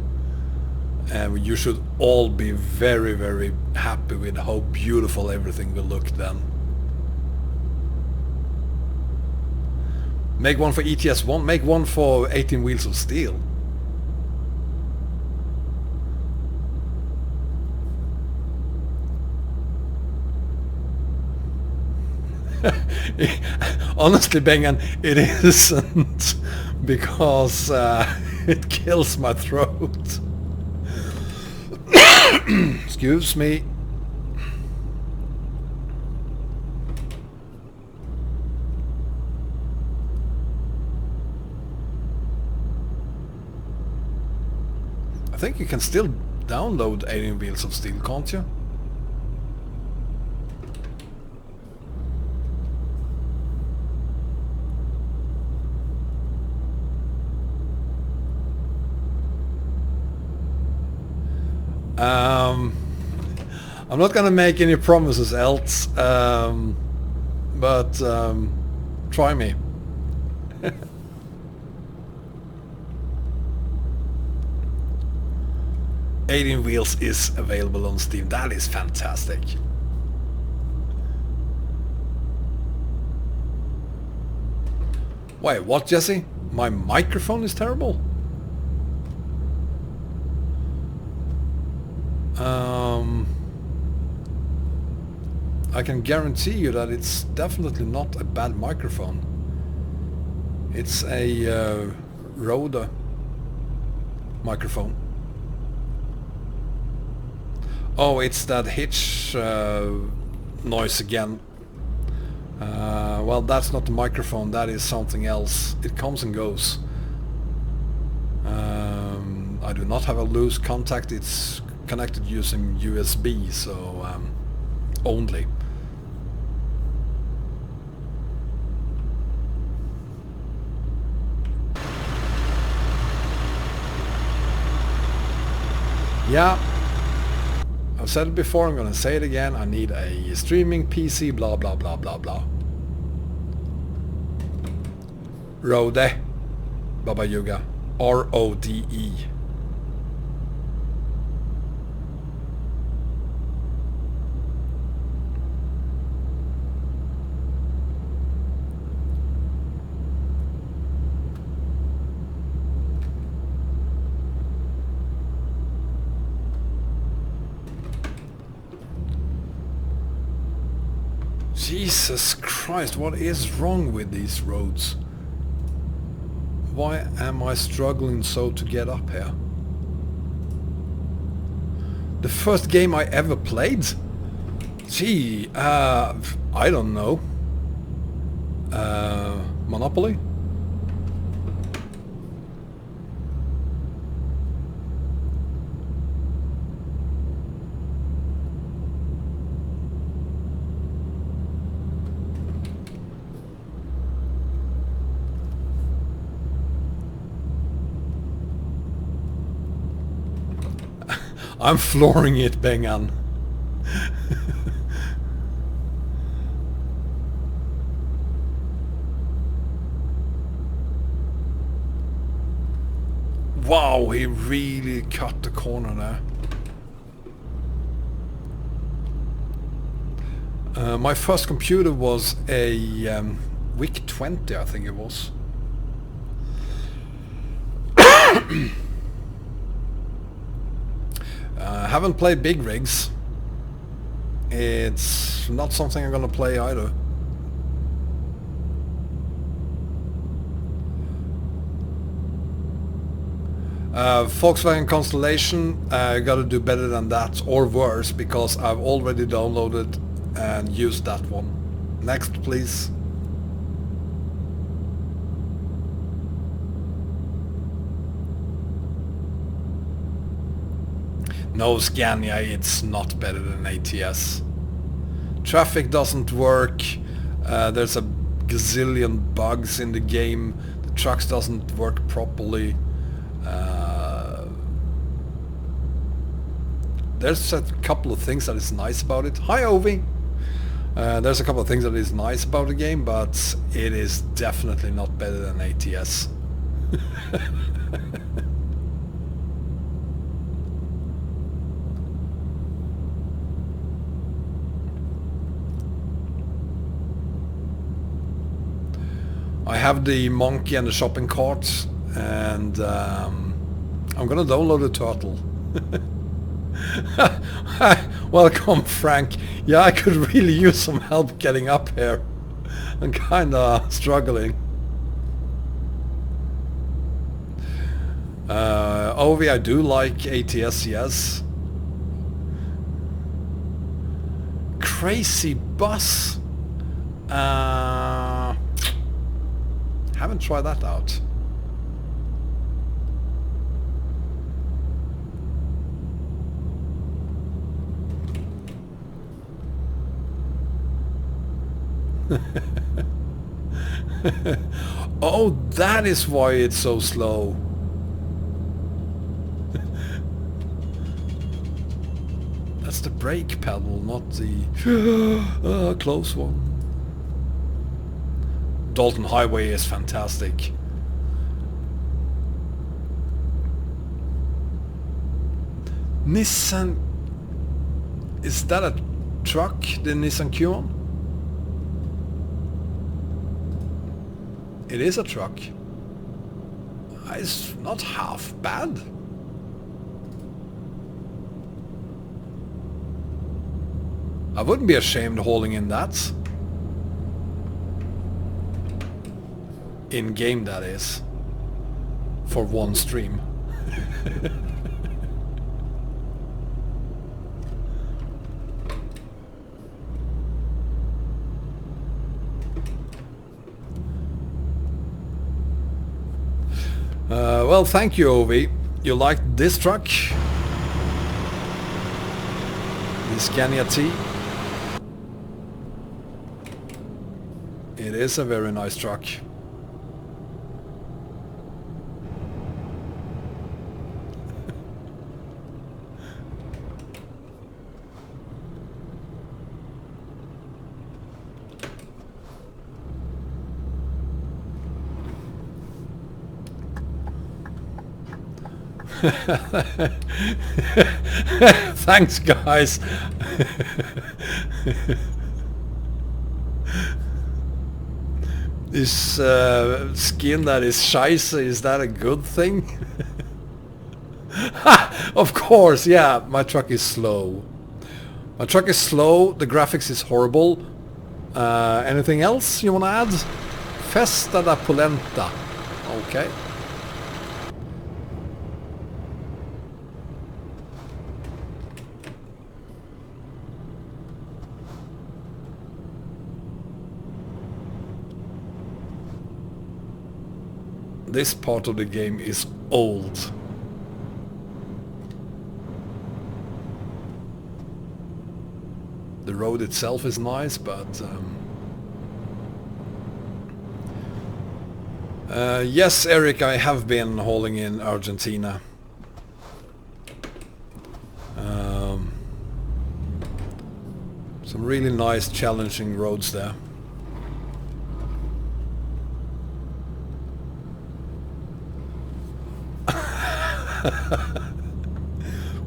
[SPEAKER 1] And you should all be very, very happy with how beautiful everything will look then. Make one for ETS1, make one for 18 Wheels of Steel. Honestly, Bengan, it isn't, because it kills my throat. Excuse me. I think you can still download 18 Wheels of Steel, can't you? I'm not gonna make any promises else, but try me. 18 Wheels is available on Steam. That is fantastic. Wait, what, Jesse? My microphone is terrible? I can guarantee you that it's definitely not a bad microphone. It's a Rode microphone. Oh, it's that hitch noise again. Well, that's not the microphone, that is something else. It comes and goes. I do not have a loose contact, it's connected using USB, so only. Yeah, I've said it before, I'm gonna say it again. I need a streaming PC, blah blah blah blah blah. Rode. Baba Yuga. R-O-D-E. Jesus Christ, what is wrong with these roads? Why am I struggling so to get up here? The first game I ever played? Gee, I don't know. Monopoly? I'm flooring it, Bengan. Wow, he really cut the corner there. My first computer was a VIC 20, I think it was. Haven't played big rigs. It's not something I'm gonna play either. Volkswagen Constellation, gotta do better than that, or worse, because I've already downloaded and used that one. Next, please. No, Scania, it's not better than ATS. Traffic doesn't work, there's a gazillion bugs in the game, the trucks doesn't work properly. There's a couple of things that is nice about it. Hi, Ovi! There's a couple of things that is nice about the game, but it is definitely not better than ATS. I have the monkey and the shopping cart, and I'm gonna download the turtle. Welcome, Frank. Yeah, I could really use some help getting up here. I'm kinda struggling. Ovi, I do like ATS, yes. Crazy bus. Haven't tried that out. Oh, that is why it's so slow. That's the brake pedal, not the close one. Dalton Highway is fantastic. Nissan... Is that a truck? The Nissan Q1? It is a truck. It's not half bad. I wouldn't be ashamed hauling in that. In game, that is. For one stream. Well, thank you, Ovi. You liked this truck? The Scania T. It is a very nice truck. Thanks, guys. Is skin that is scheisse, is that a good thing? Of course, yeah, my truck is slow. My truck is slow, the graphics is horrible. Anything else you wanna add? Festa da polenta. Okay. This part of the game is old. The road itself is nice, but yes, Eric, I have been hauling in Argentina. Some really nice, challenging roads there.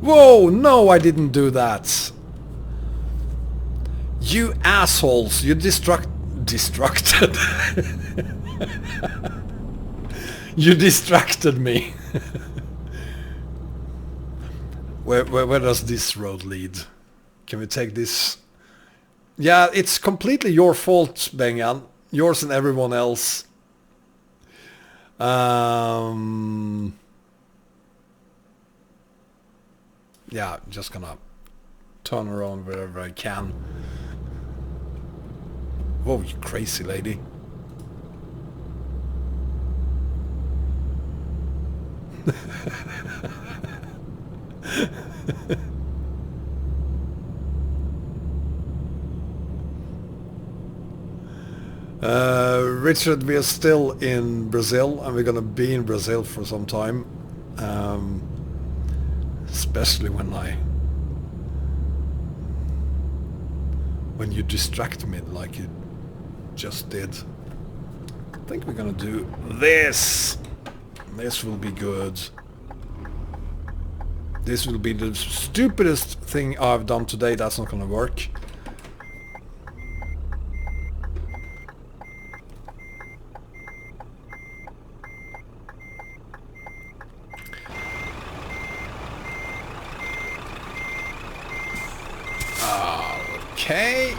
[SPEAKER 1] Whoa, no, I didn't do that. You assholes, you distracted. You distracted me. Where does this road lead? Can we take this? Yeah, it's completely your fault, Bengan. Yours and everyone else. Yeah, just gonna turn around wherever I can. Whoa, you crazy lady. Richard, we are still in Brazil, and we're gonna be in Brazil for some time. Especially when you distract me like you just did. I think we're gonna do this. This will be good. This will be the stupidest thing I've done today. That's not gonna work. Okay.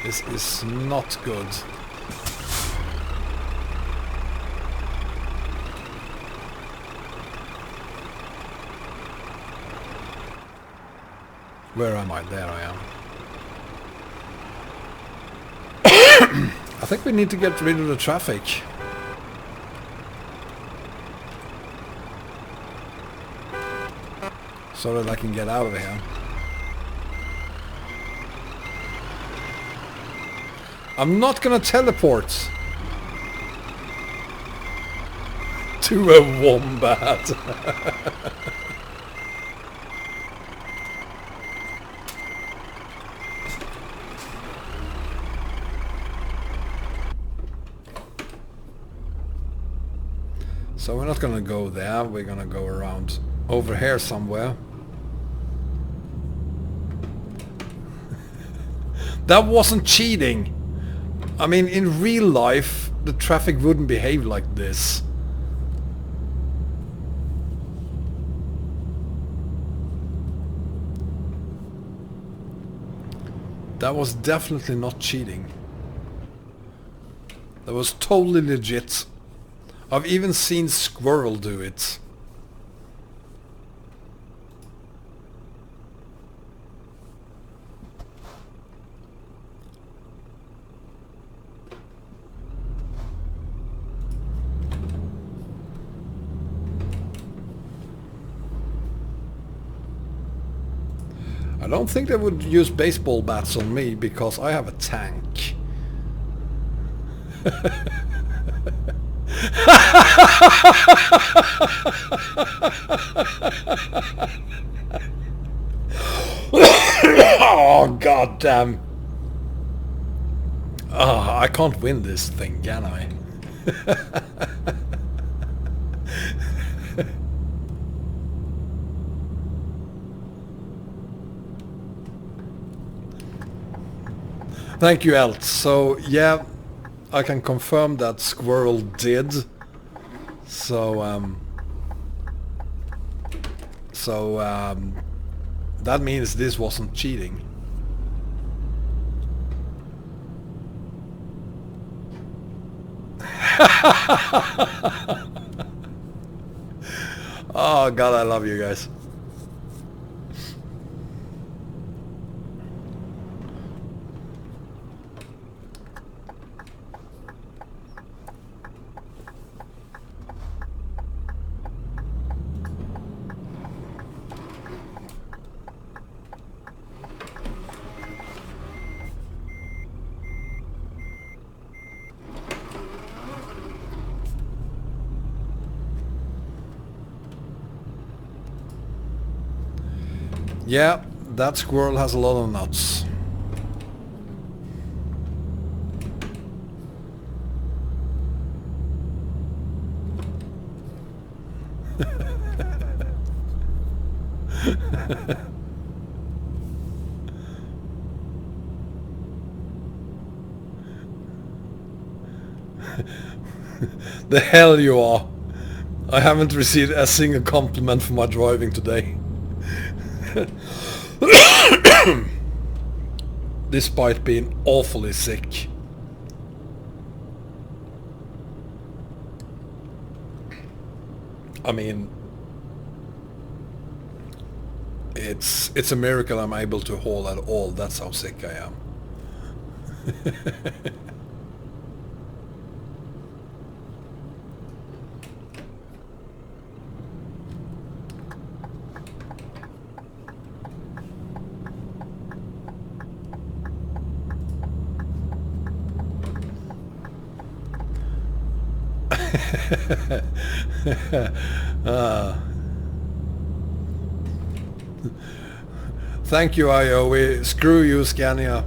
[SPEAKER 1] This is not good. Where am I? There I am. I think we need to get rid of the traffic. So that I can get out of here. I'm not gonna teleport to a wombat. So we're not gonna go there, we're gonna go around over here somewhere. That wasn't cheating. I mean, in real life, the traffic wouldn't behave like this. That was definitely not cheating. That was totally legit. I've even seen Squirrel do it. I don't think they would use baseball bats on me because I have a tank. Oh, god damn. Oh, I can't win this thing, can I? Thank you, Elt. So yeah, I can confirm that Squirrel did. So that means this wasn't cheating. Oh god, I love you guys. Yeah, that squirrel has a lot of nuts. The hell you are. I haven't received a single compliment for my driving today. Despite being awfully sick. I mean, it's a miracle I'm able to haul at all. That's how sick I am. Thank you, IO. Screw you, Scania.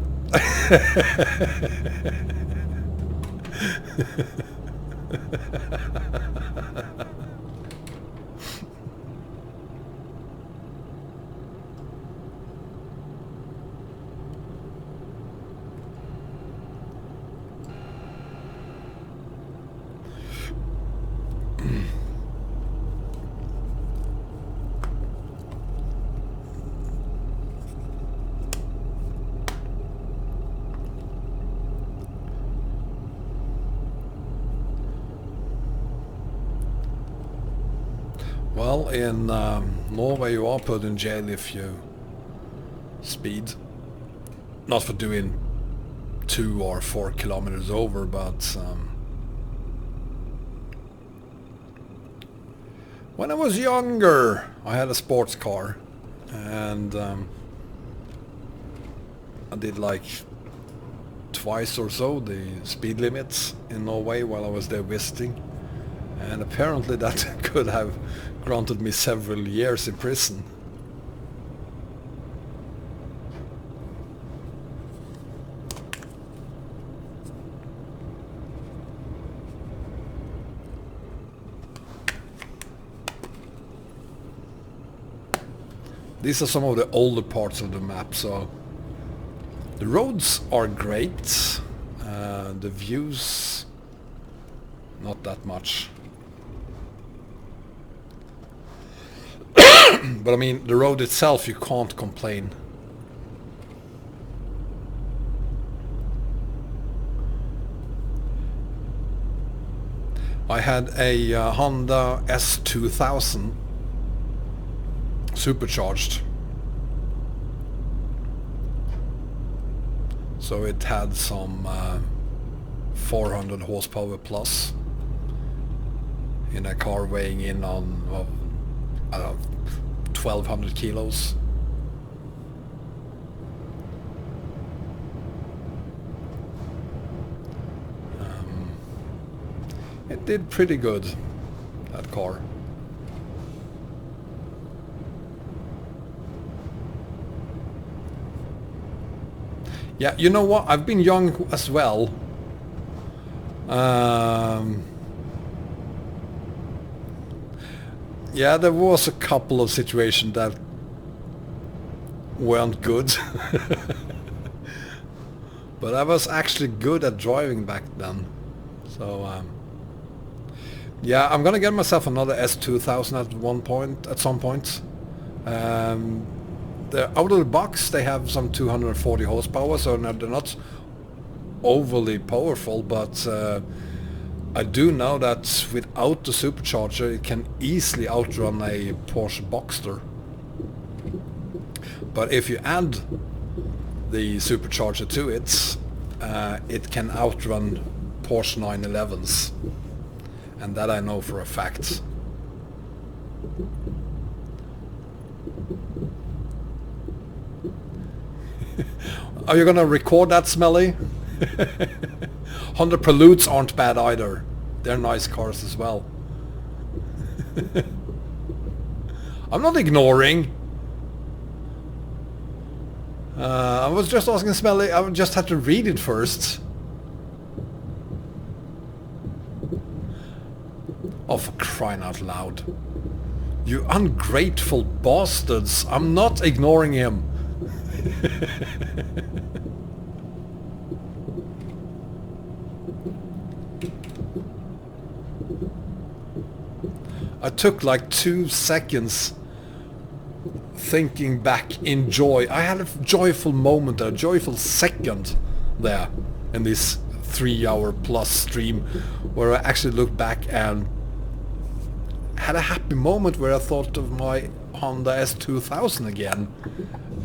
[SPEAKER 1] Well, in Norway you are put in jail if you speed. Not for doing 2 or 4 kilometers over, but when I was younger I had a sports car and I did like twice or so the speed limits in Norway while I was there visiting, and apparently that could have granted me several years in prison. These are some of the older parts of the map, so the roads are great, the views not that much. But I mean, the road itself, you can't complain. I had a Honda S2000 supercharged, so it had some 400 horsepower plus in a car weighing in on I don't know, 1200 kilos. It did pretty good, that car. Yeah, you know what? I've been young as well. Yeah, there was a couple of situations that weren't good. But I was actually good at driving back then. So yeah, I'm gonna get myself another S2000 at some point. They're out of the box. They have some 240 horsepower, so they're not overly powerful, but I do know that without the supercharger it can easily outrun a Porsche Boxster. But if you add the supercharger to it, it can outrun Porsche 911s, and that I know for a fact. Are you gonna record that, Smelly? Honda Preludes aren't bad either. They're nice cars as well. I'm not ignoring. I was just asking Smelly, I just had to read it first. Oh, for crying out loud. You ungrateful bastards. I'm not ignoring him. I took like 2 seconds thinking back in joy. I had a joyful moment, a joyful second there in this 3-hour plus stream where I actually looked back and had a happy moment where I thought of my Honda S2000 again,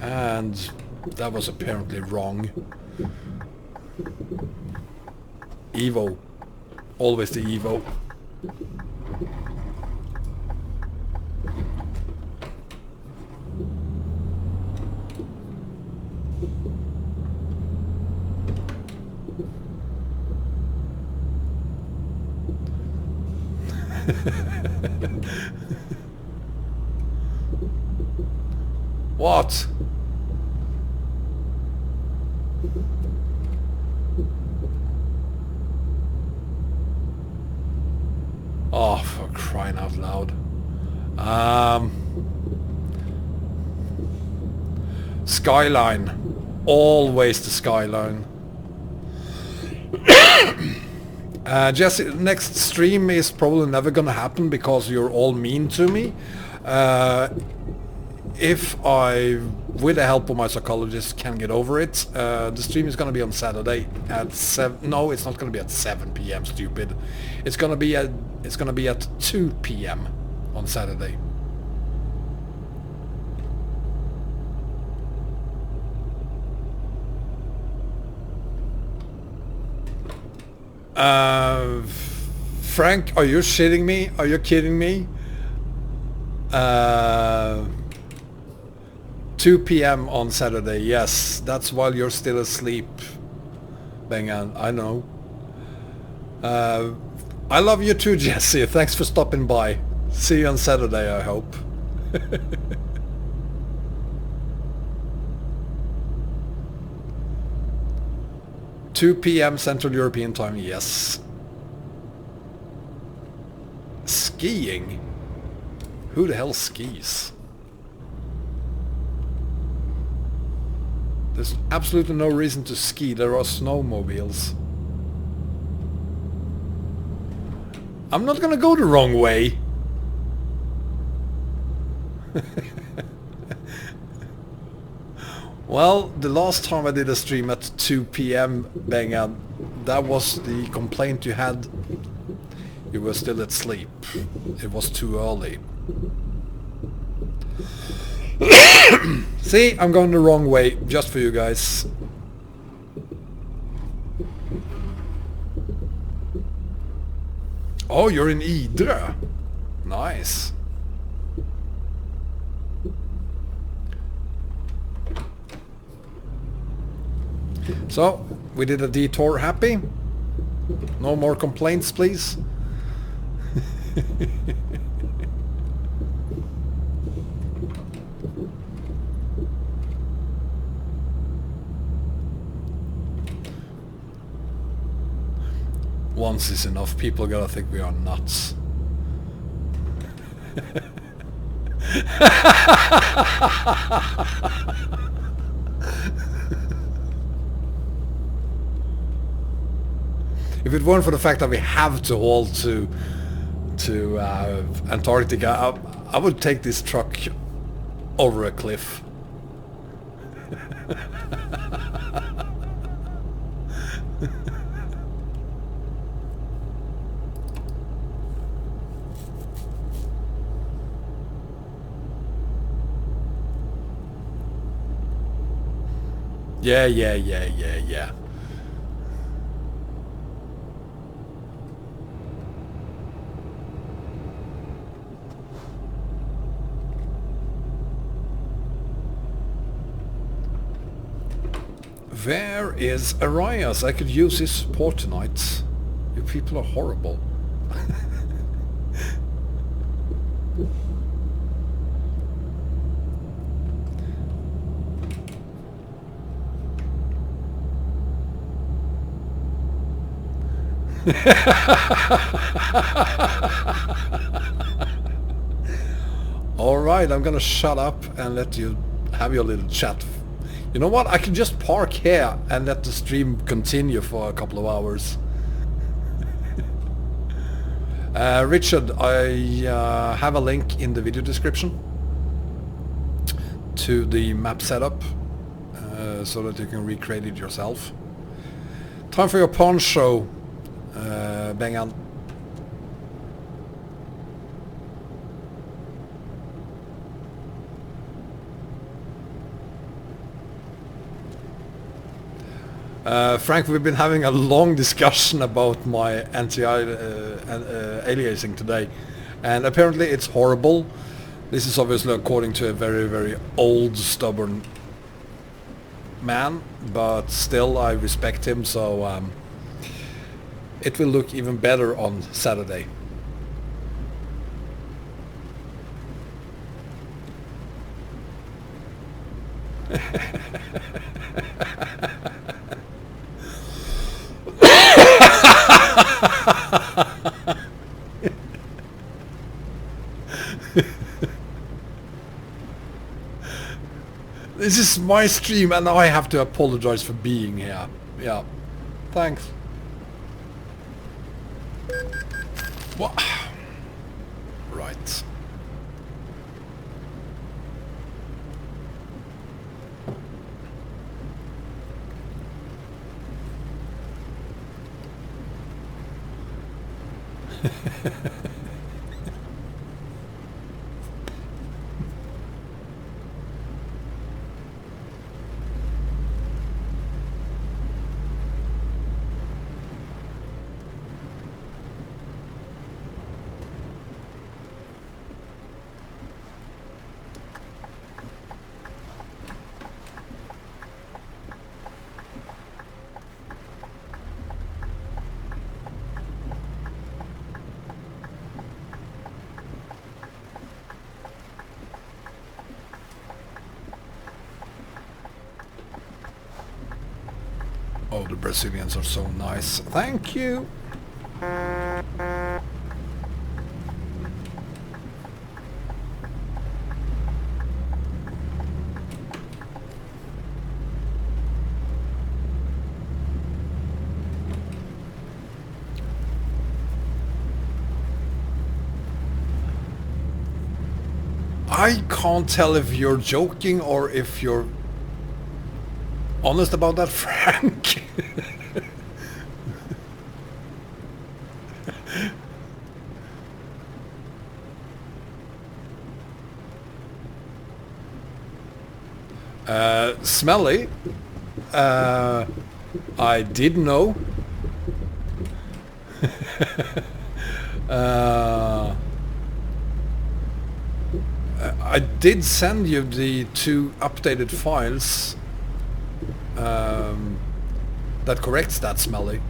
[SPEAKER 1] and that was apparently wrong. Evo. Always the Evo. What? Oh, for crying out loud. Skyline. Always the Skyline. Jesse, next stream is probably never gonna happen because you're all mean to me. If I, with the help of my psychologist, can get over it, the stream is gonna be on Saturday at 7. No, it's not gonna be at 7 p.m. Stupid. It's gonna be at 2 p.m. on Saturday. Frank, are you shitting me? Are you kidding me? 2 p.m. on Saturday, yes. That's while you're still asleep, Bengan, I know. I love you too, Jesse. Thanks for stopping by. See you on Saturday, I hope. 2 p.m. Central European Time, yes. Skiing? Who the hell skis? There's absolutely no reason to ski. There are snowmobiles. I'm not gonna go the wrong way. Well, the last time I did a stream at 2 p.m, Bengan, that was the complaint you had. You were still asleep. It was too early. See, I'm going the wrong way, just for you guys. Oh, you're in Idre. Nice. So, we did a detour. Happy? No more complaints, please. Once is enough. People gotta think we are nuts. If it weren't for the fact that we have to haul to Antarctica, I would take this truck over a cliff. Yeah. Where is Arias? I could use his support tonight. You people are horrible. Alright, I'm gonna shut up and let you have your little chat. You know what? I can just park here and let the stream continue for a couple of hours. Richard, I have a link in the video description to the map setup so that you can recreate it yourself. Time for your pawn show, Bengan. Frank, we've been having a long discussion about my anti-aliasing today, and apparently it's horrible. This is obviously according to a very, very old, stubborn man, but still I respect him, so it will look even better on Saturday. This is my stream and I have to apologize for being here. Yeah. Thanks. What? Right. Oh, the Brazilians are so nice. Thank you. I can't tell if you're joking or if you're honest about that, Frank. Smelly. I did know. I did send you the 2 updated files that corrects that, Smelly.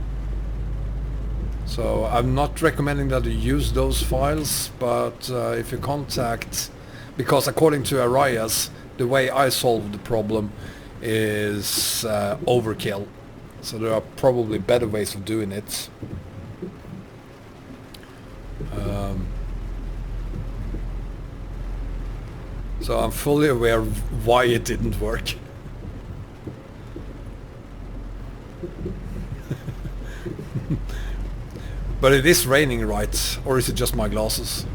[SPEAKER 1] So I'm not recommending that you use those files, but if you contact, because according to Arias, the way I solved the problem is overkill. So there are probably better ways of doing it. So I'm fully aware of why it didn't work. But it is raining, right? Or is it just my glasses?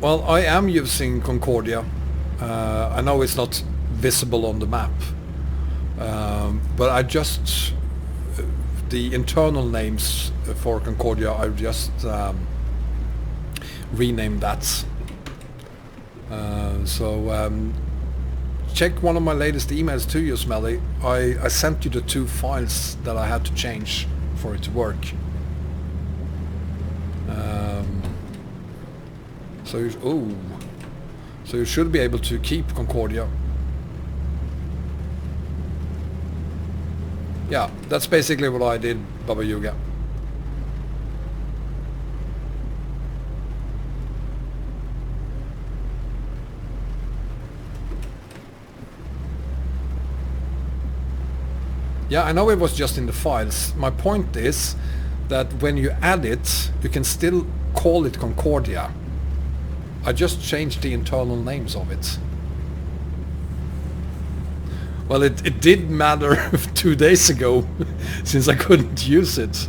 [SPEAKER 1] Well, I am using Concordia. I know it's not visible on the map, but I just the internal names for Concordia I've just renamed that. So check one of my latest emails to you, Smelly. I sent you the 2 files that I had to change for it to work. So you should be able to keep Concordia. Yeah, that's basically what I did, Baba Yuga. Yeah, I know it was just in the files. My point is that when you add it, you can still call it Concordia. I just changed the internal names of it. Well, it did matter 2 days ago, since I couldn't use it.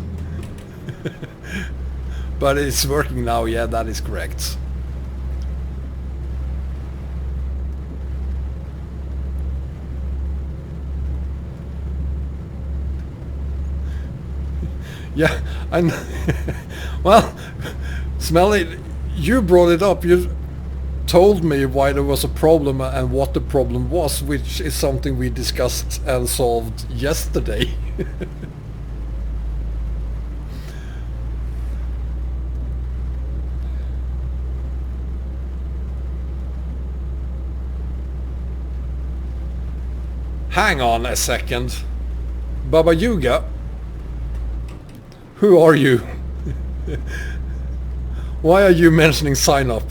[SPEAKER 1] But it's working now, yeah, that is correct. Yeah, and well, Smelly, you brought it up. You told me why there was a problem and what the problem was, which is something we discussed and solved yesterday. Hang on a second. Baba Yuga? Who are you? Why are you mentioning sign up?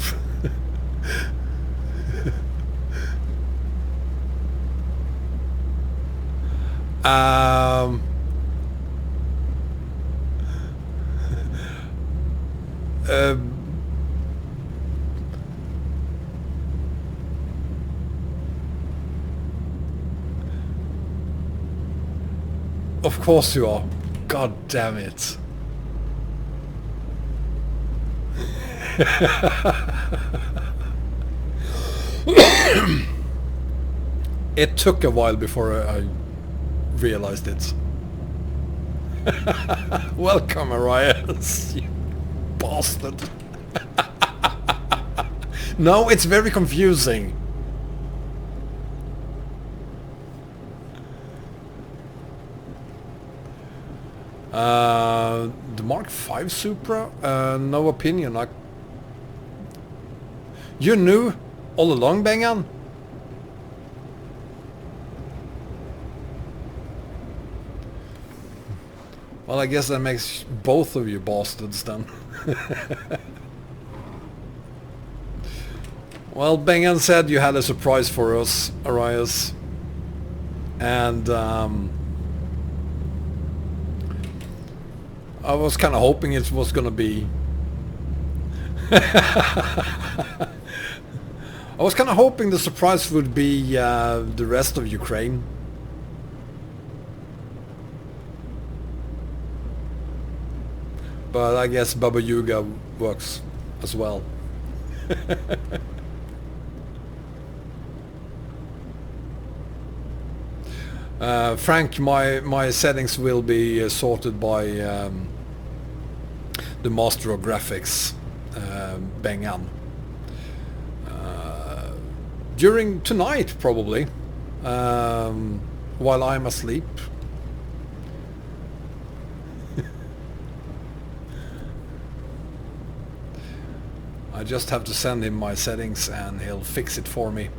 [SPEAKER 1] Of course you are. God damn it. It took a while before I realized it. Welcome, Arias, you bastard. No, it's very confusing. The Mark V Supra? No opinion. You knew all along, Bengan? Well, I guess that makes both of you bastards then. Well, Bengan said you had a surprise for us, Arias. And I was kind of hoping it was gonna be... I was kind of hoping the surprise would be the rest of Ukraine. But I guess Baba Yuga works as well. Frank, my settings will be sorted by the master of graphics, Bengan. During tonight, probably, while I'm asleep. I just have to send him my settings and he'll fix it for me.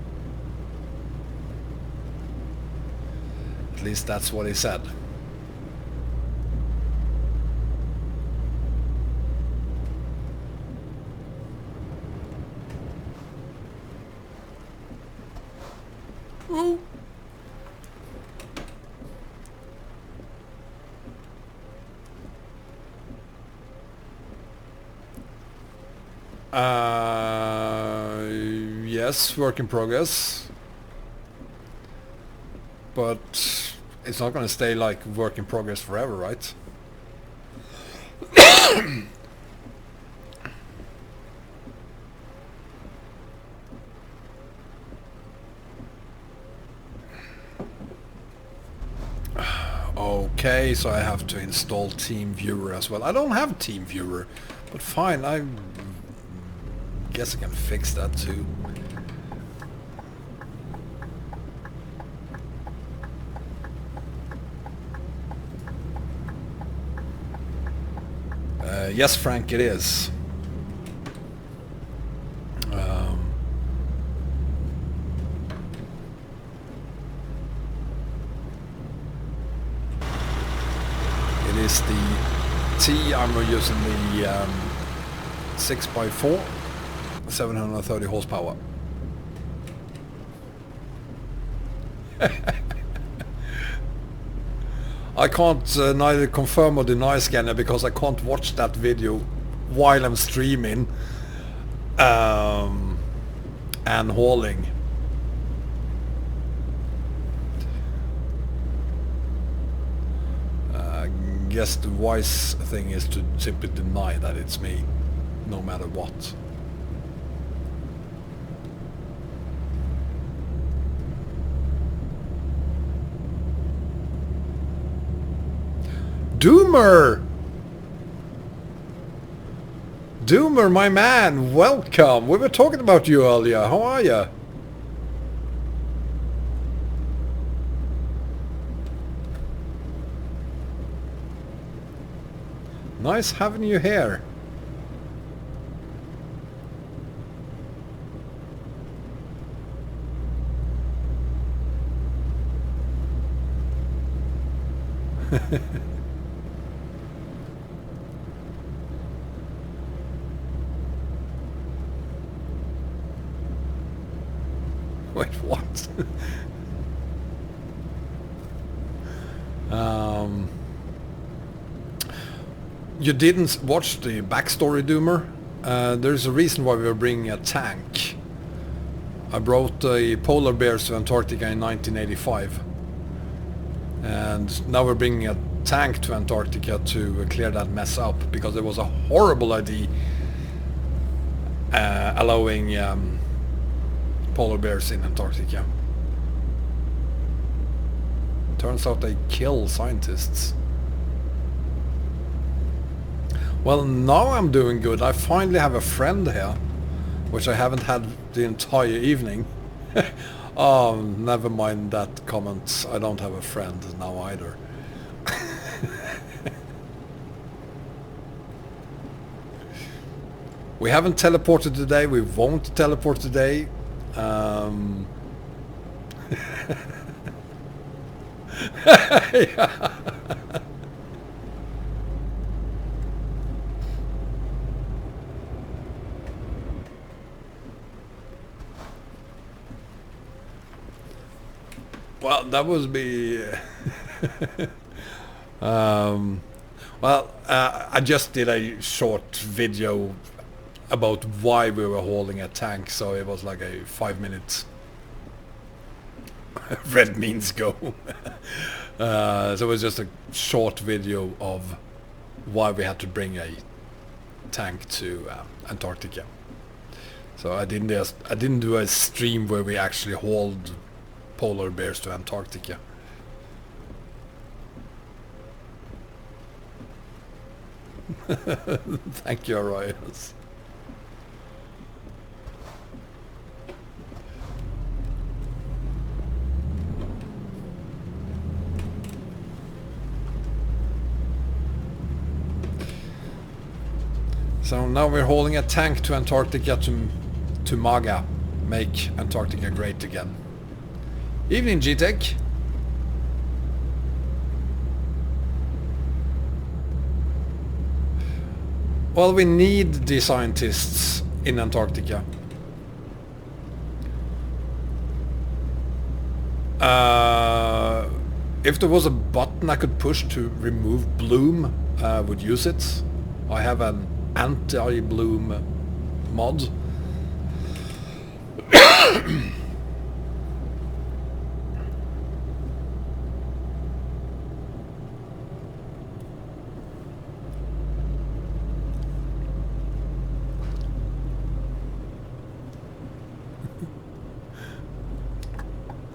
[SPEAKER 1] At least that's what he said. Ooh. Yes, work in progress. But it's not gonna stay like work in progress forever, right? Okay, so I have to install TeamViewer as well. I don't have TeamViewer, but fine, I guess I can fix that too. Yes, Frank, it is. It is the T. I'm using the 6x4, 730 horsepower. I can't neither confirm or deny Scania because I can't watch that video while I'm streaming and hauling. I guess the wise thing is to simply deny that it's me, no matter what. Doomer! Doomer, my man, welcome! We were talking about you earlier, how are you? Nice having you here. Wait, what? You didn't watch the backstory, Doomer? There's a reason why we were bringing a tank. I brought the polar bears to Antarctica in 1985. And now we're bringing a tank to Antarctica to clear that mess up, because it was a horrible idea allowing polar bears in Antarctica. Turns out they kill scientists. Well, now I'm doing good. I finally have a friend here, which I haven't had the entire evening. Oh, never mind that comment. I don't have a friend now either. We haven't teleported today. We won't teleport today. Yeah. Well, that was me. I just did a short video about why we were hauling a tank, so it was like a 5 minutes red means go. So it was just a short video of why we had to bring a tank to Antarctica. So I didn't do a stream where we actually hauled polar bears to Antarctica. Thank you, Arias. So now we're hauling a tank to Antarctica to MAGA, make Antarctica great again. Evening, G-Tech. Well, we need the scientists in Antarctica. If there was a button I could push to remove bloom, I would use it. I have an anti-bloom mod.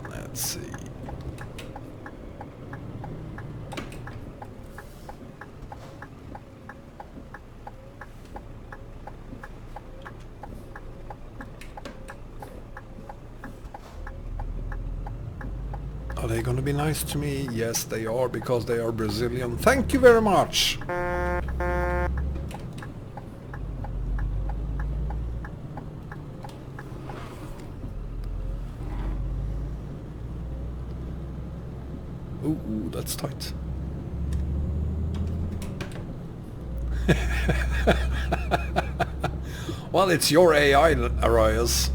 [SPEAKER 1] Let's see. Are they gonna be nice to me? Yes, they are, because they are Brazilian. Thank you very much! Ooh, that's tight. Well, it's your AI, Arias.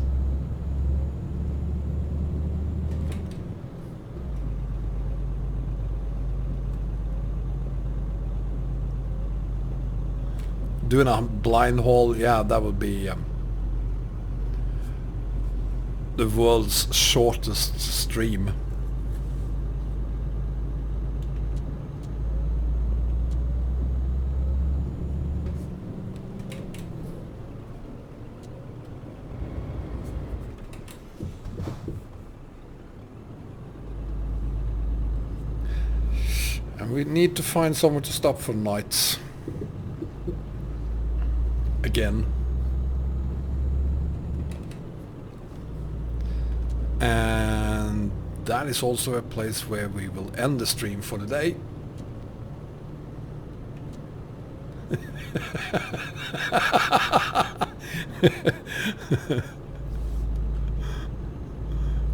[SPEAKER 1] Doing a blind hole, yeah, that would be the world's shortest stream. And we need to find somewhere to stop for nights. Again. And that is also a place where we will end the stream for the day.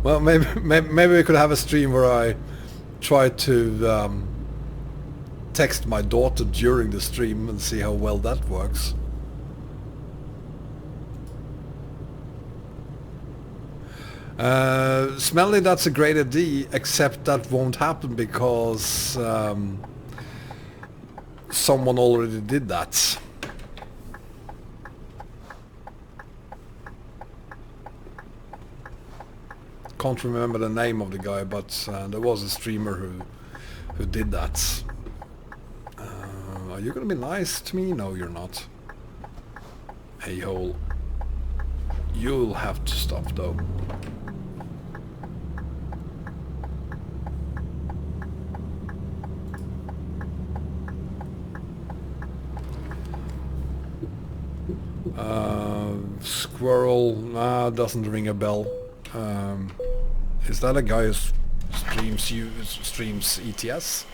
[SPEAKER 1] Well, maybe we could have a stream where I try to text my daughter during the stream and see how well that works. Smelly, that's a great idea, except that won't happen because someone already did that. Can't remember the name of the guy, but there was a streamer who did that. Are you gonna be nice to me? No, you're not. A-hole. You'll have to stop though. Squirrel, doesn't ring a bell. Is that a guy who streams ETS?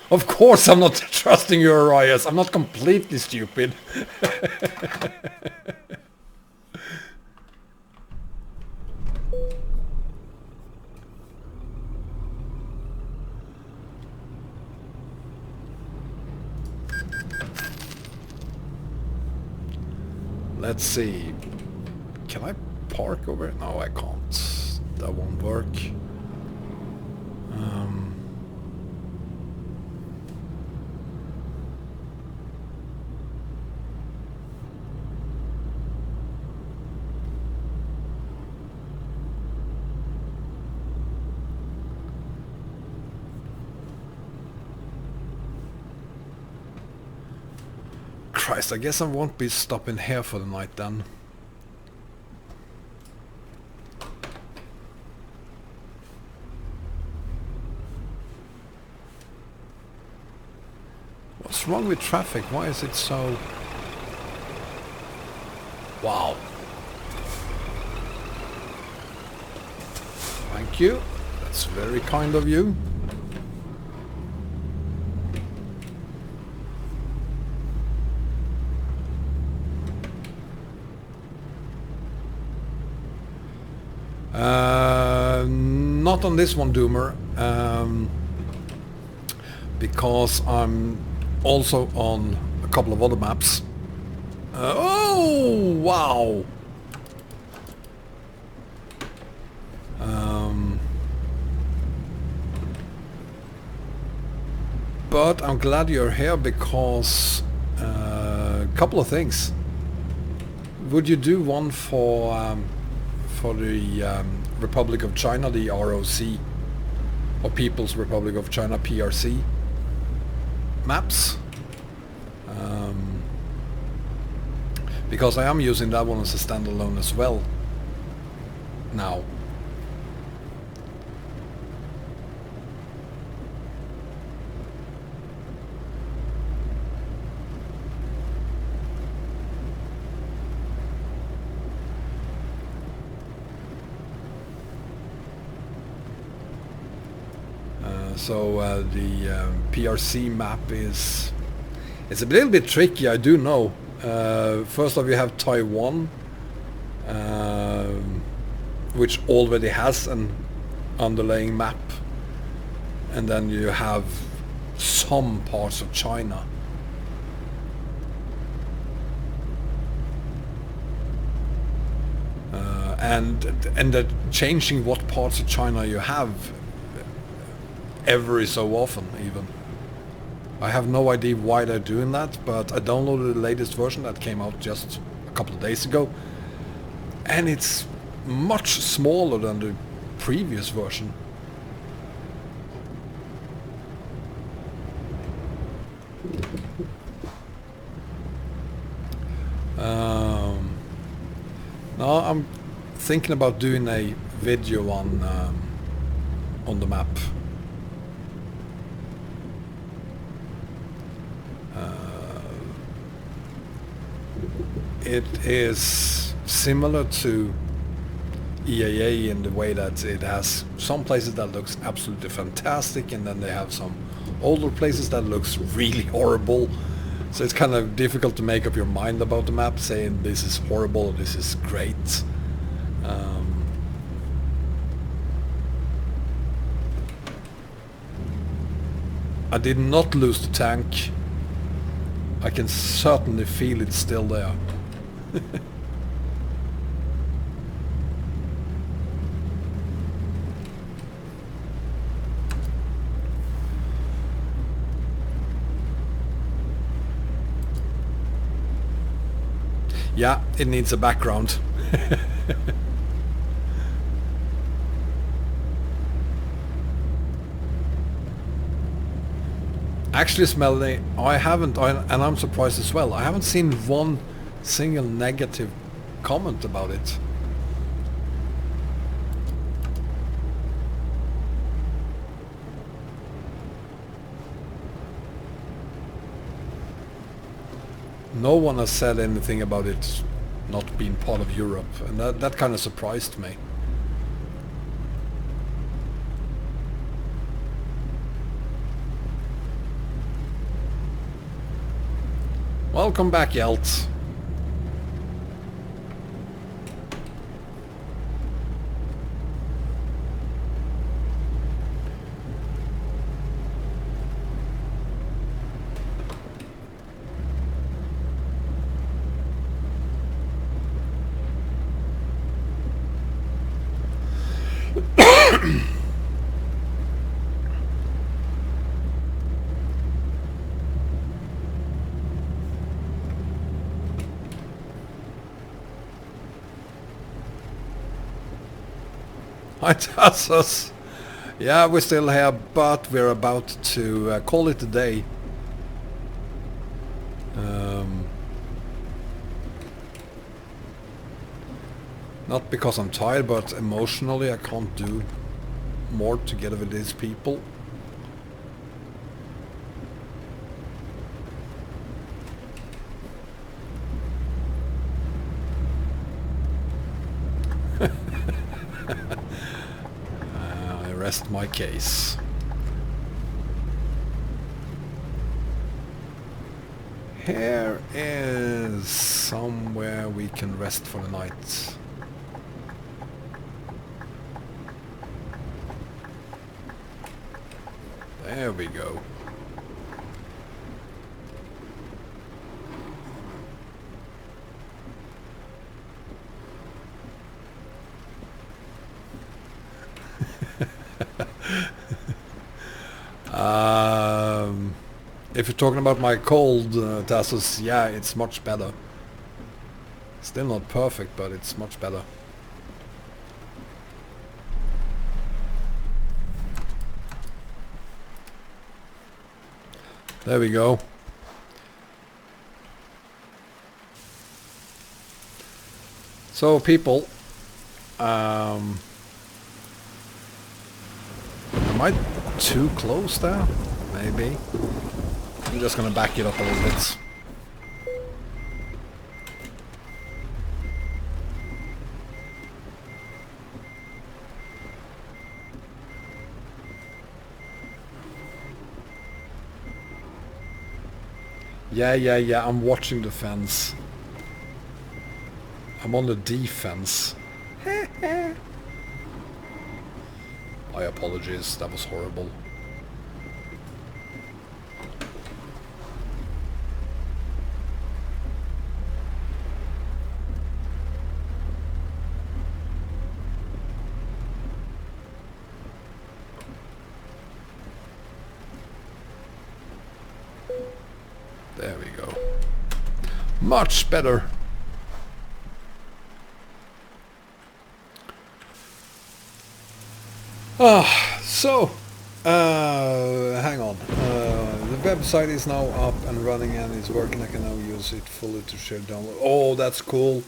[SPEAKER 1] Of course I'm not trusting you, Arias. I'm not completely stupid. Let's see. Can I park over? No, I can't. That won't work. Christ, I guess I won't be stopping here for the night then. What's wrong with traffic? Why is it so... Wow. Thank you. That's very kind of you. Not on this one, Doomer, because I'm also on a couple of other maps. Oh, wow! But I'm glad you're here because a couple of things. Would you do one for the Republic of China, the ROC, or People's Republic of China, PRC maps? Because I am using that one as a standalone as well now. So the PRC map is... It's a little bit tricky, I do know. First off, you have Taiwan, which already has an underlying map. And then you have some parts of China. And that changing what parts of China you have every so often even. I have no idea why they're doing that, but I downloaded the latest version that came out just a couple of days ago, and it's much smaller than the previous version. Now I'm thinking about doing a video on the map. It is similar to EAA in the way that it has some places that looks absolutely fantastic, and then they have some older places that looks really horrible. So it's kind of difficult to make up your mind about the map, saying this is horrible or this is great. I did not lose the tank. I can certainly feel it still there. Yeah, it needs a background. Actually, Smelly, I haven't, and I'm surprised as well, I haven't seen one single negative comment about it. No one has said anything about it not being part of Europe, and that kind of surprised me. Welcome back, Yelt. Hi, Tassos. Yeah, we're still here, but we're about to call it a day. Not because I'm tired, but emotionally I can't do more together with these people. I rest my case. Here is somewhere we can rest for the night. There we go. If you're talking about my cold Tassos, yeah, it's much better. Still not perfect, but it's much better. There we go. So people, am I too close there? Maybe. I'm just gonna back it up a little bit. Yeah, I'm watching the fence. I'm on the defense. I apologize, that was horrible. There we go. Much better. So, hang on. The website is now up and running and it's working. I can now use it fully to share download. Oh, that's cool.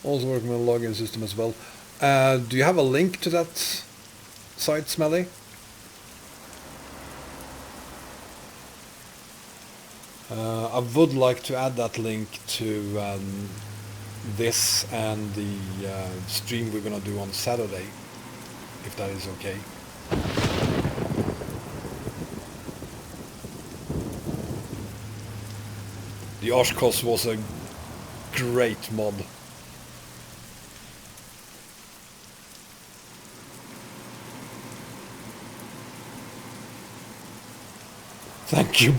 [SPEAKER 1] Also working with a login system as well. Do you have a link to that site, Smelly? I would like to add that link to this and the stream we're gonna do on Saturday, if that is okay. The Oshkosh was a great mod. Thank you,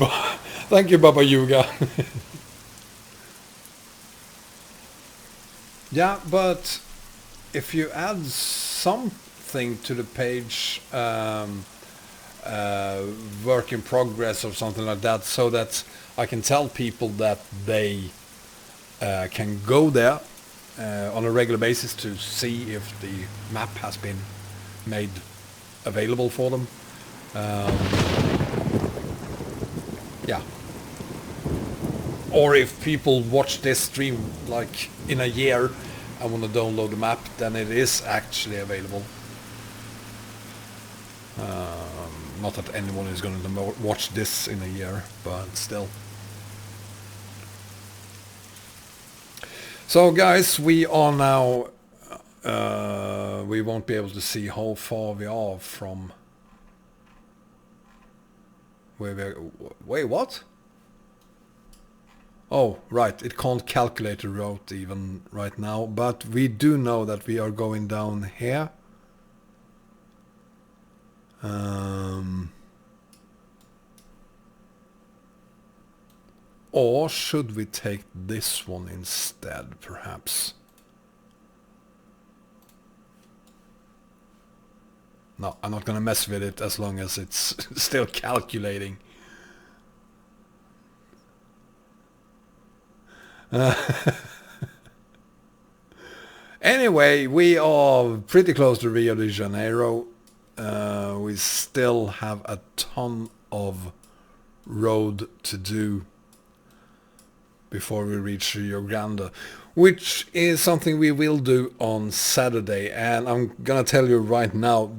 [SPEAKER 1] thank you, Baba Yuga. Yeah, but if you add something to the page, work in progress or something like that, so that I can tell people that they can go there on a regular basis to see if the map has been made available for them. Yeah. Or if people watch this stream like in a year and want to download the map, then it is actually available. Not that anyone is going to watch this in a year, but still. So guys, we are now, we won't be able to see how far we are from where we're, wait, what? Oh, right, it can't calculate the route even right now, but we do know that we are going down here. Or should we take this one instead, perhaps? No, I'm not gonna mess with it as long as it's still calculating. Anyway, we are pretty close to Rio de Janeiro. We still have a ton of road to do before we reach Rio Grande, which is something we will do on Saturday. And I'm gonna tell you right now,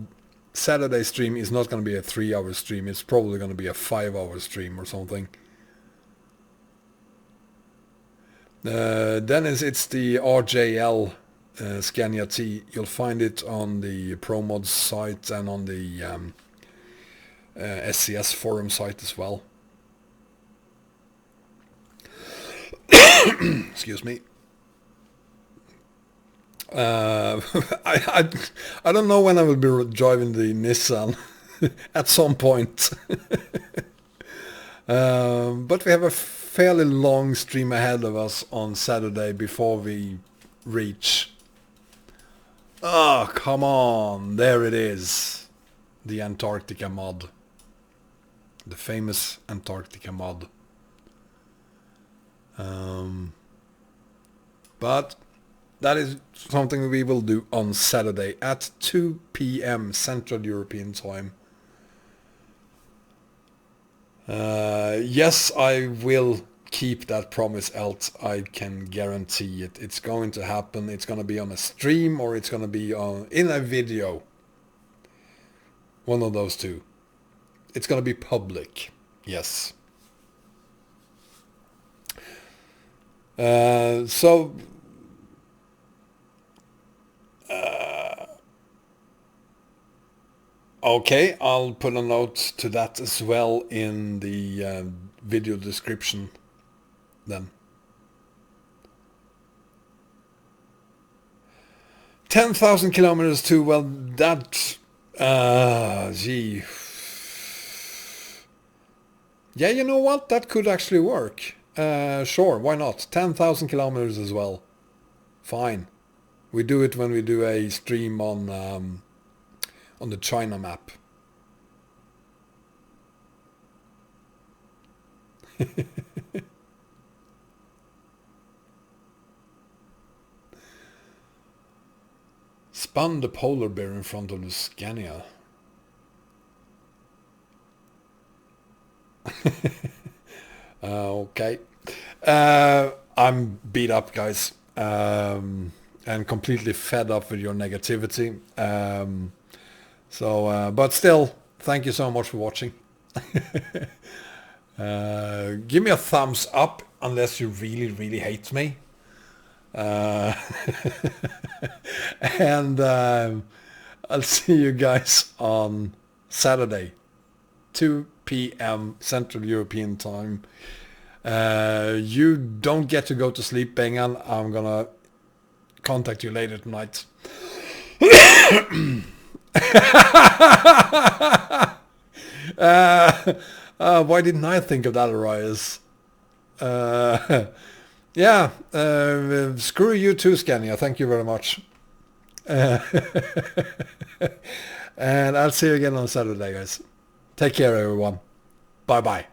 [SPEAKER 1] Saturday stream is not gonna be a 3-hour stream. It's probably gonna be a 5-hour stream or something. Then it's the RJL Scania T. You'll find it on the Promods site and on the SCS forum site as well. Excuse me. I don't know when I will be driving the Nissan. At some point. But we have a fairly long stream ahead of us on Saturday before we reach. Oh, come on. There it is. The Antarctica mod. The famous Antarctica mod. But that is something we will do on Saturday at 2 p.m. Central European time. Yes, I will keep that promise, else I can guarantee it. It's going to happen. It's going to be on a stream, or it's going to be in a video. One of those two. It's going to be public. Yes. Okay, I'll put a note to that as well in the video description then. 10,000 kilometers to, well, that, gee. Yeah, you know what? That could actually work. Sure, why not? 10,000 kilometers as well. Fine. We do it when we do a stream on the China map. Spun the polar bear in front of the Scania. Okay. I'm beat up, guys, and completely fed up with your negativity. But still, thank you so much for watching. Give me a thumbs up unless you really, really hate me. And I'll see you guys on Saturday, 2 p.m. Central European time. You don't get to go to sleep, Bengan. I'm gonna contact you later tonight. Why didn't I think of that, Arias? Yeah, screw you too, Scania. Thank you very much. And I'll see you again on Saturday, guys. Take care, everyone. Bye-bye.